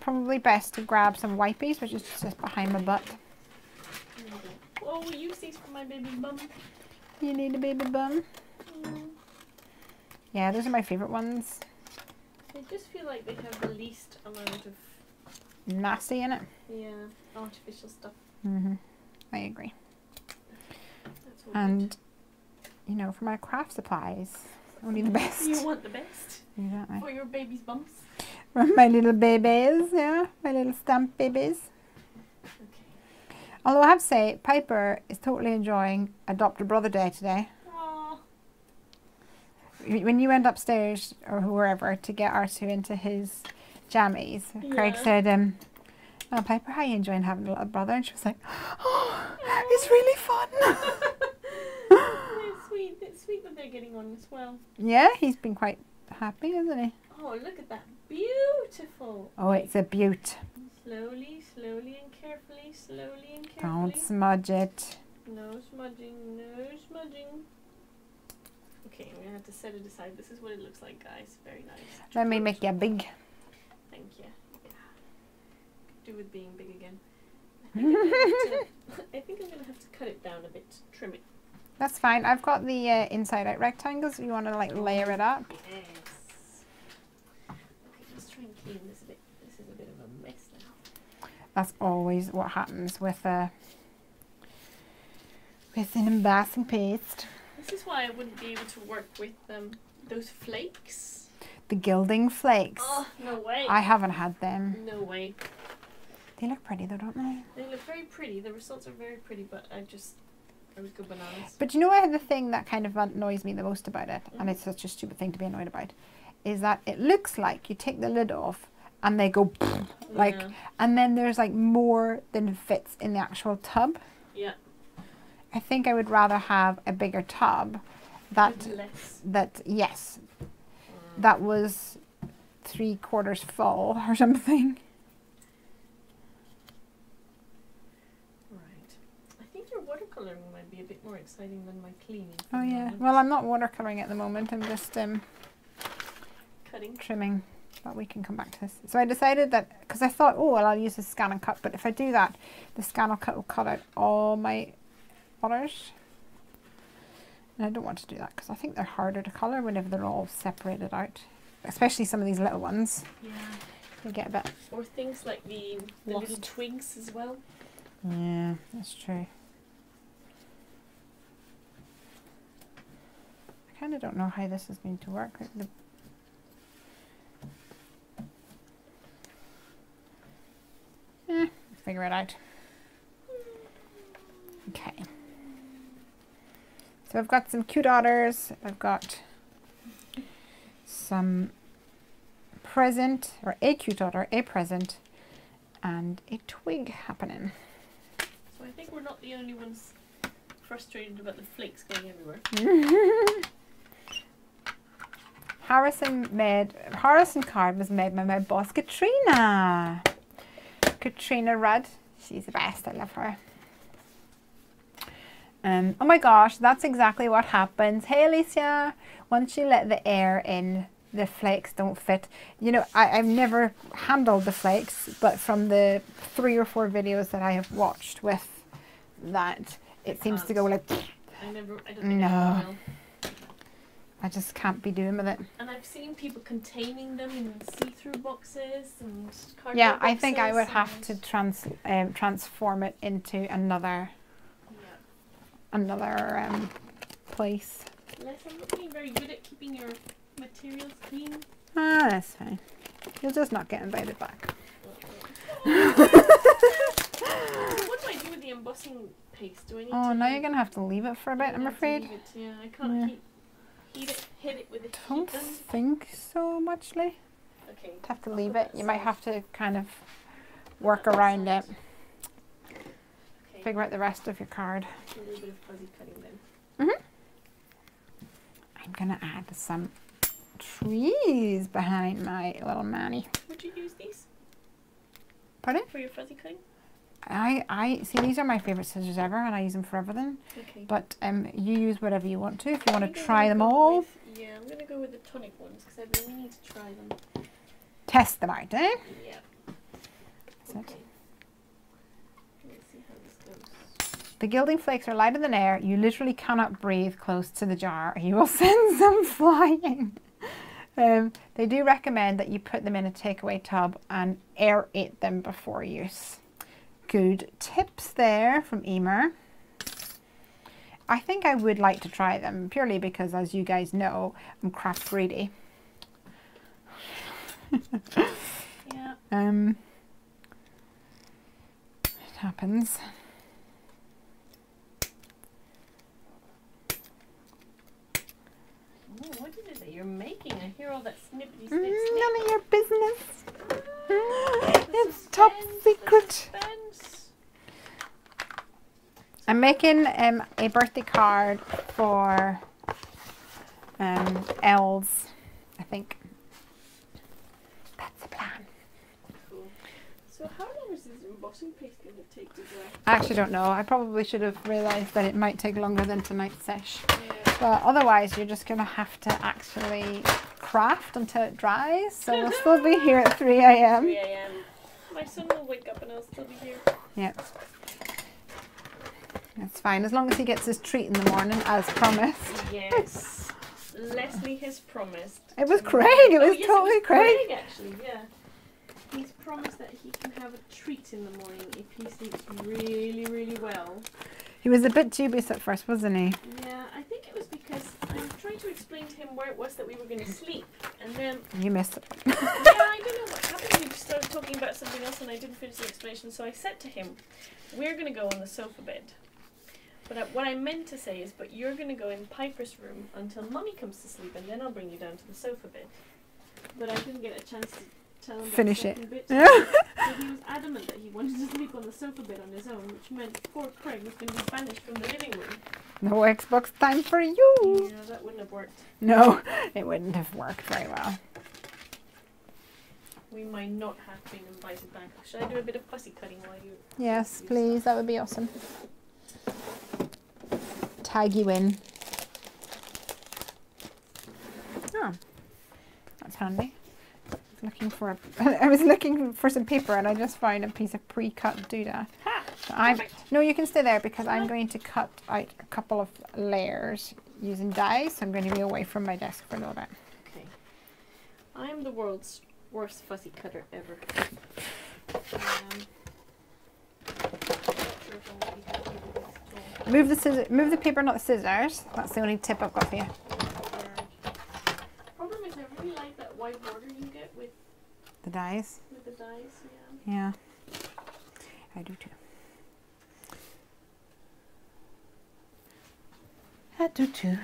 Probably best to grab some wipies, which is just behind my butt. Oh, we'll use these for my baby bum. You need a baby bum? Yeah, those are my favourite ones. They just feel like they have the least amount of... nasty in it. Yeah, artificial stuff. I agree. That's all and, you know, for my craft supplies, only the best. You want the best? Exactly. For your baby's bumps? For my little babies, yeah. My little stamp babies. Although I have to say, Piper is totally enjoying Adopt a Brother Day today. Aww. When you went upstairs, or wherever, to get Artu into his jammies, Craig said, oh, Piper, how are you enjoying having a little brother? And she was like, oh, it's really fun. It's sweet. It's sweet that they're getting on as well. Yeah, he's been quite happy, hasn't he? Oh, look at that. Beautiful. Oh, it's a beaut. Slowly, slowly and carefully, slowly and carefully. Don't smudge it. No smudging, no smudging. Okay, I'm going to have to set it aside. This is what it looks like, guys. Very nice. Let me make you big. Thank you. Yeah. Could do with being big again. I think I'm going to have to cut it down a bit, trim it. That's fine. I've got the inside out rectangles if you want to like layer it up. Yes. Okay, let's try and clean this a bit. This is a bit of a mess now. That's always what happens with an embossing paste. This is why I wouldn't be able to work with those flakes. The gilding flakes. Oh, no way. I haven't had them. No way. They look pretty though, don't they? They look very pretty. The results are very pretty, but I would go bananas. But you know, the thing that kind of annoys me the most about it, and it's such a stupid thing to be annoyed about, is that it looks like you take the lid off and they go like, and then there's like more than fits in the actual tub. Yeah. I think I would rather have a bigger tub that was 3/4 full or something. Right. I think your watercoloring might be a bit more exciting than my cleaning. Oh yeah. Well, I'm not watercoloring at the moment. I'm just cutting, trimming. But we can come back to this. So I decided that, because I thought, oh well, I'll use the Scan and Cut, but if I do that, the Scan and Cut will cut out all my others. And I don't want to do that because I think they're harder to colour whenever they're all separated out. Especially some of these little ones. Yeah. They get a bit... Or things like the little twigs as well. Yeah, that's true. I kind of don't know how this is going to work. Figure it out. Okay. So I've got some cute otters. I've got some present, or a cute otter, a present, and a twig happening. So I think we're not the only ones frustrated about the flakes going everywhere. Harrison card was made by my boss Katrina. Katrina Rudd. She's the best. I love her. Oh my gosh, that's exactly what happens. Hey Alicia, once you let the air in, the flakes don't fit. You know, I've never handled the flakes, but from the 3 or 4 videos that I have watched with that, it seems to go like... I don't think no. I will. I just can't be doing with it. And I've seen people containing them in see-through boxes and cardboard Yeah, boxes. I think I would have to transform it into another place. Les, I'm not being very good at keeping your materials clean. Ah, that's fine. You'll just not get invited back. So what do I do with the embossing paste? Do I need Oh, to now you're going to have to leave it for a bit, I'm afraid. Yeah, I can't hit it with a I don't think so much, Lee. Okay. You'd have to leave it. You might have to kind of work around it. Okay. Figure out the rest of your card. A little bit of fuzzy cutting then. I'm going to add some trees behind my little Manny. Would you use these? Pardon? For your fuzzy cutting? I see, these are my favourite scissors ever, and I use them for everything. Okay. But you use whatever you want to. If you want to try them all, yeah, I'm going to go with the tonic ones because I really need to try them. test them out, eh? Yeah. That's it. Let's see how this goes. The gilding flakes are lighter than air. You literally cannot breathe close to the jar. You will send them flying. They do recommend that you put them in a takeaway tub and aerate them before use. Good tips there from Emer. I think I would like to try them purely because, as you guys know, I'm craft greedy. Yeah. It happens. Oh, what is it that you're making? I hear all that snippety snip snip. None of your business. The It's top suspense, secret. the suspense. I'm making a birthday card for Els, I think. That's the plan. Cool. So how long is this embossing paste going to take to dry? I actually don't know. I probably should have realised that it might take longer than tonight's sesh. Yeah. But otherwise, you're just going to have to actually craft until it dries. So we'll still be here at 3 a.m. 3 a.m. My son will wake up and I'll still be here. Yep. That's fine, as long as he gets his treat in the morning, as promised. Yes. Lesley has promised. It was Craig, it was totally it was Craig. actually, yeah. He's promised that he can have a treat in the morning if he sleeps really, really well. He was a bit dubious at first, wasn't he? Yeah, I think it was because I was trying to explain to him where it was that we were going to sleep. And then, You missed it. yeah, I don't know what happened. We just started talking about something else and I didn't finish the explanation. So I said to him, we're going to go on the sofa bed. But what I meant to say is, but you're going to go in Piper's room until Mummy comes to sleep, and then I'll bring you down to the sofa bed. But I didn't get a chance to tell him Finish that it. second bit. So he was adamant that he wanted to sleep on the sofa bed on his own, which meant poor Craig was going to be banished from the living room. No Xbox time for you. Yeah, that wouldn't have worked. No, it wouldn't have worked very well. We might not have been invited back. Should I do a bit of fussy cutting while you... Yes, please, that would be awesome. Tag you in. Oh, that's handy. I was looking for some paper and I just found a piece of pre-cut doodah. So no, you can stay there because I'm going to cut out a couple of layers using dies. So I'm going to be away from my desk for a little bit. Okay. I'm the world's worst fussy cutter ever. Move the scissors, move the paper, not the scissors. That's the only tip I've got for you. Problem is, I really like that white border you get with The dies. the dies. Yeah, I do too. I do too.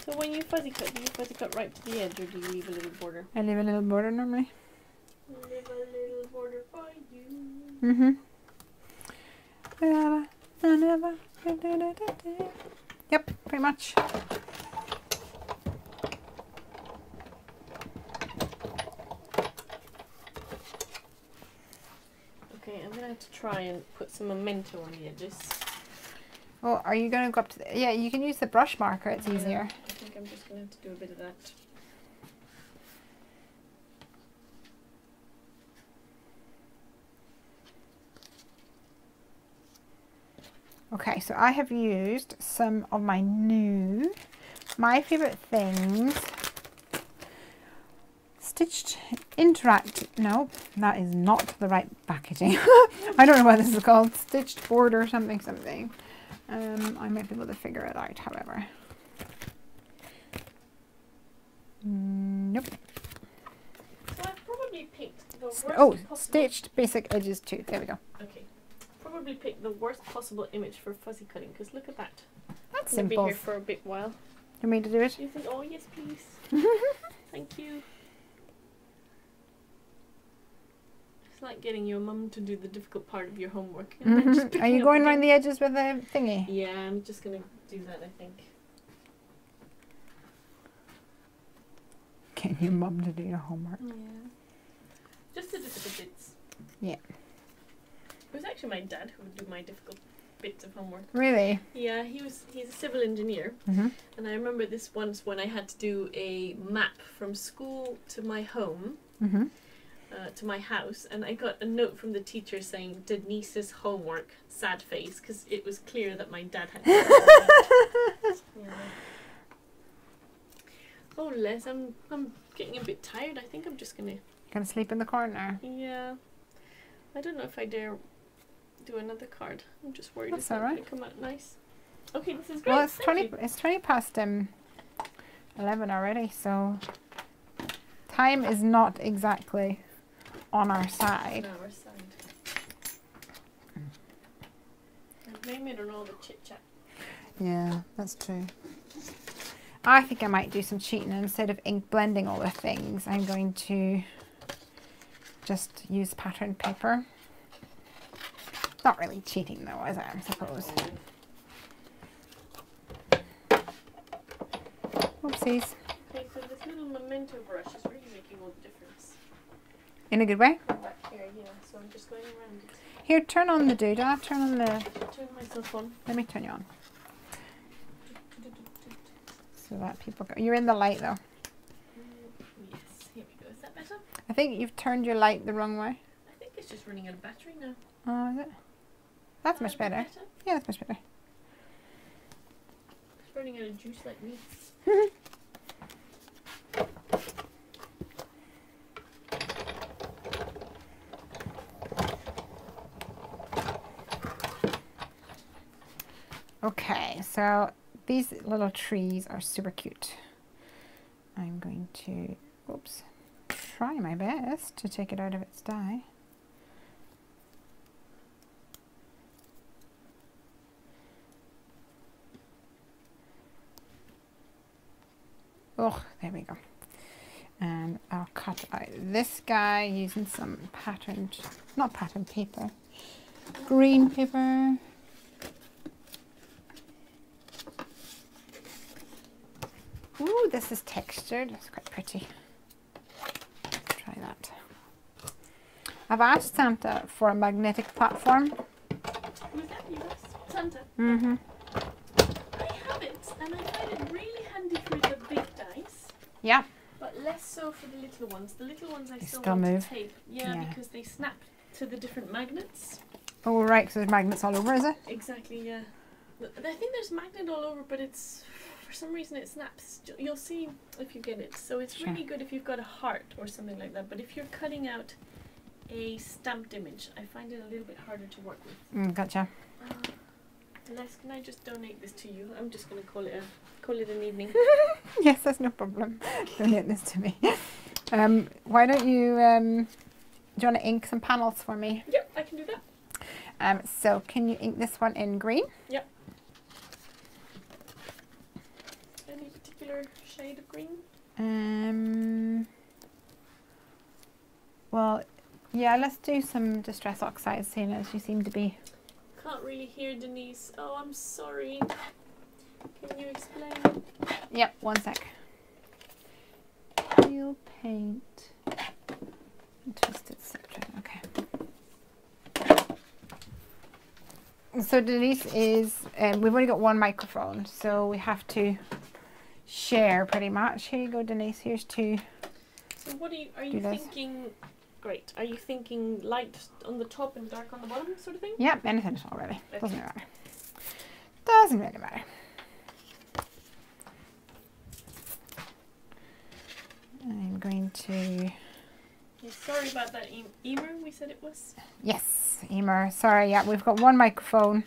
So when you fuzzy cut, do you fuzzy cut right to the edge, or do you leave a little border? I leave a little border normally. Leave a little border for you. Mm-hmm. Yep, pretty much. Okay, I'm gonna had to try and put some memento on the edges. Oh, are you going to go up to the... Yeah, you can use the brush marker. It's easier. I think I'm just going to have to do a bit of that. Okay, so I have used some of my new, my favourite things. Stitched Interact. No, that is not the right packaging. I don't know what this is called. Stitched board or something. I might be able to figure it out, however. Nope. So I've probably picked the worst possible... Stitched basic edges too. There we go. Okay. Probably picked the worst possible image for fuzzy cutting, because look at that. That's I'm simple. Be here for a bit while. You mean to do it? You think, oh yes please. Thank you. It's like getting your mum to do the difficult part of your homework. Are you going around the edges with a thingy? Yeah, I'm just going to do that, I think. Getting your mum to do your homework. Yeah. Just the difficult bits. Yeah. It was actually my dad who would do my difficult bits of homework. Really? Yeah, he's a civil engineer. And I remember this once when I had to do a map from school to my home. To my house, and I got a note from the teacher saying Dennice's homework, sad face, because it was clear that my dad had done it. Yeah. Oh Les, I'm getting a bit tired. I think I'm just gonna sleep in the corner. Yeah, I don't know if I dare do another card. I'm just worried it's not gonna come out nice. Okay, this is great. Well, it's 20 past 11 already, so time is not exactly on our side. On our side. I blame it on all the chit chat. Yeah, that's true. I think I might do some cheating. Instead of ink blending all the things, I'm going to just use patterned paper. Not really cheating though, is it, I suppose? Oopsies. Okay, so this little memento brush is really making all the difference. In a good way? Back here, yeah, so I'm just going around it. Here, turn on the doodah. Turn on the... Turn myself on. Let me turn you on. So that people go... You're in the light though. Yes, here we go. Is that better? I think you've turned your light the wrong way. I think it's just running out of battery now. Oh, is it? That's much better. Yeah, that's much better. It's running out of juice like me. Okay, so these little trees are super cute. I'm going to, oops, try my best to take it out of its dye. Oh, there we go. And I'll cut out this guy using some patterned, not patterned paper, green paper. Ooh, this is textured. It's quite pretty. Let's try that. I've asked Santa for a magnetic platform. Was that you asked Santa? Mm-hmm. I have it, and I find it really handy for the big dice. Yeah. But less so for the little ones. The little ones I They still still want move. to tape. Yeah, because they snap to the different magnets. Oh, right, so there's magnets all over, is it? Exactly, yeah. I think there's magnet all over, but it's... For some reason it snaps. You'll see if you get it. So it's really good if you've got a heart or something like that. But if you're cutting out a stamped image, I find it a little bit harder to work with. Gotcha. Les, can I just donate this to you? I'm just going to call it an evening. Yes, that's no problem. Donate this to me. Why don't you, do you want to ink some panels for me? Yep, I can do that. So can you ink this one in green? Yep. Any particular shade of green? Well, yeah, let's do some Distress Oxide, seeing as you seem to be... Can't really hear Dennice. Oh, I'm sorry. Can you explain? Yep, one sec. Peel paint. Twisted citrus. Okay. So Denise is, we've only got one microphone, so we have to share pretty much. Here you go, Denise. Here's two. So what are you thinking? Great. Are you thinking light on the top and dark on the bottom, sort of thing? Yep, anything at all, really. Okay. Doesn't really matter. Doesn't really matter. I'm going to... Yeah, sorry about that, Emer, we said it was? Yes, Emer. Sorry, yeah, we've got one microphone.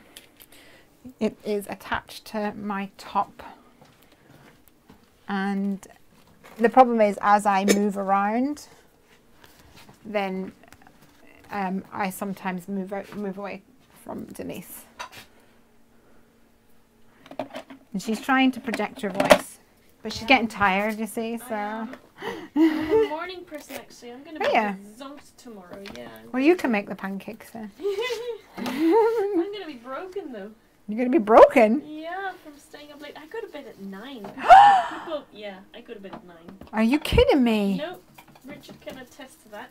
It is attached to my top. And the problem is, as I move around, then I sometimes move away from Denise. And she's trying to project her voice, but she's getting tired, you see, so... I'm a morning person, actually. I'm going to be zonked tomorrow, yeah. Well, you can make the pancakes then. I'm going to be broken, though. You're going to be broken? Yeah, from staying up late. I go to bed at 9. Yeah, I go to bed at 9. Are you kidding me? No, Richard can attest to that.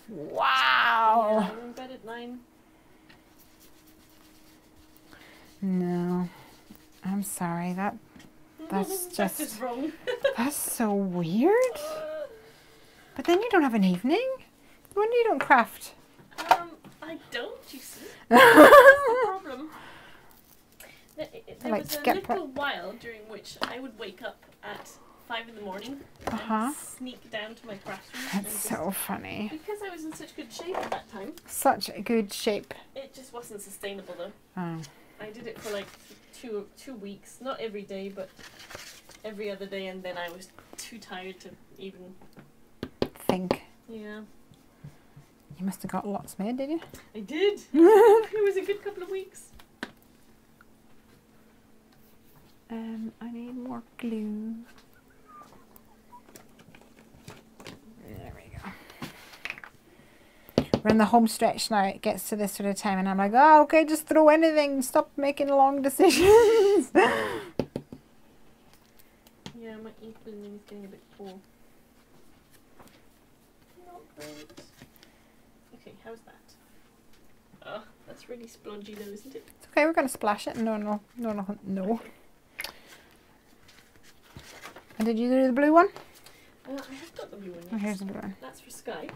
Wow. Yeah, I'm in bed at 9. No, I'm sorry. That's just wrong. That's so weird. But then you don't have an evening. When you don't craft? I don't. You see, that's the problem. There was a little while during which I would wake up at 5 in the morning and sneak down to my craft room. That's so funny. Because I was in such good shape at that time. Such a good shape. It just wasn't sustainable though. Oh. I did it for like two weeks, not every day, but every other day, and then I was too tired to even think. Yeah. You must have got lots made, did you? I did. It was a good couple of weeks. I need more glue. There we go. We're in the home stretch now. It gets to this sort of time and I'm like, oh, okay, just throw anything. Stop making long decisions. Yeah, my ink blending is getting a bit full. Not great. Okay, how's that? Oh, that's really splodgy though, isn't it? It's okay, we're going to splash it. No. And did you do the blue one? I have got the blue one, yes. Oh, here's the blue one. That's for Sky.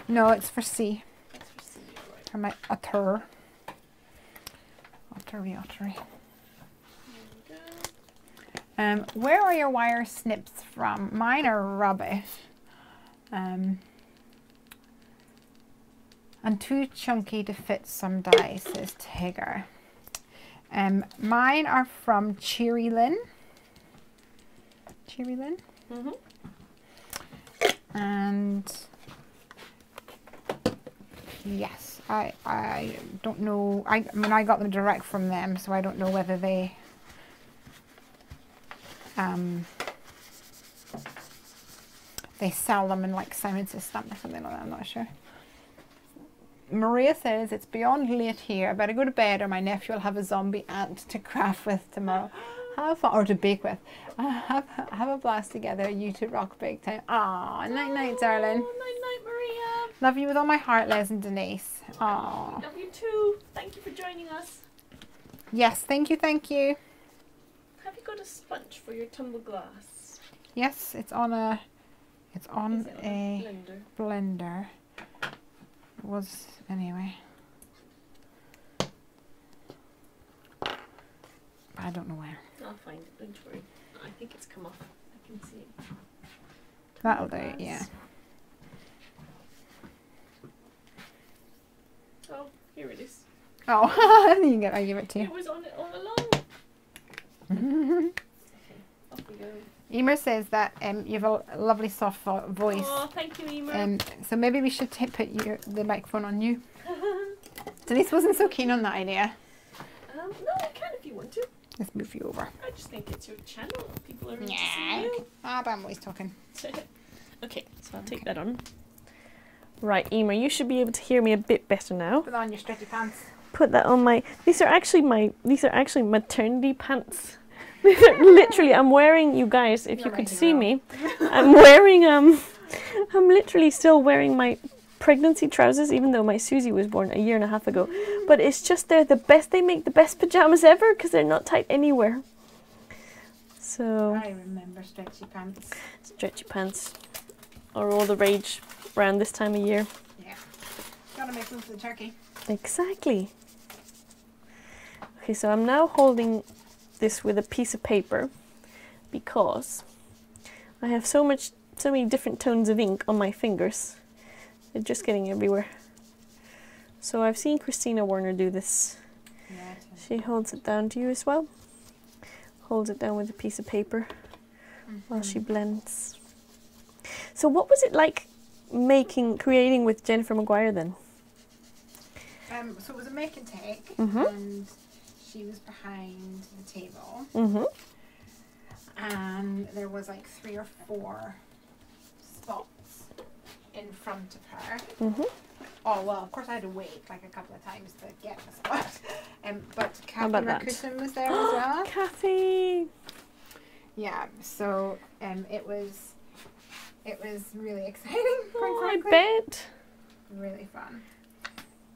No, it's for C. That's for C, right. For my otter. Ottery. There we go. Where are your wire snips from? Mine are rubbish. And too chunky to fit some dies, says Tigger. Mine are from Cheery Lynn. Mm-hmm. And yes, I don't know. I mean, I got them direct from them, so I don't know whether they sell them in like Simon Says Stamp or something like that. I'm not sure. Maria says it's beyond late here. I better go to bed, or my nephew will have a zombie ant to craft with tomorrow. Have fun, or to bake with. Have a blast together. You two rock big time. Aw, night, darling. Night, Maria. Love you with all my heart, Les and Denise. Aw. Love you too. Thank you for joining us. Yes, thank you. Have you got a sponge for your tumble glass? Yes, it's on a blender. It was anyway. But I don't know where. I'll find it, don't worry. I think it's come off. I can see it. That'll do it, yeah. Oh, here it is. Oh, I give it to you. It was on it all along. Okay, off we go. Emer says that you have a lovely soft voice. Oh, thank you, Emer. So maybe we should put the microphone on you. Denise wasn't so keen on that idea. No, you can if you want to. Let's move you over. I just think it's your channel. People are interested in you. But I'm always talking. Okay, so I'll take that on. Right, Emer, you should be able to hear me a bit better now. Put that on your stretchy pants. Put that on my. These are actually maternity pants. Literally, I'm wearing, you guys, if you could see me, I'm wearing I'm literally still wearing my pregnancy trousers, even though my Susie was born a year and a half ago. But it's just they're the best. They make the best pajamas ever because they're not tight anywhere. So I remember stretchy pants. Stretchy pants are all the rage around this time of year. Yeah. Gotta make room for the turkey. Exactly. Okay, so I'm now holding this with a piece of paper because I have so many different tones of ink on my fingers. They're just getting everywhere. So I've seen Christina Warner do this. Yeah, She holds it down to you as well. Holds it down with a piece of paper while she blends. So what was it like creating with Jennifer Maguire then? So it was a make and take, and she was behind the table, and there was like 3 or 4 spots in front of her. Oh well, of course I had to wait like a couple of times to get the spot. But Kathy Marcuson was there as well. Kathy! Yeah, so it was really exciting. Oh, I bet. Really fun.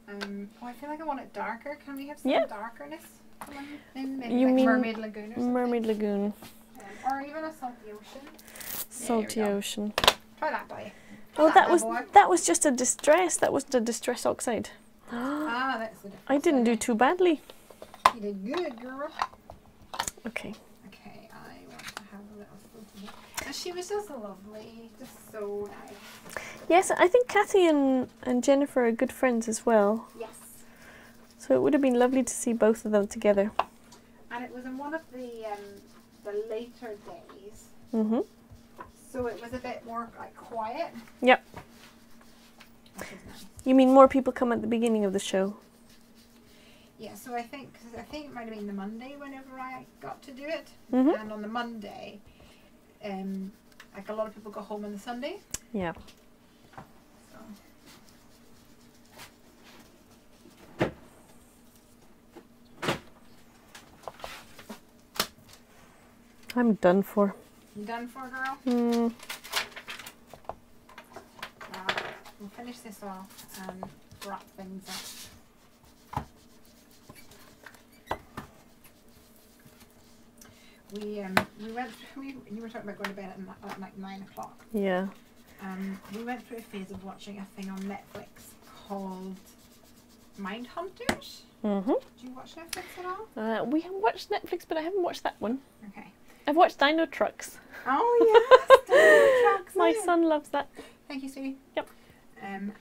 I feel like I want it darker. Can we have some darkerness coming in? Maybe You like mean Mermaid Lagoon or something? Mermaid Lagoon. Or even a salty ocean. Salty ocean. Try that, boy. Oh, that was just a distress. That was the distress oxide. That's the difference. I didn't do too badly. You did good, girl. Okay. Okay, I want to have a little salty here. And she was just lovely, just so nice. Yes, I think Kathy and Jennifer are good friends as well. Yes. So it would have been lovely to see both of them together. And it was in one of the later days. So it was a bit more like quiet. Yep. Which is nice. You mean more people come at the beginning of the show? Yeah, so I think it might have been the Monday whenever I got to do it. Mhm. And on the Monday, like a lot of people go home on the Sunday. Yeah. So. I'm done for. You done for, girl? Hmm. Well, we'll finish this off and wrap things up. You were talking about going to bed at like 9 o'clock. Yeah. We went through a phase of watching a thing on Netflix called Mindhunters. Mhm. Do you watch Netflix at all? We haven't watched Netflix, but I haven't watched that one. Okay. I've watched Dino Trucks. Oh yes, Dino Trucks. My son loves that. Thank you, sweetie. Yep. And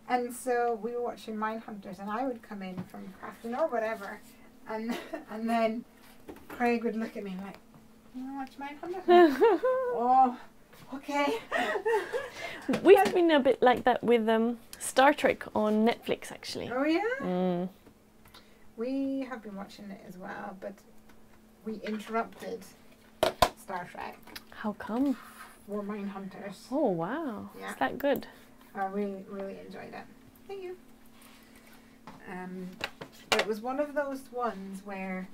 and so we were watching Mindhunters, and I would come in from crafting or whatever, and then Craig would look at me like, "You want to watch Mindhunters?" Oh, okay. We've been a bit like that with Star Trek on Netflix, actually. Oh yeah. Mm. We have been watching it as well, but we interrupted Star Trek How come? for Mindhunters. Oh wow, Yeah. is that good? I really, really enjoyed it. Thank you. It was one of those ones where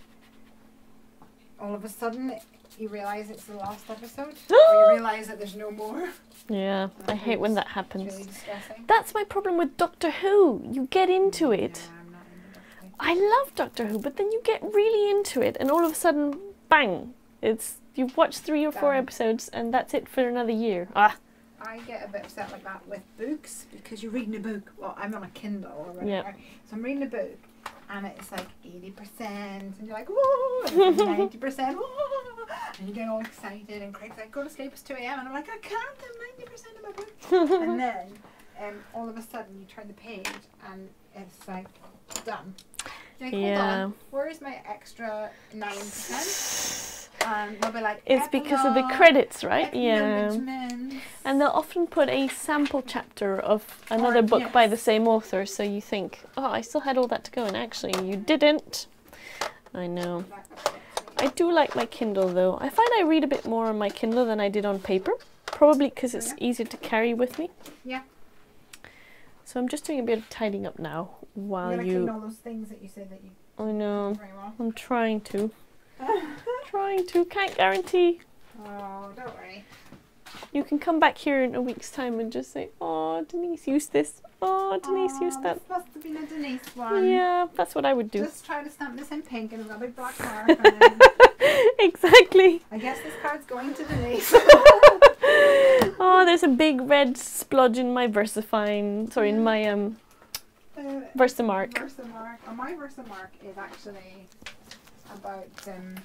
all of a sudden you realise it's the last episode. Or you realise that there's no more. Yeah, I hate when that happens. It's really distressing. That's my problem with Doctor Who. You get into it. Yeah, I'm not into Doctor Who. I love Doctor Who, but then you get really into it, and all of a sudden, bang! You've watched 3 or 4 Done. episodes, and that's it for another year. Ah, I get a bit upset like that with books because you're reading a book. Well, I'm on a Kindle or whatever. Yep. So I'm reading a book and it's like 80%, and you're like, whoa, and it's 90%, whoa, and you're getting all excited. And Craig's like, go to sleep, it's 2 a.m. And I'm like, I can't, I'm 90% of my book. And then all of a sudden you turn the page and it's like, done. You're like, hold Yeah. on, where is my extra 9%? And they'll be like, it's because of the epilogue, credits, right? Yeah. acknowledgements. And they'll often put a sample chapter of another book by the same author, so you think, oh, I still had all that to go, and actually you didn't. I know. I do like my Kindle though. I find I read a bit more on my Kindle than I did on paper, probably because it's easier to carry with me. Yeah. So I'm just doing a bit of tidying up now while You're like all those things that you said that you I know. do very well. I'm trying to. Can't guarantee. Oh, don't worry. You can come back here in a week's time and just say, oh, Dennice used this. Oh, Dennice used that. This must have been a Dennice one. Yeah, that's what I would do. Just try to stamp this in pink and it's got a big black mark on it. Exactly. I guess this card's going to Dennice. Oh, there's a big red splodge in my Versafine. Sorry, in my Versamark. Versamark. Oh, my Versamark is actually about 10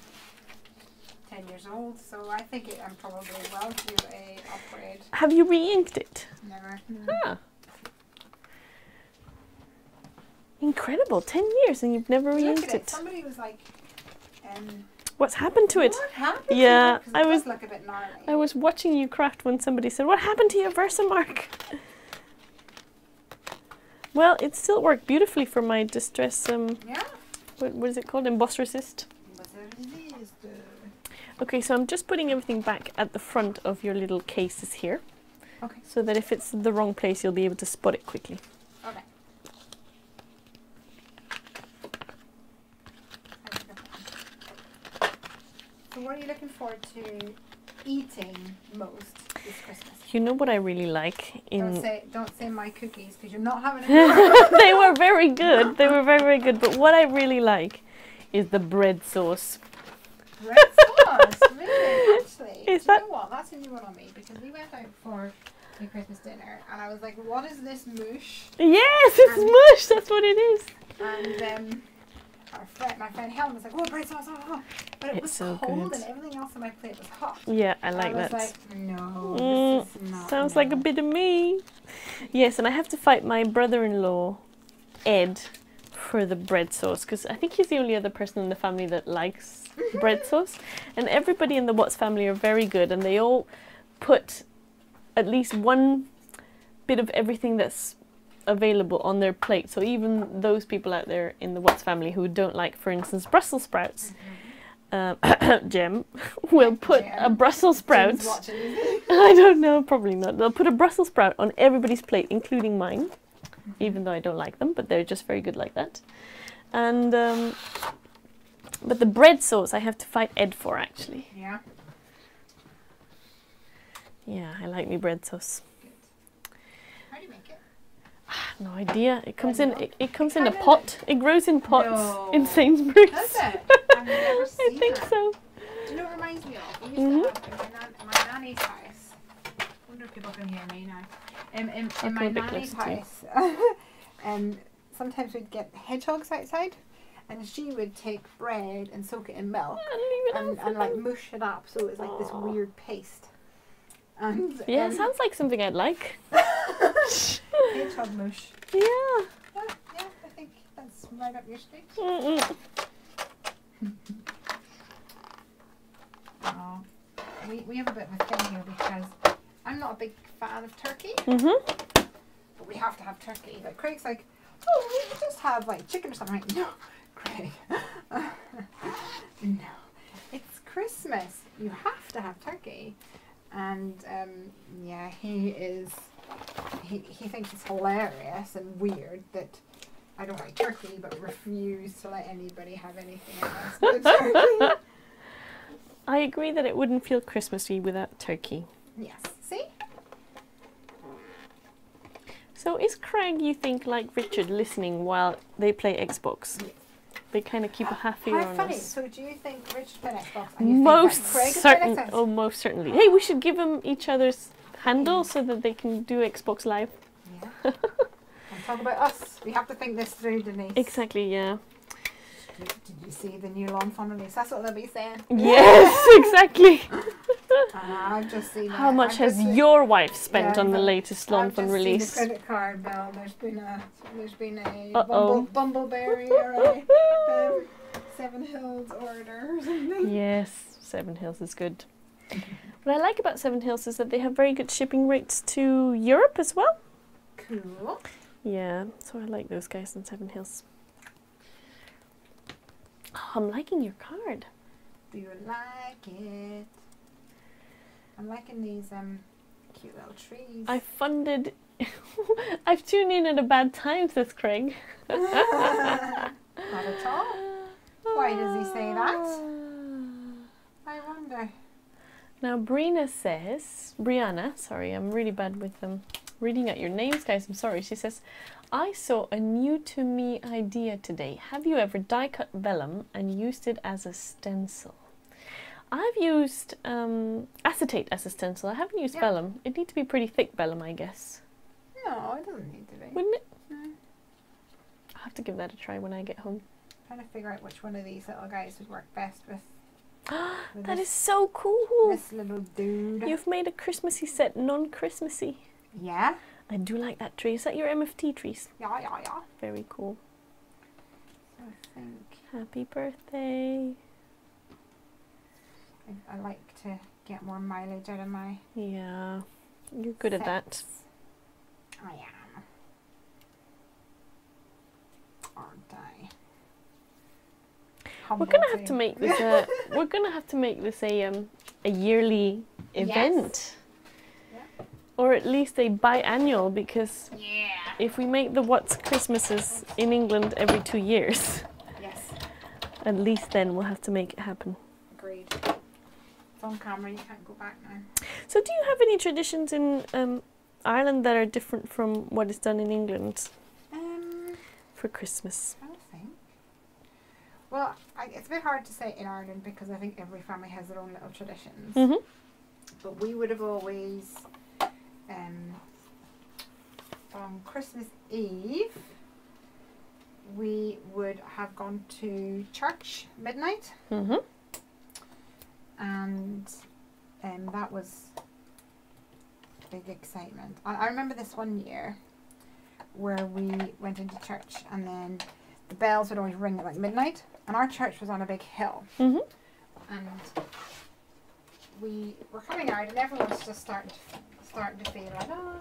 years old, so I think I'm probably well due a upgrade. Have you re-inked it? Never. Huh. Incredible, 10 years and you've never re-inked it. Somebody was like, what's happened to it? What happened yeah, to it? It does look a bit gnarly. I was watching you craft when somebody said, what happened to your Versamark? Well, it still worked beautifully for my distress, yeah. What is it called? Emboss resist. Okay, so I'm just putting everything back at the front of your little cases here. Okay. So that if it's the wrong place, you'll be able to spot it quickly. Okay. So what are you looking forward to eating most this Christmas? You know what I really like? Don't say my cookies, because you're not having it. They were very good. They were very, very good. But what I really like is the bread sauce. Bread sauce? Really? Actually. Is Do you that... know what? That's a new one on me, because we went out for a Christmas dinner and I was like, what is this moosh? Yes, it's mush. That's what it is. And my friend Helen was like, oh, bread sauce, oh. But it was so cold good. and everything else on my plate was hot. Yeah, I like that. I was like, no, this is not. Sounds like a bit of me. Yes, and I have to fight my brother-in-law, Ed, for the bread sauce, because I think he's the only other person in the family that likes bread sauce. And everybody in the Watts family are very good, and they all put at least one bit of everything that's available on their plate. So even those people out there in the Watts family who don't like, for instance, Brussels sprouts, Jem will put a Brussels sprout. I don't know, probably not. They'll put a Brussels sprout on everybody's plate, including mine, even though I don't like them, but they're just very good like that. And but the bread sauce I have to fight Ed for, actually. Yeah. Yeah, I like me bread sauce. Good. How do you make it? No idea. It comes in. It comes in a pot. It grows in pots in No. Sainsbury's. Does it? I've never seen I think that. so. Do you know what it reminds me of? We used to have in my nanny's house. I wonder if people can hear me now. In my nanny's house, sometimes we'd get hedgehogs outside, and she would take bread and soak it in milk and like mush it up, so it was like this weird paste. And yeah, sounds like something I'd like. hedgehog mush. Yeah. Yeah, I think that's right up your street. Oh, we have a bit of a thing here because I'm not a big fan of turkey, but we have to have turkey. But Craig's like, oh, we could just have like chicken or something. Like, no, Craig, no, it's Christmas. You have to have turkey. And yeah, he thinks it's hilarious and weird that I don't like turkey, but refuse to let anybody have anything else but turkey. I agree that it wouldn't feel Christmassy without turkey. Yes, see? So is Craig, you think, like Richard, listening while they play Xbox? Yes. They kind of keep a half ear on funny. us. So do you think Richard played Xbox and you Most think that Craig certain. Oh, most certainly. Hey, we should give them each other's handle so that they can do Xbox Live. Yeah. And talk about us. We have to think this through, Dennice. Exactly, yeah. Did you see the new lawn fun release? That's what they'll be saying. Yes, exactly. I've just seen How much has your wife spent on the latest lawn fun release? I've just seen the credit card bill. There's been a Bumbleberry or a Seven Hills order or something. Yes, Seven Hills is good. What I like about Seven Hills is that they have very good shipping rates to Europe as well. Cool. Yeah, so I like those guys in Seven Hills. Oh, I'm liking your card. Do you like it? I'm liking these cute little trees. I've tuned in at a bad time, says Craig. Not at all. Why does he say that? I wonder. Now Brianna, sorry, I'm really bad with reading out your names, guys, I'm sorry. She says, I saw a new to me idea today. Have you ever die cut vellum and used it as a stencil? I've used acetate as a stencil. I haven't used vellum. It needs to be pretty thick vellum, I guess. No, it doesn't need to be. Wouldn't it? No. I'll have to give that a try when I get home. Trying to figure out which one of these little guys would work best with. That is so cool. This little dude. You've made a Christmassy set, non-Christmassy. Yeah. I do like that tree. Is that your MFT trees? Yeah. Very cool. So I think Happy birthday. I like to get more mileage out of my Yeah, you're good at that. I am. Aren't I? We're gonna have to make this a. We're gonna have to make this a yearly event, or at least a biannual. Because if we make the What's Christmases in England every 2 years, at least then we'll have to make it happen. Agreed. It's on camera. You can't go back now. So, do you have any traditions in Ireland that are different from what is done in England for Christmas? I don't think. Well, it's a bit hard to say in Ireland because I think every family has their own little traditions. Mm-hmm. But we would have always, on Christmas Eve, we would have gone to church midnight. Mm-hmm. And that was big excitement. I remember this one year where we went into church and then the bells would always ring at like midnight, and our church was on a big hill. Mm-hmm. And we were coming out and everyone was just starting to feel like, oh,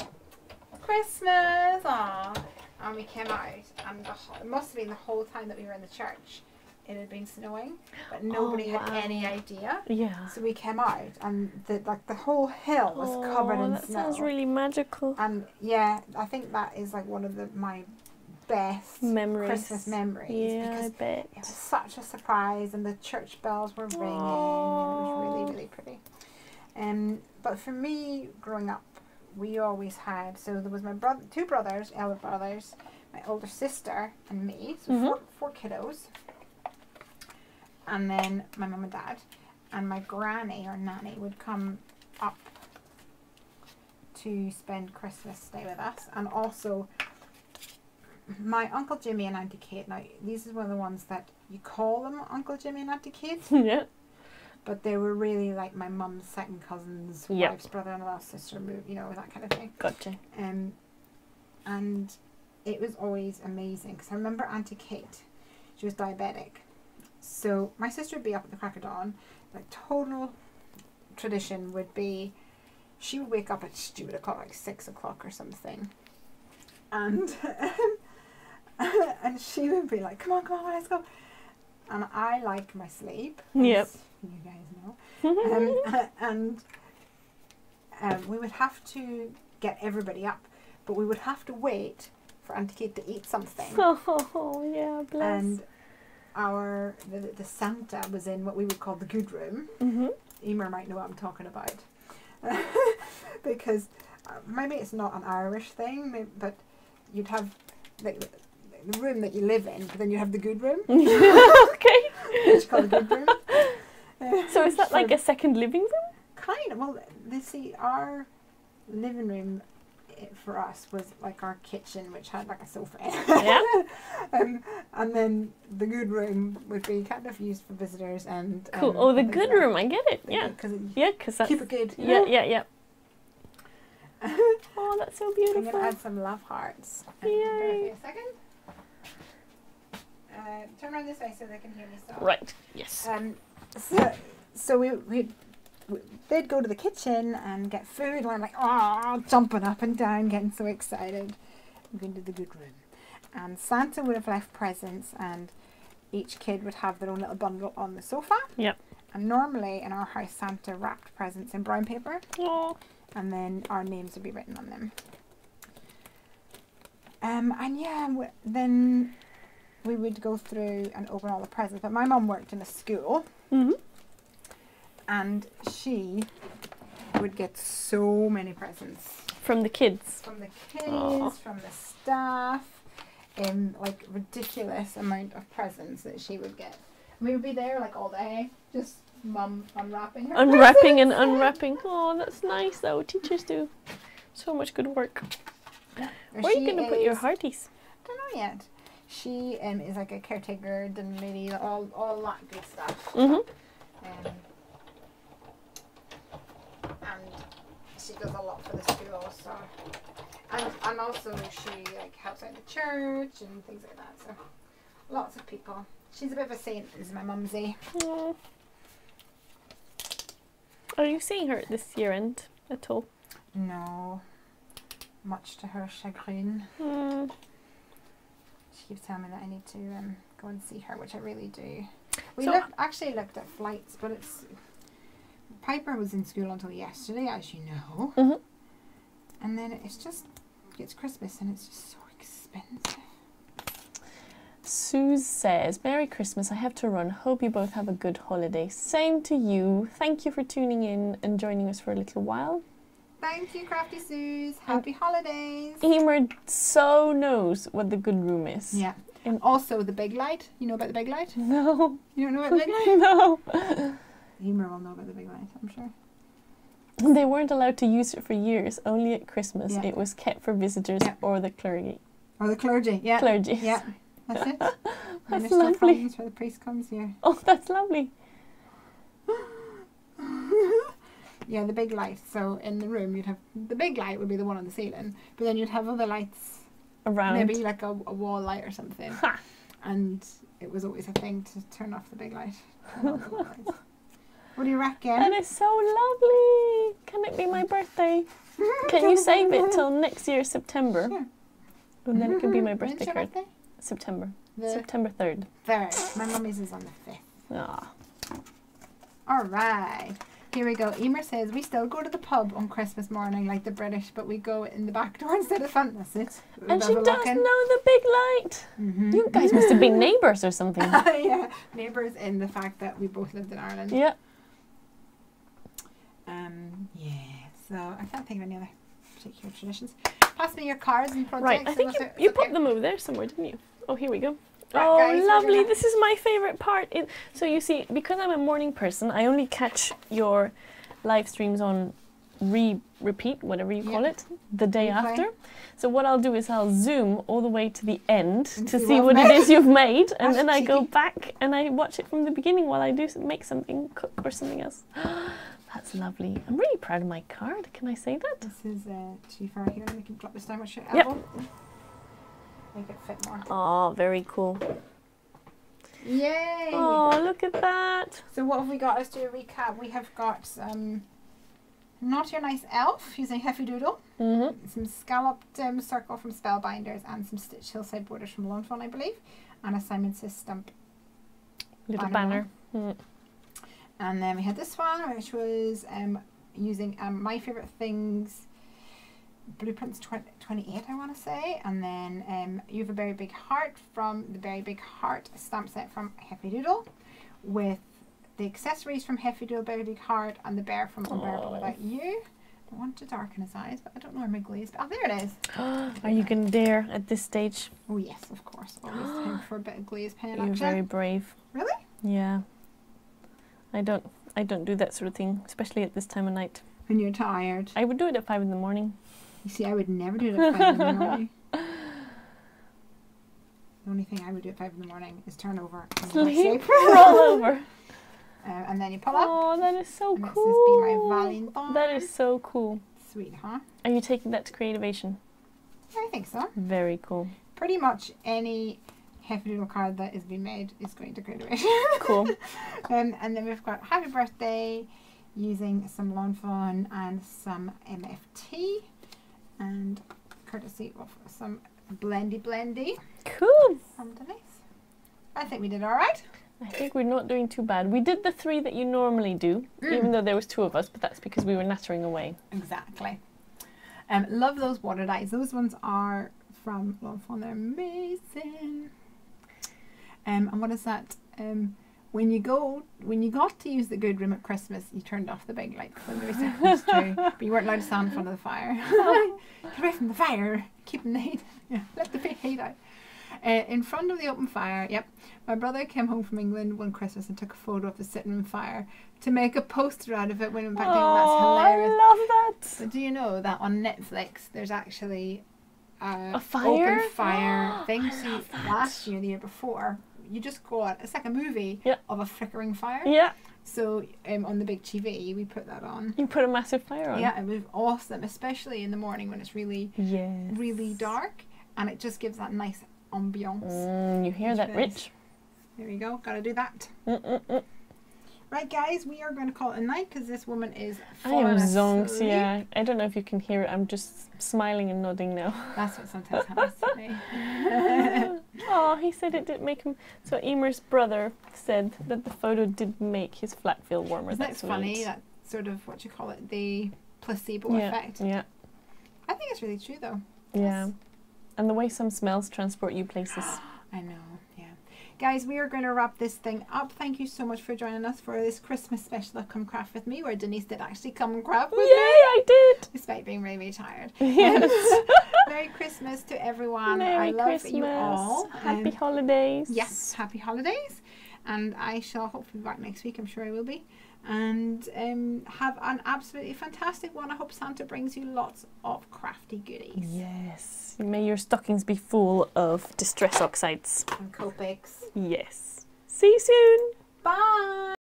Christmas, ah. And we came out and it must have been the whole time that we were in the church. It had been snowing, but nobody had any idea. Yeah. So we came out, and the whole hill was covered in that snow. sounds really magical. And yeah, I think that is like one of my best Christmas memories. Yeah, because I bet. it was such a surprise, and the church bells were ringing. And it was really, really pretty. But for me, growing up, we always had. So there was my two brothers, elder brothers, my older sister, and me. So four kiddos. And then my mum and dad, and my granny or nanny would come up to spend Christmas Day with us. And also my Uncle Jimmy and Auntie Kate. Now, these is one of the ones that you call them Uncle Jimmy and Auntie Kate. Yeah. But they were really like my mum's second cousins, wife's brother-in-law, sister, you know, that kind of thing. Gotcha. And it was always amazing because I remember Auntie Kate, she was diabetic. So my sister would be up at the crack of dawn. Like total tradition would be, she would wake up at stupid o'clock, like 6 o'clock or something, and and she would be like, "Come on, let's go." And I like my sleep. Yep. You guys know. And we would have to get everybody up, but we would have to wait for Auntie Kate to eat something. Oh yeah, bless. And the Santa was in what we would call the good room. Mm-hmm. Emer might know what I'm talking about. Because maybe it's not an Irish thing, but you'd have the room that you live in, but then you have the good room. Okay. It's called the good room. So is that like a second living room? Kind of. Well, our living room for us was like our kitchen, which had like a sofa. Yeah. And then the good room would be kind of used for visitors and. Cool. Oh, the good room. I get it. Yeah. Because that's. Keep it good. Yeah. Oh, that's so beautiful. I'm gonna add some love hearts. Yay. A second. Turn around this way so they can hear me. Right. Yes. So they'd go to the kitchen and get food, and I'm like, oh, jumping up and down, getting so excited. I'm going to the good room. And Santa would have left presents, and each kid would have their own little bundle on the sofa. Yep. And normally in our house, Santa wrapped presents in brown paper. Oh. And then our names would be written on them. And yeah, then we would go through and open all the presents. But my mum worked in a school. Mm-hmm. and she would get so many presents. From the kids? From the kids, Aww. from the staff, like ridiculous amount of presents that she would get. We would be there like all day, just mum unwrapping her Unwrapping presents. and unwrapping. Oh, that's nice though. Teachers do so much good work. Yeah. Where are you going to put your hearties? I don't know yet. She is like a caretaker, dinner lady, all that good stuff. And she does a lot for the school, so and also she like helps out the church and things like that. So lots of people. She's a bit of a saint, is my mumsy. Aww. Are you seeing her at this year end at all? No, much to her chagrin. She keeps telling me that I need to go and see her, which I really do. We actually looked at flights, but Piper was in school until yesterday, as you know. And then it's Christmas and it's just so expensive. Suze says, Merry Christmas, I have to run. Hope you both have a good holiday. Same to you. Thank you for tuning in and joining us for a little while. Thank you, Crafty Suze. Happy holidays. Emer so knows what the good room is. Yeah. And also the big light. You know about the big light? No. You don't know about the big light? No. Emer will know about the big light, I'm sure. They weren't allowed to use it for years. Only at Christmas. Yeah. It was kept for visitors or the clergy. Or the clergy, yeah. Clergy. Yeah. That's it. That's lovely. Comes where the priest comes here. Oh, that's lovely. Yeah, the big light. So in the room, you'd have the big light would be the one on the ceiling, but then you'd have other lights around. Maybe like a wall light or something. Ha! And it was always a thing to turn off the big light. What do you reckon? That is so lovely. Can it be my birthday? Can you save it till next year, September? Sure. And then it can be my birthday When's your card. birthday? September. The September 3rd. 3rd. My mummy's is on the 5th. Ah. All right. Here we go. Emer says, we still go to the pub on Christmas morning like the British, but we go in the back door instead of front. That's it. And she does know the big light. Mm-hmm. You guys must have been neighbours or something. Yeah, neighbours in the fact that we both lived in Ireland. Yeah. Yeah, so I can't think of any other particular traditions. Pass me your cards and projects. Right, I think you put them over there somewhere, didn't you? Oh, here we go. Right, oh, guys, lovely. This is my favourite part. So you see, because I'm a morning person, I only catch your live streams on repeat, whatever you call it, the day after. So what I'll do is I'll zoom all the way to the end to see what it is you've made, and then I go back and I watch it from the beginning while I do make something, cook or something else. That's lovely. I'm really proud of my card. Can I say that? This is too far here. Let me drop this down with your elbow. Yep. Make it fit more. Oh, very cool. Yay! Oh, look at that. So what have we got? Let's do a recap. We have got Not Your Nice Elf using Heffy Doodle. Some scalloped circle from Spellbinders and some stitched hillside borders from Lawn Fawn, I believe. And a Simon Says Stump little banner. And then we had this one, which was using My Favourite Things Blueprints 28, I want to say. And then you have a Very Big Heart from the Very Big Heart stamp set from Heffy Doodle, with the accessories from Heffy Doodle, Very Big Heart, and the bear from Unbearable Without You. I want to darken his eyes, but I don't know where my glaze. Oh, there it is. Are you going to dare at this stage? Oh yes, of course. Always time for a bit of glaze pen You're action. very brave. Really? Yeah. I don't do that sort of thing, especially at this time of night. When you're tired. I would do it at 5 in the morning. You see, I would never do it at 5 in the morning. The only thing I would do at 5 in the morning is turn over and sleep. Roll over. And then you pull up. Oh, that is so and cool. It says, Be My Valentine. That is so cool. Sweet, huh? Are you taking that to Creativation? I think so. Very cool. Pretty much any Heffy Doodle card that is being made is going to Creativation. Cool. And then we've got Happy Birthday using some Lawn Fawn and some MFT, and courtesy of some Blendy. Cool. From Dennice. I think we did all right. I think we're not doing too bad. We did the 3 that you normally do, even though there was 2 of us, but that's because we were nattering away. Exactly. Love those water dyes. Those ones are from Lawn Fawn. They're amazing. And what is that? when you got to use the good room at Christmas, you turned off the big lights when the receptionist too, but you weren't allowed to stand in front of the fire. Get away from the fire, keeping the heat, let the heat out. In front of the open fire, yep. My brother came home from England one Christmas and took a photo of the sitting room fire to make a poster out of it when we went back down. That's hilarious. I love that. But do you know that on Netflix there's actually a fire? open fire thing? So last year, the year before, you just got, it's like a movie of a flickering fire. Yeah. So on the big TV, we put that on. You put a massive fire on. Yeah, it was awesome, especially in the morning when it's really, really dark, and it just gives that nice ambiance. You hear that, Rich? There you go. Gotta do that. Right, guys, we are going to call it a night because this woman is falling asleep. Yeah. I don't know if you can hear it. I'm just smiling and nodding now. That's what sometimes happens to me. Oh, he said it did make him... So Emer's brother said that the photo did make his flat feel warmer. Isn't that funny? That sort of, what you call it, the placebo effect. Yeah. I think it's really true, though. Yeah. And the way some smells transport you places. I know, yeah. Guys, we are going to wrap this thing up. Thank you so much for joining us for this Christmas special of Come Craft With Me, where Dennice did actually come and craft with me. Yay, I did! Despite being really, really tired. Yes. Merry Christmas to everyone. Merry I love Christmas. you all. Happy holidays. Yes, happy holidays. And I shall hopefully be back next week. I'm sure I will be. And have an absolutely fantastic one. I hope Santa brings you lots of crafty goodies. Yes. May your stockings be full of distress oxides. And Copics. Yes. See you soon. Bye.